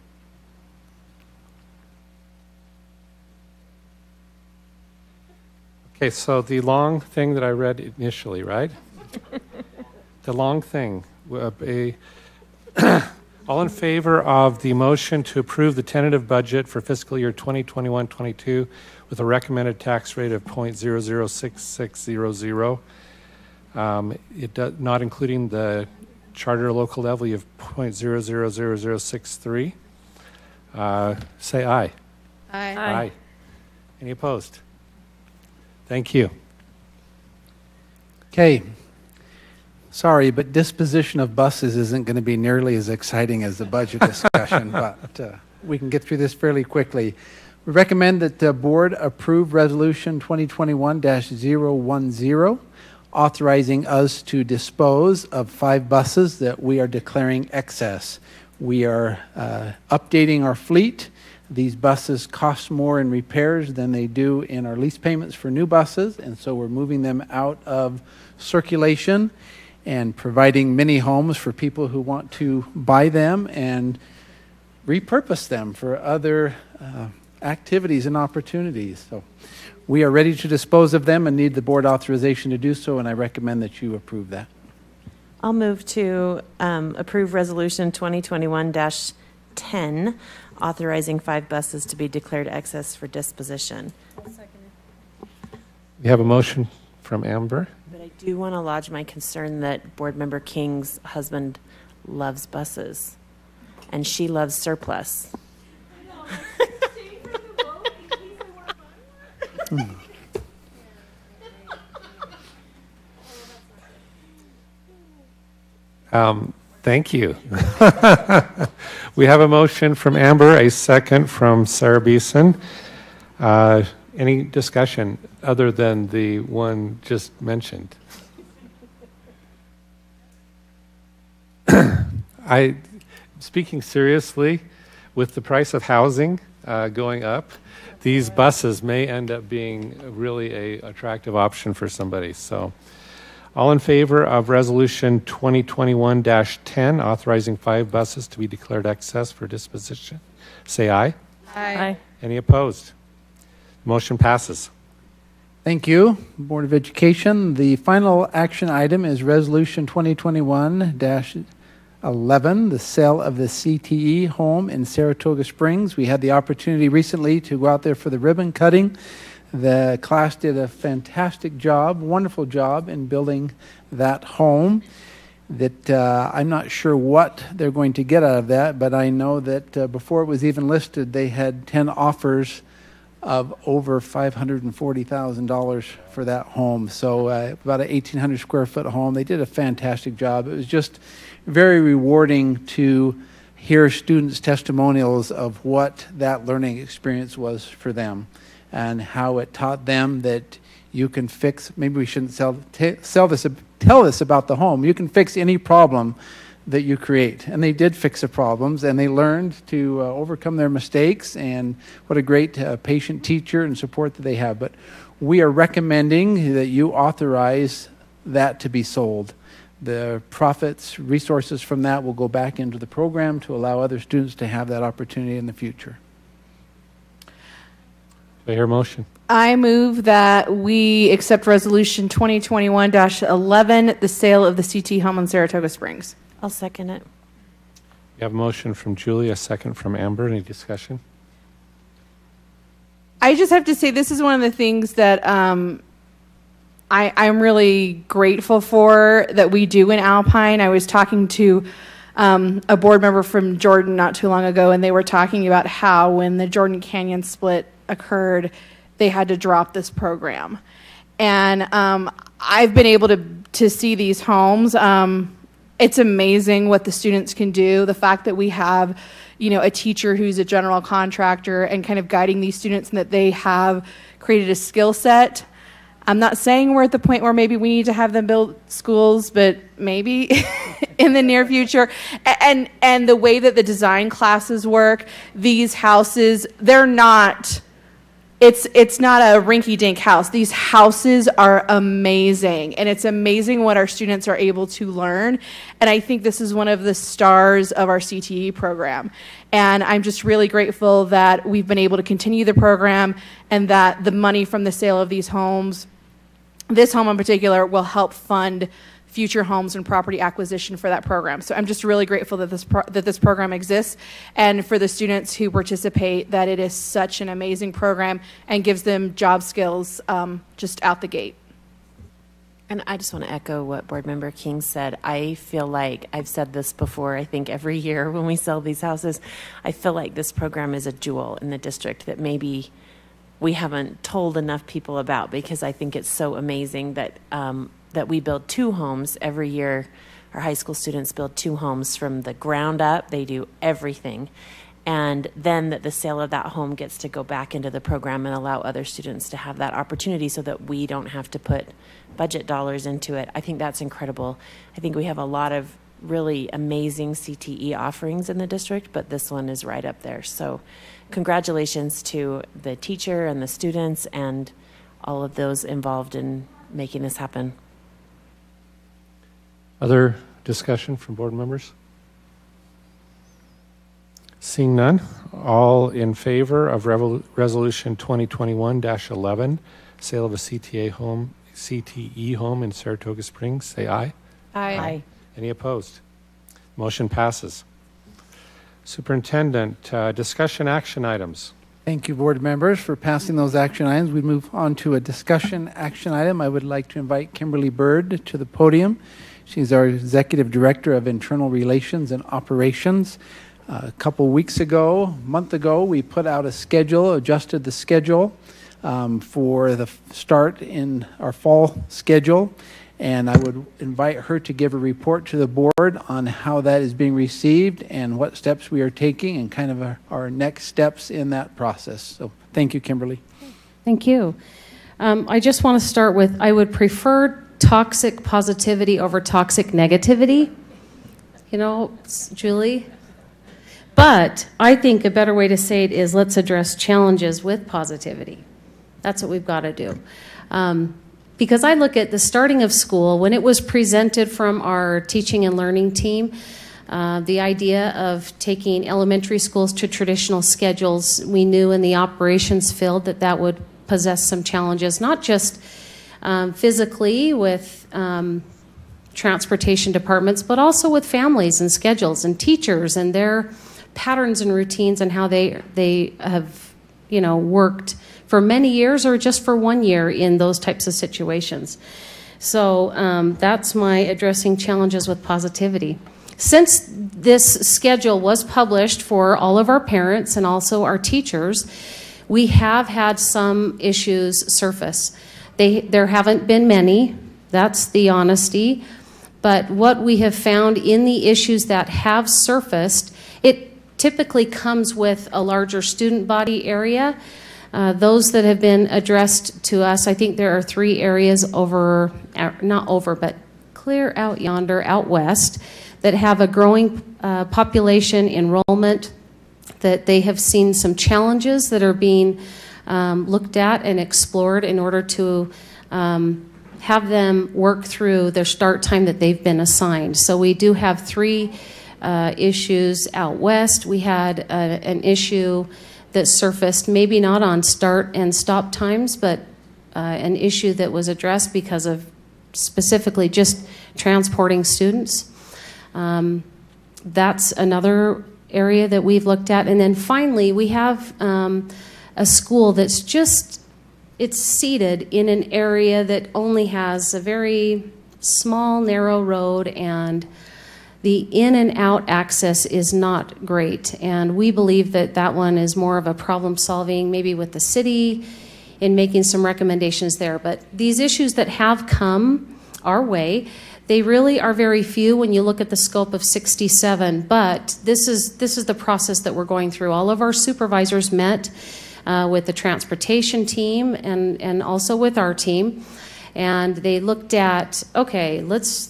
Okay, so the long thing that I read initially, right? The long thing. All in favor of the motion to approve the tentative budget for fiscal year 2021-22 with a recommended tax rate of 0.006600, not including the charter local levy of 0.000063, say aye. Aye. Aye. Any opposed? Thank you. Okay. Sorry, but disposition of buses isn't going to be nearly as exciting as the budget discussion, but we can get through this fairly quickly. We recommend that the board approve Resolution 2021-010, authorizing us to dispose of 5 buses that we are declaring excess. We are updating our fleet. These buses cost more in repairs than they do in our lease payments for new buses, and so we're moving them out of circulation and providing mini homes for people who want to buy them and repurpose them for other activities and opportunities. So we are ready to dispose of them and need the board authorization to do so, and I recommend that you approve that. I'll move to approve Resolution 2021-10, authorizing 5 buses to be declared excess for disposition. We have a motion from Amber. But I do want to lodge my concern that Board Member King's husband loves buses, and she loves surplus. Thank you. We have a motion from Amber, a second from Sarah Beeson. Any discussion other than the one just mentioned? Speaking seriously, with the price of housing going up, these buses may end up being really an attractive option for somebody. So, all in favor of Resolution 2021-10, authorizing 5 buses to be declared excess for disposition, say aye. Aye. Any opposed? Motion passes. Thank you, Board of Education. The final action item is Resolution 2021-11, the sale of the CTE home in Saratoga Springs. We had the opportunity recently to go out there for the ribbon cutting. The class did a fantastic job, wonderful job in building that home. That I'm not sure what they're going to get out of that, but I know that before it was even listed, they had 10 offers of over $540,000 for that home. So about an 1,800 square foot home. They did a fantastic job. It was just very rewarding to hear students' testimonials of what that learning experience was for them and how it taught them that you can fix, maybe we shouldn't tell this about the home. You can fix any problem that you create. And they did fix the problems, and they learned to overcome their mistakes, and what a great patient teacher and support that they have. But we are recommending that you authorize that to be sold. The profits, resources from that will go back into the program to allow other students to have that opportunity in the future. Do I hear a motion? I move that we accept Resolution 2021-11, the sale of the CT home in Saratoga Springs. I'll second it. We have a motion from Julie, a second from Amber. Any discussion? I just have to say this is one of the things that I'm really grateful for that we do in Alpine. I was talking to a board member from Jordan not too long ago, and they were talking about how when the Jordan Canyon split occurred, they had to drop this program. And I've been able to see these homes. It's amazing what the students can do. The fact that we have, a teacher who's a general contractor and kind of guiding these students, and that they have created a skill set. I'm not saying we're at the point where maybe we need to have them build schools, but maybe in the near future. And the way that the design classes work, these houses, they're not it's not a rinky-dink house. These houses are amazing, and it's amazing what our students are able to learn. And I think this is one of the stars of our CTE program. And I'm just really grateful that we've been able to continue the program, and that the money from the sale of these homes, this home in particular, will help fund future homes and property acquisition for that program. So I'm just really grateful that this program exists, and for the students who participate, that it is such an amazing program and gives them job skills just out the gate. And I just want to echo what Board Member King said. I feel like, I've said this before, I think every year when we sell these houses, I feel like this program is a jewel in the district that maybe we haven't told enough people about, because I think it's so amazing that that we build 2 homes every year. Our high school students build 2 homes from the ground up. They do everything. And then that the sale of that home gets to go back into the program and allow other students to have that opportunity, so that we don't have to put budget dollars into it. I think that's incredible. I think we have a lot of really amazing CTE offerings in the district, but this one is right up there. So congratulations to the teacher and the students and all of those involved in making this happen. Other discussion from board members? Seeing none, all in favor of Resolution 2021-11, sale of a CTE home in Saratoga Springs, say aye. Aye. Any opposed? Motion passes. Superintendent, discussion action items. Thank you, board members, for passing those action items. We move on to a discussion action item. I would like to invite Kimberly Bird to the podium. She's our Executive Director of Internal Relations and Operations. A couple weeks ago, month ago, we put out a schedule, adjusted the schedule for the start in our fall schedule. And I would invite her to give a report to the board on how that is being received and what steps we are taking and kind of our next steps in that process. So thank you, Kimberly. Thank you. I just want to start with, I would prefer toxic positivity over toxic negativity. You know, Julie? But I think a better way to say it is, let's address challenges with positivity. That's what we've got to do. Because I look at the starting of school, when it was presented from our teaching and learning team, the idea of taking elementary schools to traditional schedules, we knew in the operations field that that would possess some challenges, not just physically with transportation departments, but also with families and schedules and teachers and their patterns and routines and how they have, you know, worked for many years or just for 1 year in those types of situations. So that's my addressing challenges with positivity. Since this schedule was published for all of our parents and also our teachers, we have had some issues surface. There haven't been many, that's the honesty, but what we have found in the issues that have surfaced, it typically comes with a larger student body area. Those that have been addressed to us, I think there are 3 areas but clear out yonder, out west, that have a growing population enrollment, that they have seen some challenges that are being looked at and explored in order to have them work through their start time that they've been assigned. So we do have 3 issues out west. We had an issue that surfaced, maybe not on start and stop times, but an issue that was addressed because of specifically just transporting students. That's another area that we've looked at. And then finally, we have a school that's just, it's seated in an area that only has a very small, narrow road, and the in and out access is not great. And we believe that that one is more of a problem solving, maybe with the city in making some recommendations there. But these issues that have come our way, they really are very few when you look at the scope of 67, but this is the process that we're going through. All of our supervisors met with the transportation team and also with our team, and they looked at, okay, let's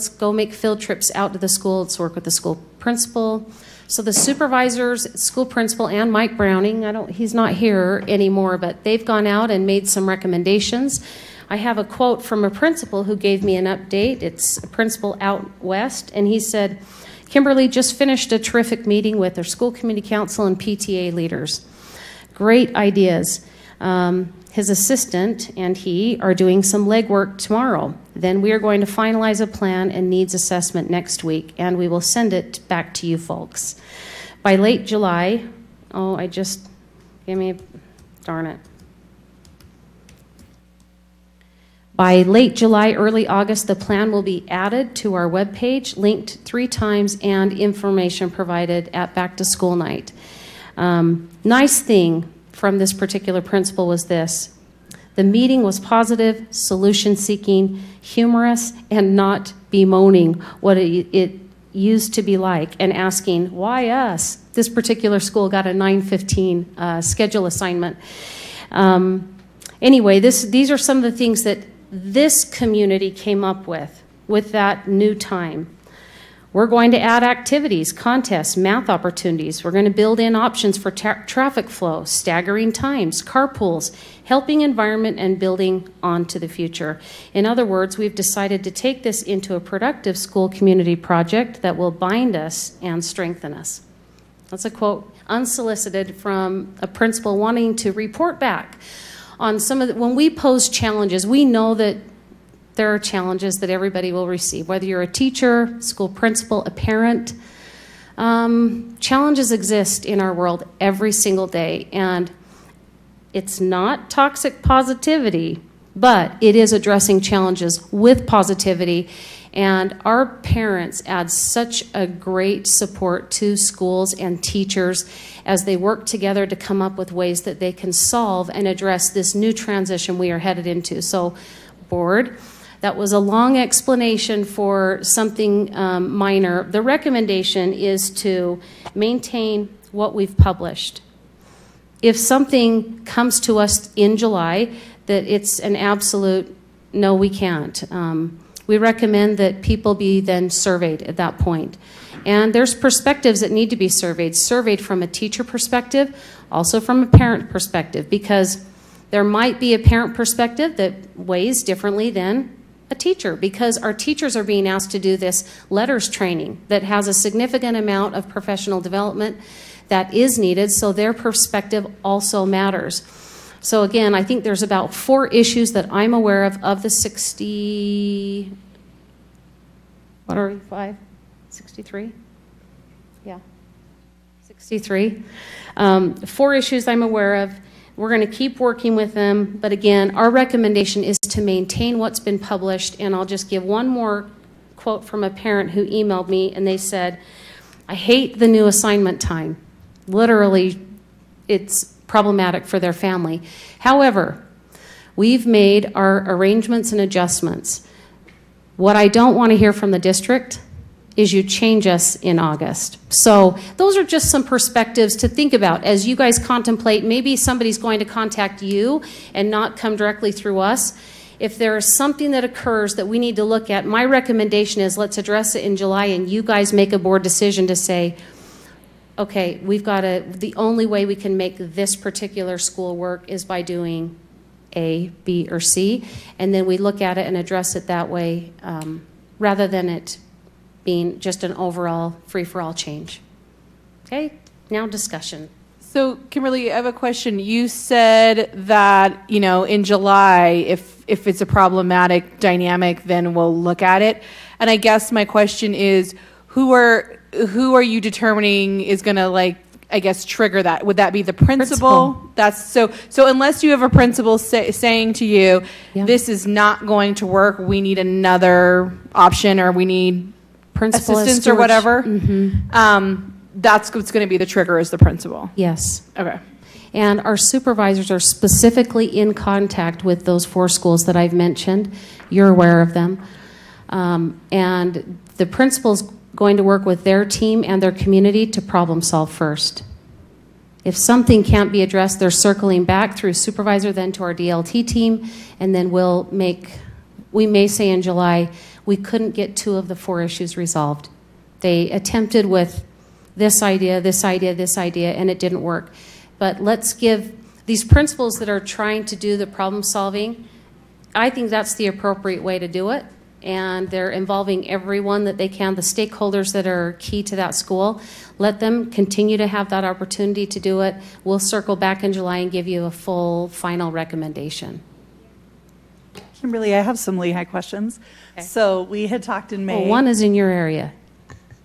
go make field trips out to the school. Let's work with the school principal, So the supervisors, school principal, and Mike Browning, he's not here anymore, but they've gone out and made some recommendations. I have a quote from a principal who gave me an update. It's a principal out west, and he said, Kimberly just finished a terrific meeting with our school community council and PTA leaders. Great ideas. His assistant and he are doing some legwork tomorrow. Then we are going to finalize a plan and needs assessment next week, and we will send it back to you folks. By late July, darn it. By late July, early August, the plan will be added to our webpage, linked 3 times, and information provided at back to school night. Nice thing from this particular principal was this. The meeting was positive, solution-seeking, humorous, and not bemoaning what it used to be like and asking, why us? This particular school got a 9:15 schedule assignment. Anyway, these are some of the things that this community came up with that new time. We're going to add activities, contests, math opportunities. We're going to build in options for traffic flow, staggering times, carpools, helping environment, and building on to the future. In other words, we've decided to take this into a productive school community project that will bind us and strengthen us. That's a quote unsolicited from a principal wanting to report back on some of when we pose challenges. We know that there are challenges that everybody will receive, whether you're a teacher, school principal, a parent. Challenges exist in our world every single day, and it's not toxic positivity, but it is addressing challenges with positivity. And our parents add such a great support to schools and teachers as they work together to come up with ways that they can solve and address this new transition we are headed into. So, board, that was a long explanation for something minor. The recommendation is to maintain what we've published. If something comes to us in July that it's an absolute, no, we can't. We recommend that people be then surveyed at that point. And there's perspectives that need to be surveyed from a teacher perspective, also from a parent perspective, because there might be a parent perspective that weighs differently than a teacher, because our teachers are being asked to do this letters training that has a significant amount of professional development that is needed, so their perspective also matters. So again, I think there's about 4 issues that I'm aware of the 60, what are we, 5? 63? Yeah, 63. 4 issues I'm aware of. We're going to keep working with them, but again, our recommendation is to maintain what's been published, and I'll just give one more quote from a parent who emailed me, and they said, I hate the new assignment time. Literally, it's problematic for their family. However, we've made our arrangements and adjustments. What I don't want to hear from the district is you change us in August. So those are just some perspectives to think about as you guys contemplate. Maybe somebody's going to contact you and not come directly through us. If there is something that occurs that we need to look at, my recommendation is let's address it in July, and you guys make a board decision to say, okay, the only way we can make this particular school work is by doing A, B, or C, and then we look at it and address it that way, rather than it being just an overall free-for-all change. Okay, now discussion. So, Kimberly, I have a question. You said that, in July, if it's a problematic dynamic, then we'll look at it. And I guess my question is, who are you determining is going to, trigger that? Would that be the principal? That's so unless you have a principal saying to you, this is not going to work, we need another option, or we need principal assistance or whatever, that's what's going to be the trigger, is the principal. Yes. Okay. And our supervisors are specifically in contact with those 4 schools that I've mentioned. You're aware of them. And the principal's going to work with their team and their community to problem solve first. If something can't be addressed, they're circling back through supervisor, then to our DLT team, and then we may say in July, we couldn't get 2 of the 4 issues resolved. They attempted with this idea, this idea, this idea, and it didn't work. But let's give these principals that are trying to do the problem solving, I think that's the appropriate way to do it. And they're involving everyone that they can, the stakeholders that are key to that school. Let them continue to have that opportunity to do it. We'll circle back in July and give you a full final recommendation. Kimberly, I have some Lehigh questions. Okay. So we had talked in May. Well, one is in your area.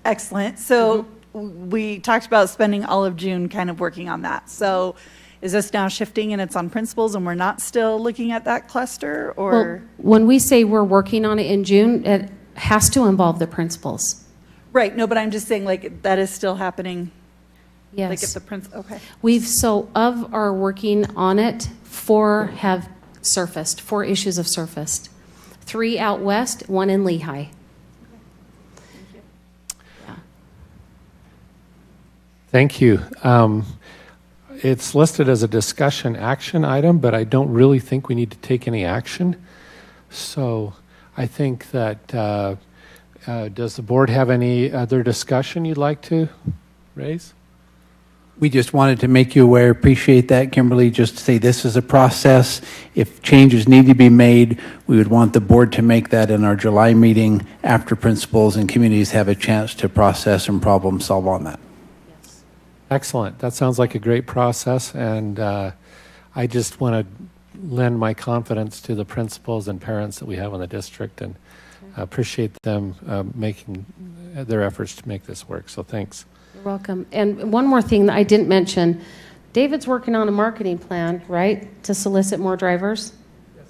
Excellent. So we talked about spending all of June kind of working on that. So is this now shifting and it's on principals and we're not still looking at that cluster, or? Well, when we say we're working on it in June, it has to involve the principals. Right. No, but I'm just saying like that is still happening. Yes. Like if the okay. So of our working on it, 4 have surfaced, 4 issues have surfaced. 3 out west, 1 in Lehigh. Thank you. It's listed as a discussion action item, but I don't really think we need to take any action. So I think that, does the board have any other discussion you'd like to raise? We just wanted to make you aware, appreciate that, Kimberly, just to say this is a process. If changes need to be made, we would want the board to make that in our July meeting after principals and communities have a chance to process and problem solve on that. Excellent. That sounds like a great process, and I just want to lend my confidence to the principals and parents that we have in the district, and appreciate them making their efforts to make this work. So thanks. You're welcome. And one more thing that I didn't mention, David's working on a marketing plan, right, to solicit more drivers? Yes.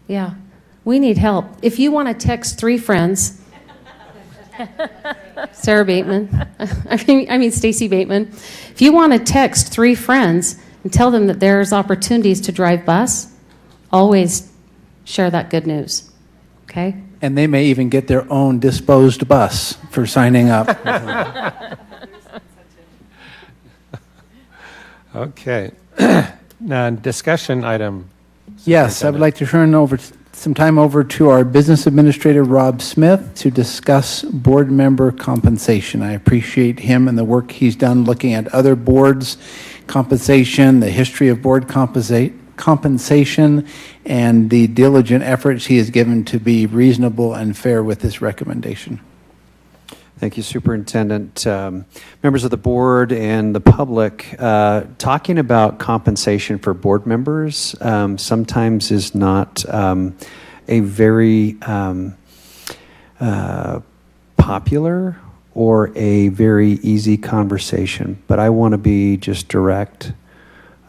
Yeah. We need help. If you want to text 3 friends, Sarah Bateman, I mean Stacy Bateman. If you want to text 3 friends and tell them that there's opportunities to drive bus, always share that good news, okay? And they may even get their own disposed bus for signing up. Okay. Now, discussion item. Yes, I would like to turn some time over to our business administrator, Rob Smith, to discuss board member compensation. I appreciate him and the work he's done looking at other boards' compensation, the history of board compensation, and the diligent efforts he has given to be reasonable and fair with this recommendation. Thank you, Superintendent. Members of the board and the public, talking about compensation for board members sometimes is not a very popular or a very easy conversation, but I want to be just direct.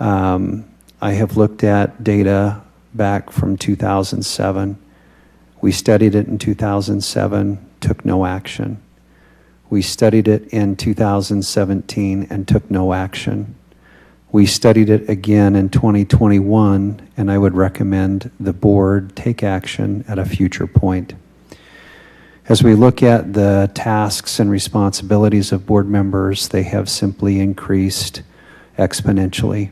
I have looked at data back from 2007. We studied it in 2007, took no action. We studied it in 2017 and took no action. We studied it again in 2021, and I would recommend the board take action at a future point. As we look at the tasks and responsibilities of board members, they have simply increased exponentially.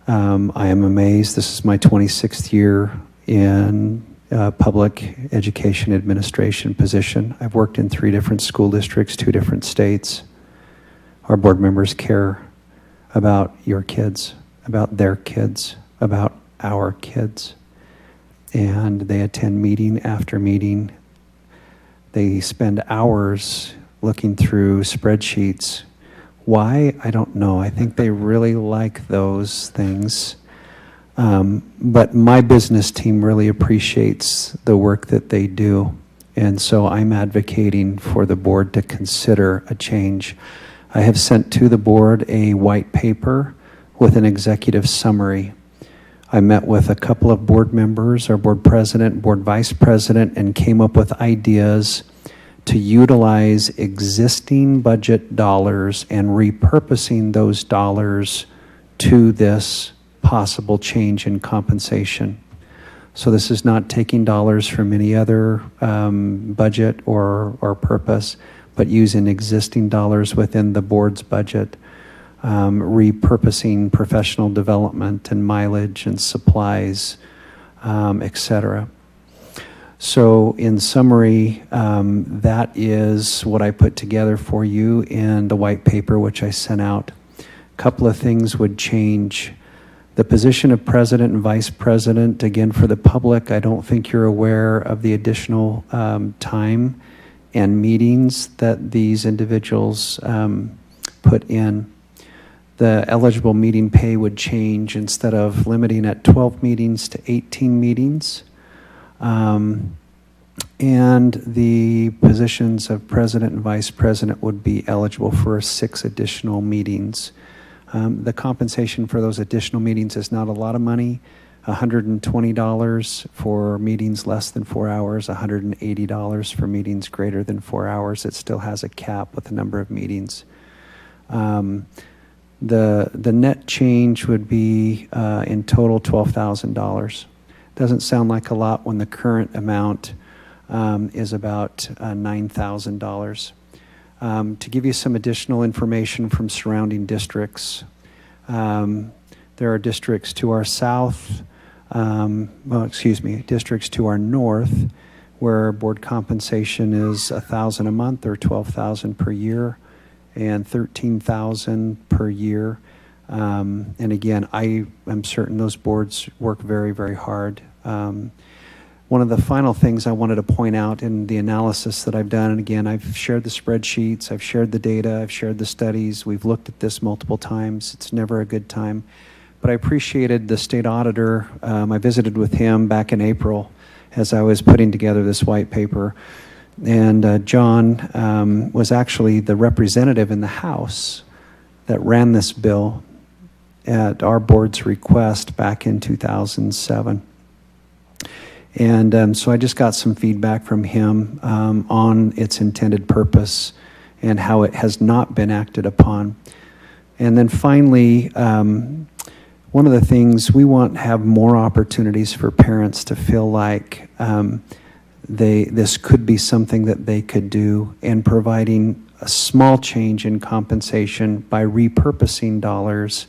I am amazed. This is my 26th year in public education administration position. I've worked in 3 different school districts, 2 different states. Our board members care about your kids, about their kids, about our kids. And they attend meeting after meeting. They spend hours looking through spreadsheets. Why? I don't know. I think they really like those things. But my business team really appreciates the work that they do. And so I'm advocating for the board to consider a change. I have sent to the board a white paper with an executive summary. I met with a couple of board members, our board president, board vice president, and came up with ideas to utilize existing budget dollars and repurposing those dollars to this possible change in compensation. So this is not taking dollars from any other budget or purpose, but using existing dollars within the board's budget, repurposing professional development and mileage and supplies, etc. So in summary, that is what I put together for you in the white paper, which I sent out. A couple of things would change. The position of president and vice president, again, for the public, I don't think you're aware of the additional time and meetings that these individuals put in. The eligible meeting pay would change instead of limiting at 12 meetings to 18 meetings. And the positions of president and vice president would be eligible for 6 additional meetings. The compensation for those additional meetings is not a lot of money. $120 for meetings less than 4 hours, $180 for meetings greater than 4 hours. It still has a cap with the number of meetings. The net change would be in total $12,000. Doesn't sound like a lot when the current amount is about $9,000. To give you some additional information from surrounding districts, there are districts to our south, districts to our north, where board compensation is $1,000 a month or $12,000 per year, and $13,000 per year. And again, I am certain those boards work very, very hard. One of the final things I wanted to point out in the analysis that I've done, and again, I've shared the spreadsheets, I've shared the data, I've shared the studies, we've looked at this multiple times. It's never a good time. But I appreciated the state auditor. I visited with him back in April as I was putting together this white paper. And John was actually the representative in the House that ran this bill at our board's request back in 2007. And so I just got some feedback from him on its intended purpose and how it has not been acted upon. And then finally, one of the things we want to have more opportunities for parents to feel like this could be something that they could do, and providing a small change in compensation by repurposing dollars.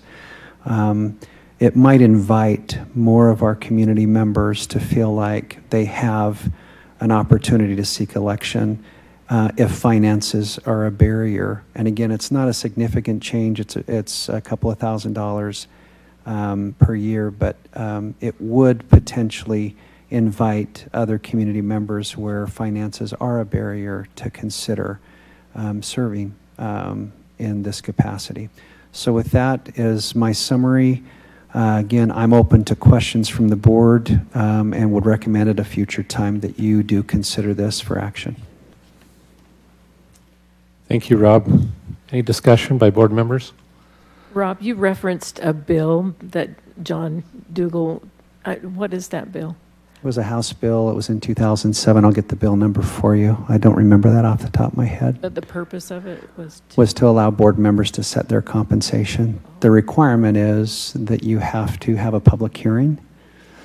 It might invite more of our community members to feel like they have an opportunity to seek election if finances are a barrier. And again, it's not a significant change. It's a couple of $1,000s per year, but it would potentially invite other community members where finances are a barrier to consider serving in this capacity. So with that is my summary. Again, I'm open to questions from the board and would recommend at a future time that you do consider this for action. Thank you, Rob. Any discussion by board members? Rob, you referenced a bill that John Dougal, what is that bill? It was a House bill. It was in 2007. I'll get the bill number for you. I don't remember that off the top of my head. But the purpose of it was to allow board members to set their compensation. The requirement is that you have to have a public hearing.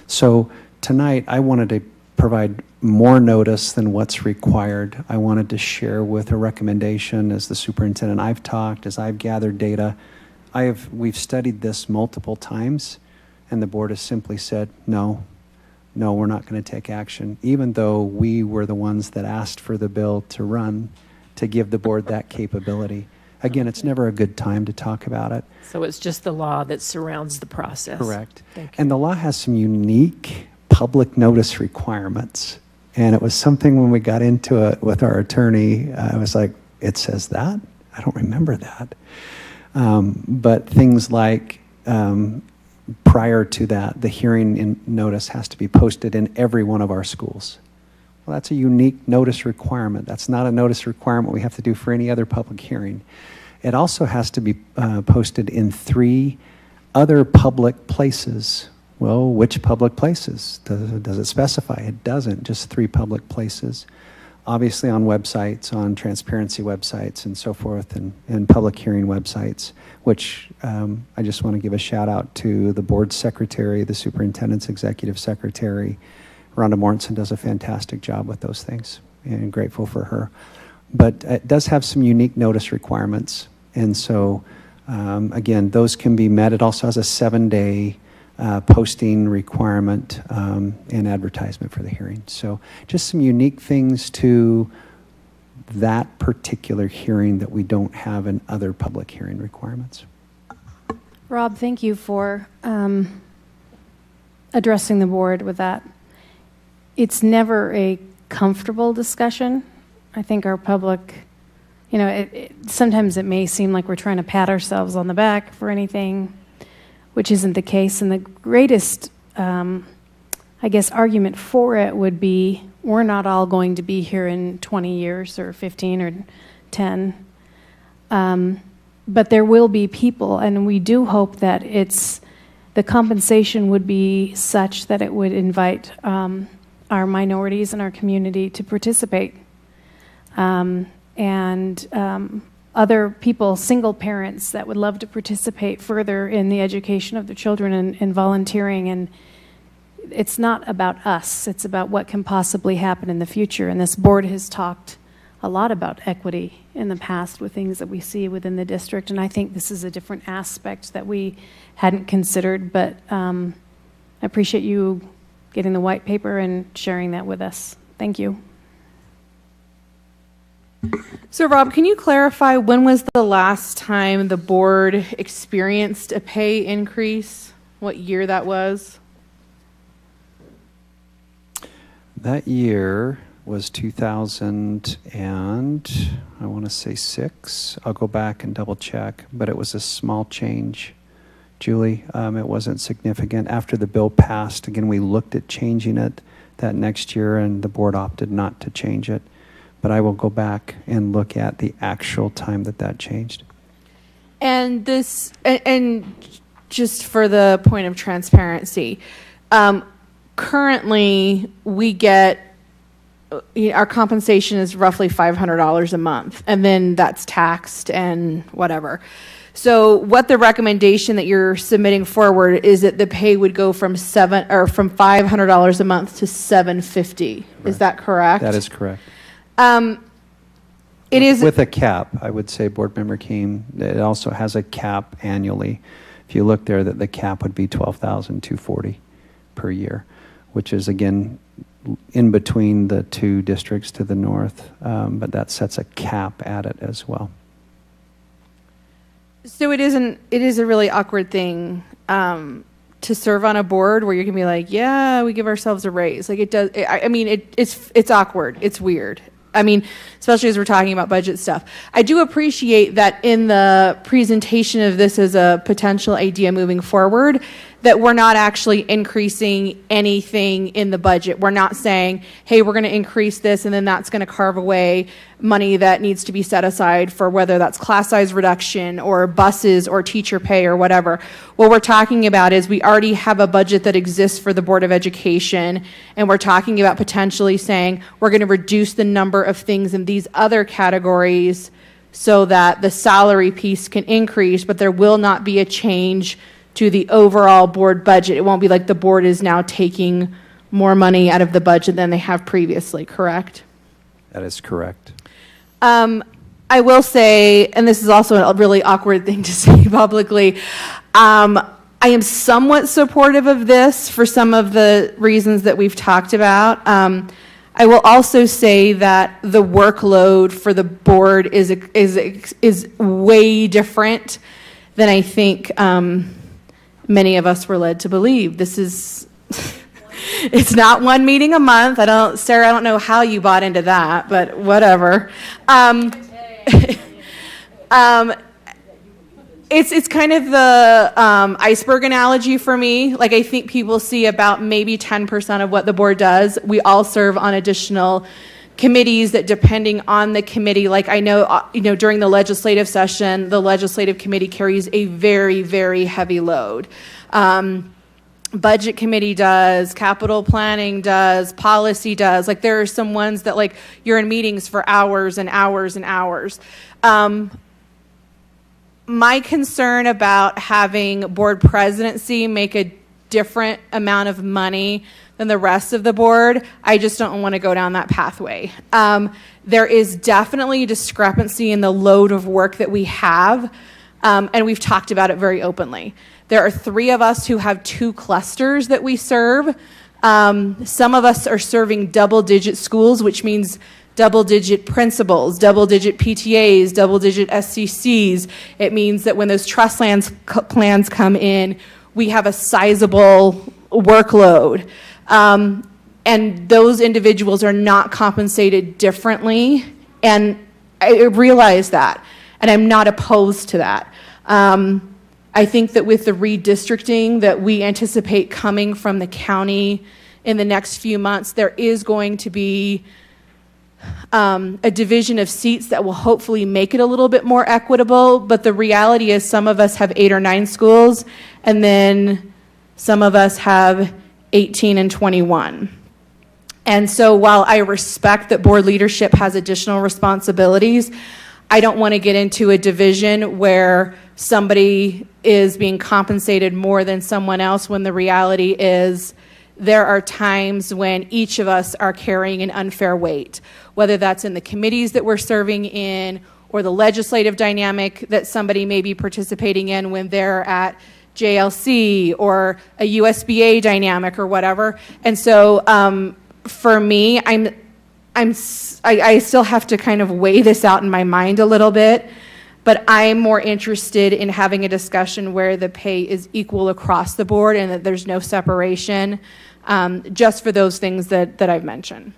So tonight, I wanted to provide more notice than what's required. I wanted to share with a recommendation as the superintendent. I've talked, as I've gathered data. We've studied this multiple times, and the board has simply said, no, we're not going to take action, even though we were the ones that asked for the bill to run to give the board that capability. Again, it's never a good time to talk about it. So it's just the law that surrounds the process. Correct. Thank you. And the law has some unique public notice requirements. And it was something when we got into it with our attorney, I was like, it says that? I don't remember that. But things like prior to that, the hearing notice has to be posted in every one of our schools. Well, that's a unique notice requirement. That's not a notice requirement we have to do for any other public hearing. It also has to be posted in 3 other public places. Well, which public places? Does it specify? It doesn't, just 3 public places. Obviously on websites, on transparency websites and so forth, and public hearing websites, which I just want to give a shout out to the board secretary, the superintendent's executive secretary. Rhonda Mortensen does a fantastic job with those things, and grateful for her. But it does have some unique notice requirements, and so again, those can be met. It also has a 7-day posting requirement, and advertisement for the hearing. So just some unique things to that particular hearing that we don't have in other public hearing requirements. Rob, thank you for addressing the board with that. It's never a comfortable discussion. I think our public, sometimes it may seem like we're trying to pat ourselves on the back for anything, which isn't the case. And the greatest, argument for it would be we're not all going to be here in 20 years or 15 or 10. But there will be people, and we do hope that the compensation would be such that it would invite our minorities in our community to participate. Other people, single parents that would love to participate further in the education of their children and volunteering. And it's not about us, it's about what can possibly happen in the future. And this board has talked a lot about equity in the past with things that we see within the district. And I think this is a different aspect that we hadn't considered, but I appreciate you getting the white paper and sharing that with us. Thank you. So Rob, can you clarify when was the last time the board experienced a pay increase? What year that was? That year was 2000 and I want to say 6. I'll go back and double check, but it was a small change. Julie, it wasn't significant. After the bill passed, again, we looked at changing it that next year and the board opted not to change it. But I will go back and look at the actual time that changed. And this, and just for the point of transparency, currently we get, our compensation is roughly $500 a month, and then that's taxed and whatever. So what the recommendation that you're submitting forward is that the pay would go from $500 a month to $750. Is that correct? That is correct. It is with a cap. I would say, Board Member Keem, it also has a cap annually. If you look there, that the cap would be $12,240 per year, which is again in between the two districts to the north, but that sets a cap at it as well. So it is a really awkward thing to serve on a board where you can be like, yeah, we give ourselves a raise. Like it does. It's awkward. It's weird. I mean, especially as we're talking about budget stuff. I do appreciate that in the presentation of this as a potential idea moving forward, that we're not actually increasing anything in the budget. We're not saying, hey, we're going to increase this and then that's going to carve away money that needs to be set aside for whether that's class size reduction or buses or teacher pay or whatever. What we're talking about is we already have a budget that exists for the Board of Education, and we're talking about potentially saying we're going to reduce the number of things in these other categories so that the salary piece can increase, but there will not be a change to the overall board budget. It won't be like the board is now taking more money out of the budget than they have previously, correct? That is correct. I will say, and this is also a really awkward thing to say publicly, I am somewhat supportive of this for some of the reasons that we've talked about. I will also say that the workload for the board is way different than I think many of us were led to believe. This is, it's not one meeting a month. Sarah, I don't know how you bought into that, but whatever. It's kind of the iceberg analogy for me. Like, I think people see about maybe 10% of what the board does. We all serve on additional committees that, depending on the committee, like I know, during the legislative session, the legislative committee carries a very, very heavy load. Budget committee does, capital planning does, policy does. Like, there are some ones that, like, you're in meetings for hours and hours and hours. My concern about having board presidency make a different amount of money than the rest of the board, I just don't want to go down that pathway. There is definitely a discrepancy in the load of work that we have, and we've talked about it very openly. There are 3 of us who have 2 clusters that we serve. Some of us are serving double-digit schools, which means double-digit principals, double-digit PTAs, double-digit SCCs. It means that when those trust plans come in, we have a sizable workload. And those individuals are not compensated differently. And I realize that, and I'm not opposed to that. I think that with the redistricting that we anticipate coming from the county in the next few months, there is going to be a division of seats that will hopefully make it a little bit more equitable. But the reality is some of us have 8 or 9 schools, and then some of us have 18 and 21. And so while I respect that board leadership has additional responsibilities, I don't want to get into a division where somebody is being compensated more than someone else, when the reality is there are times when each of us are carrying an unfair weight, whether that's in the committees that we're serving in or the legislative dynamic that somebody may be participating in when they're at JLC or a USBA dynamic or whatever. And so for me, I still have to kind of weigh this out in my mind a little bit, but I'm more interested in having a discussion where the pay is equal across the board and that there's no separation, just for those things that I've mentioned.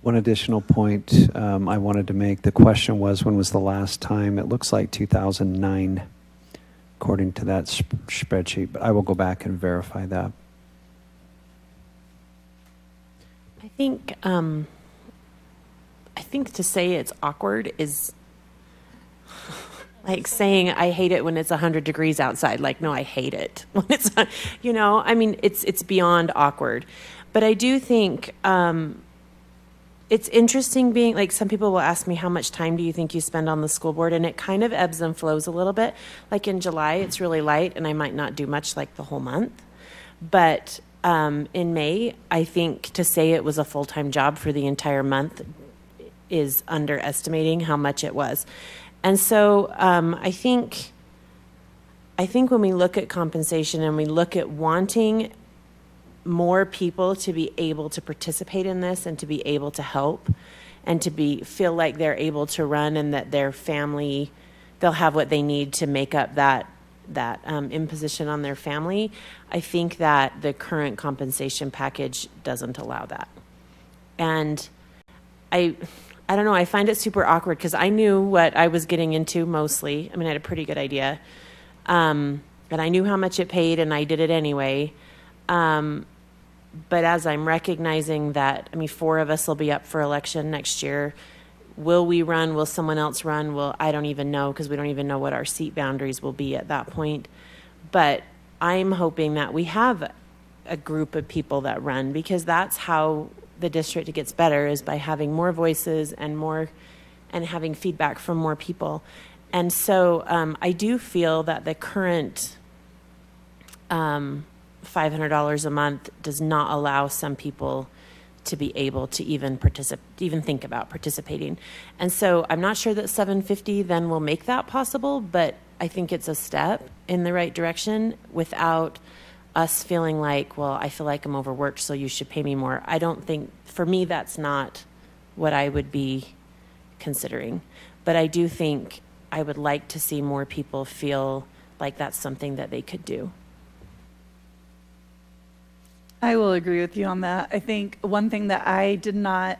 One additional point I wanted to make, the question was, when was the last time? It looks like 2009, according to that spreadsheet, but I will go back and verify that. I think to say it's awkward is like saying I hate it when it's 100 degrees outside. Like, no, I hate it when it's, I mean, it's beyond awkward. But I do think it's interesting being, like, some people will ask me, how much time do you think you spend on the school board? And it kind of ebbs and flows a little bit. Like in July, it's really light and I might not do much like the whole month. But in May, I think to say it was a full-time job for the entire month is underestimating how much it was. And so I think when we look at compensation and we look at wanting more people to be able to participate in this and to be able to help and to feel like they're able to run and that their family, they'll have what they need to make up that imposition on their family, I think that the current compensation package doesn't allow that. And I don't know, I find it super awkward because I knew what I was getting into mostly. I mean, I had a pretty good idea. And I knew how much it paid and I did it anyway. But as I'm recognizing that, 4 of us will be up for election next year. Will we run? Will someone else run? Well, I don't even know because we don't even know what our seat boundaries will be at that point. But I'm hoping that we have a group of people that run, because that's how the district gets better, is by having more voices and having feedback from more people. And so I do feel that the current $500 a month does not allow some people to be able to even think about participating. And so I'm not sure that $750 then will make that possible, but I think it's a step in the right direction without us feeling like, well, I feel like I'm overworked, so you should pay me more. I don't think, for me, that's not what I would be considering. But I do think I would like to see more people feel like that's something that they could do. I will agree with you on that. I think one thing that I did not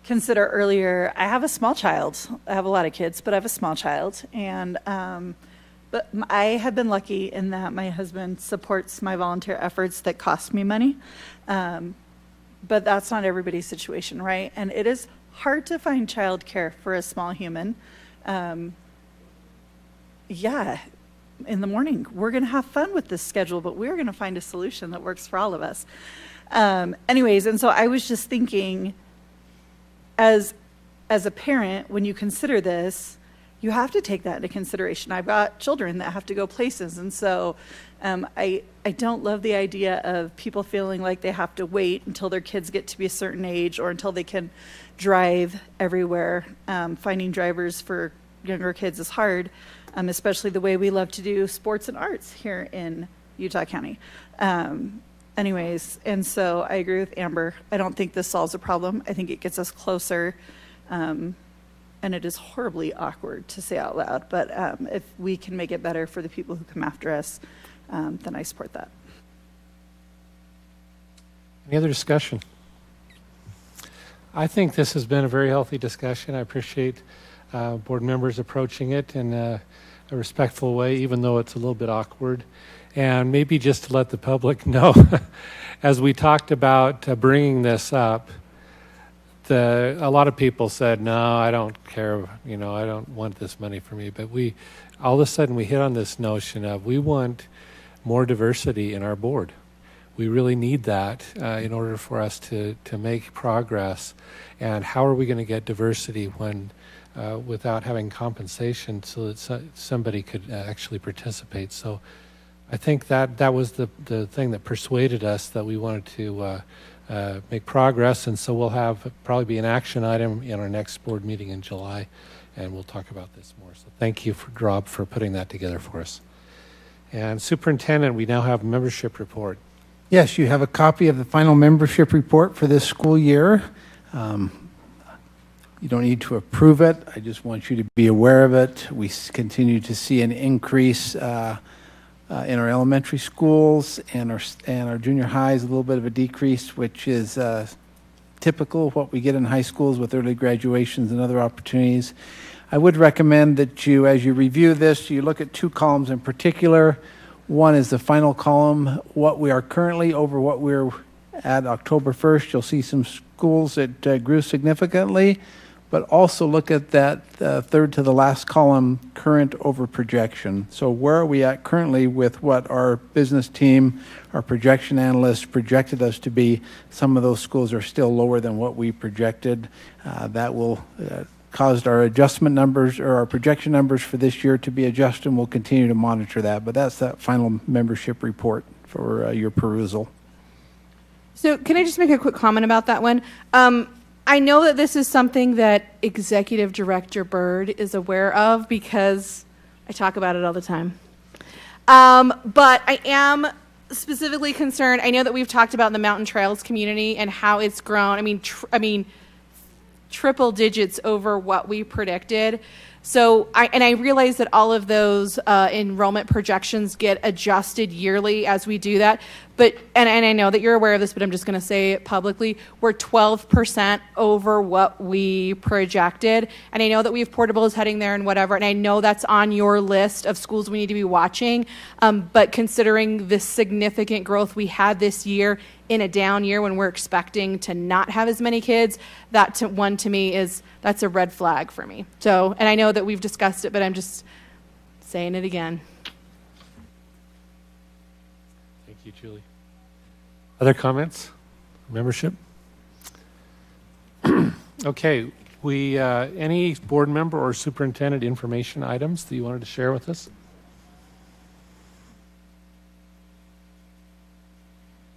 consider earlier, I have a small child. I have a lot of kids, but I have a small child. And but I have been lucky in that my husband supports my volunteer efforts that cost me money. But that's not everybody's situation, right? And it is hard to find childcare for a small human. In the morning, we're going to have fun with this schedule, but we're going to find a solution that works for all of us. Anyways, and so I was just thinking, as a parent, when you consider this, you have to take that into consideration. I've got children that have to go places, and so I don't love the idea of people feeling like they have to wait until their kids get to be a certain age or until they can drive everywhere. Finding drivers for younger kids is hard. especially the way we love to do sports and arts here in Utah County. Anyways, and so I agree with Amber. I don't think this solves a problem. I think it gets us closer. And it is horribly awkward to say out loud, but if we can make it better for the people who come after us, then I support that. Any other discussion? I think this has been a very healthy discussion. I appreciate board members approaching it in a respectful way, even though it's a little bit awkward. And maybe just to let the public know, as we talked about bringing this up, a lot of people said, no, I don't care, I don't want this money for me. But all of a sudden we hit on this notion of we want more diversity in our board. We really need that in order for us to make progress. And how are we going to get diversity when without having compensation so that somebody could actually participate? So I think that was the thing that persuaded us that we wanted to make progress, and so we'll have probably be an action item in our next board meeting in July, and we'll talk about this more. So thank you, Rob, for putting that together for us. And Superintendent, we now have a membership report. Yes, you have a copy of the final membership report for this school year. You don't need to approve it. I just want you to be aware of it. We continue to see an increase in our elementary schools and our junior highs, a little bit of a decrease, which is typical of what we get in high schools with early graduations and other opportunities. I would recommend that you, as you review this, you look at two columns in particular. One is the final column, what we are currently over what we're at October 1st. You'll see some schools that grew significantly, but also look at that third to the last column, current over projection. So where are we at currently with what our business team, our projection analysts projected us to be? Some of those schools are still lower than what we projected. That will caused our adjustment numbers or our projection numbers for this year to be adjusted, and we'll continue to monitor that. But that's that final membership report for your perusal. So can I just make a quick comment about that one? I know that this is something that Executive Director Bird is aware of because I talk about it all the time. But I am specifically concerned. I know that we've talked about the Mountain Trails community and how it's grown. I mean, triple digits over what we predicted. So I realize that all of those enrollment projections get adjusted yearly as we do that. But and I know that you're aware of this, but I'm just going to say it publicly. We're 12% over what we projected, and I know that we have portables heading there and whatever. And I know that's on your list of schools we need to be watching. But considering the significant growth we had this year in a down year when we're expecting to not have as many kids, that's a red flag for me. So, and I know that we've discussed it, but I'm just saying it again. Thank you, Julie. Other comments? Membership? Okay, any board member or superintendent information items that you wanted to share with us?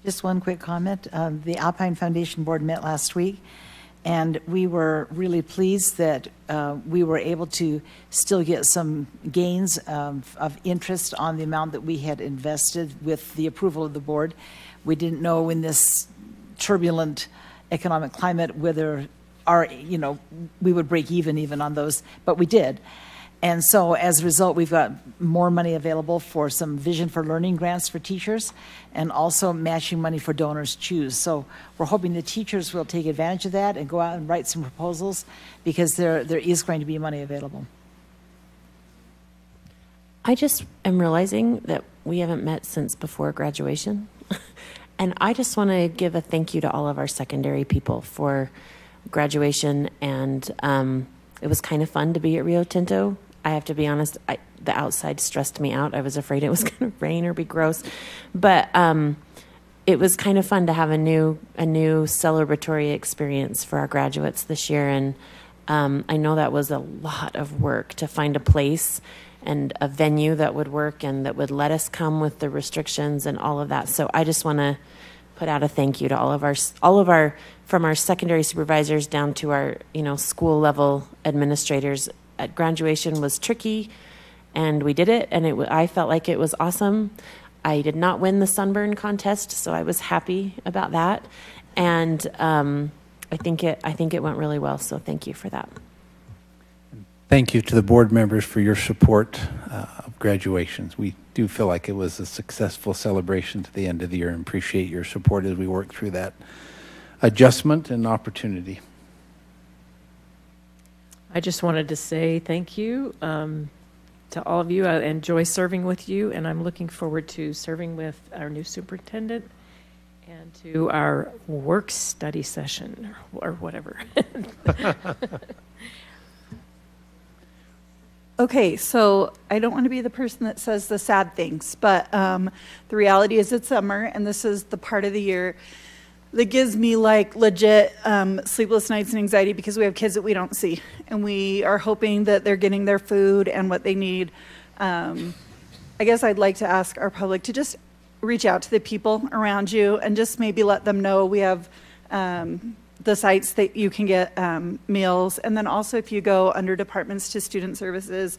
Just one quick comment. The Alpine Foundation Board met last week, and we were really pleased that we were able to still get some gains of interest on the amount that we had invested with the approval of the board. We didn't know in this turbulent economic climate whether we would break even on those, but we did. And so as a result, we've got more money available for some Vision for Learning grants for teachers and also matching money for Donors Choose. So we're hoping the teachers will take advantage of that and go out and write some proposals because there is going to be money available. I just am realizing that we haven't met since before graduation. And I just want to give a thank you to all of our secondary people for graduation. And it was kind of fun to be at Rio Tinto. I have to be honest, the outside stressed me out. I was afraid it was going to rain or be gross. But it was kind of fun to have a new celebratory experience for our graduates this year. And I know that was a lot of work to find a place and a venue that would work and that would let us come with the restrictions and all of that. So I just want to put out a thank you to all of our from our secondary supervisors down to our school level administrators. At graduation was tricky, and we did it, and I felt like it was awesome. I did not win the sunburn contest, so I was happy about that. And I think it went really well, so thank you for that. Thank you to the board members for your support of graduations. We do feel like it was a successful celebration to the end of the year, and appreciate your support as we work through that adjustment and opportunity. I just wanted to say thank you to all of you. I enjoy serving with you, and I'm looking forward to serving with our new superintendent and to our work study session or whatever. Okay, so I don't want to be the person that says the sad things, but the reality is it's summer, and this is the part of the year that gives me like legit sleepless nights and anxiety because we have kids that we don't see, and we are hoping that they're getting their food and what they need. I guess I'd like to ask our public to just reach out to the people around you and just maybe let them know we have the sites that you can get meals. And then also if you go under departments to student services,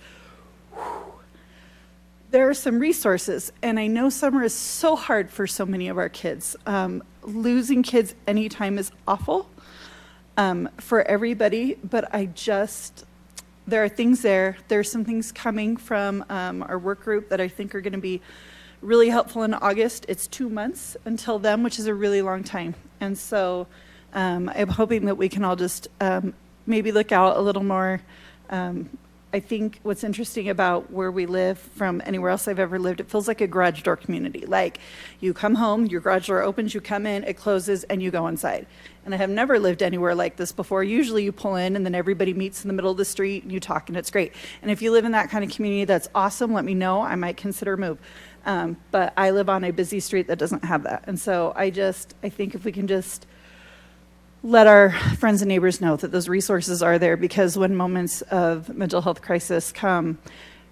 there are some resources. And I know summer is so hard for so many of our kids. Losing kids anytime is awful for everybody, but there are things there. There's some things coming from our work group that I think are going to be really helpful in August. It's 2 months until then, which is a really long time. And so I'm hoping that we can all just maybe look out a little more. I think what's interesting about where we live from anywhere else I've ever lived, it feels like a garage door community. Like you come home, your garage door opens, you come in, it closes, and you go inside. And I have never lived anywhere like this before. Usually you pull in and then everybody meets in the middle of the street and you talk and it's great. And if you live in that kind of community, that's awesome. Let me know. I might consider a move. But I live on a busy street that doesn't have that. And so I think if we can just let our friends and neighbors know that those resources are there, because when moments of mental health crisis come,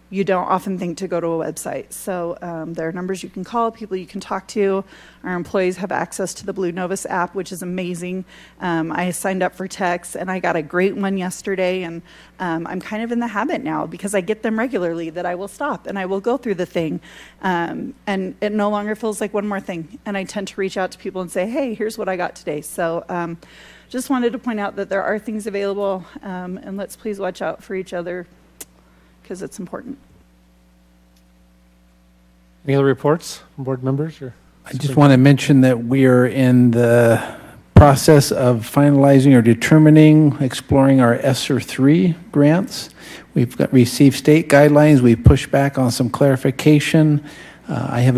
you don't often think to go to a website. So there are numbers you can call, people you can talk to. Our employees have access to the Blue Novus app, which is amazing. I signed up for texts, and I got a great one yesterday, and I'm kind of in the habit now because I get them regularly that I will stop and I will go through the thing. And it no longer feels like one more thing. And I tend to reach out to people and say, hey, here's what I got today. So just wanted to point out that there are things available, and let's please watch out for each other, because it's important. Any other reports from board members? I just want to mention that we are in the process of finalizing or determining, exploring our ESSER 3 grants. We've received state guidelines. We've pushed back on some clarification. I have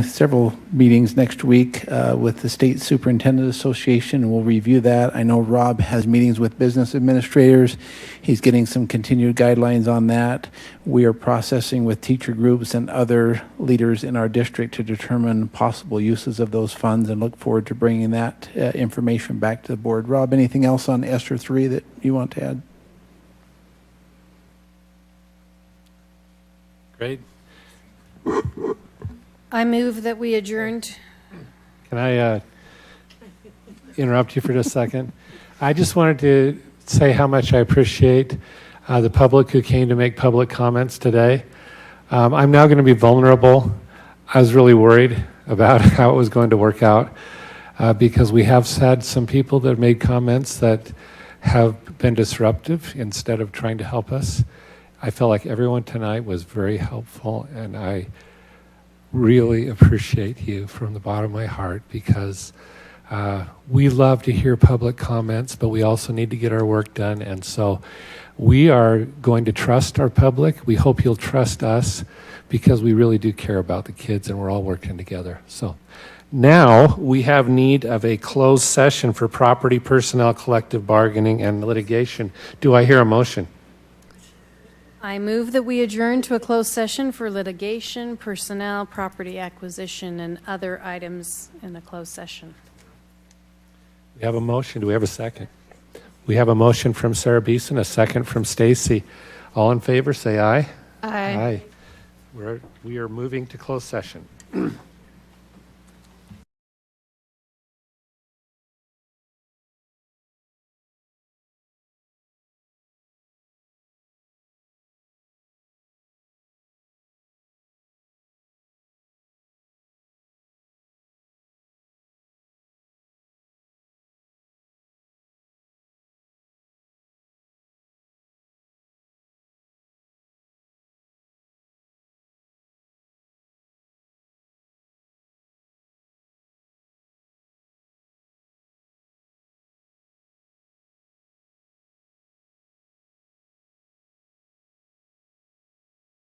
several meetings next week with the State Superintendent Association, and we'll review that. I know Rob has meetings with business administrators. He's getting some continued guidelines on that. We are processing with teacher groups and other leaders in our district to determine possible uses of those funds, and look forward to bringing that information back to the board. Rob, anything else on ESSER 3 that you want to add? Great. I move that we adjourned. Can I interrupt you for just a second? I just wanted to say how much I appreciate the public who came to make public comments today. I'm now going to be vulnerable. I was really worried about how it was going to work out because we have had some people that have made comments that have been disruptive instead of trying to help us. I felt like everyone tonight was very helpful, and I really appreciate you from the bottom of my heart, because we love to hear public comments, but we also need to get our work done. And so we are going to trust our public. We hope you'll trust us, because we really do care about the kids and we're all working together. So now we have need of a closed session for property, personnel, collective bargaining, and litigation. Do I hear a motion? I move that we adjourn to a closed session for litigation, personnel, property acquisition, and other items in a closed session. We have a motion. Do we have a second? We have a motion from Sarah Beeson, a second from Stacy. All in favor, say aye. Aye. We are moving to closed session.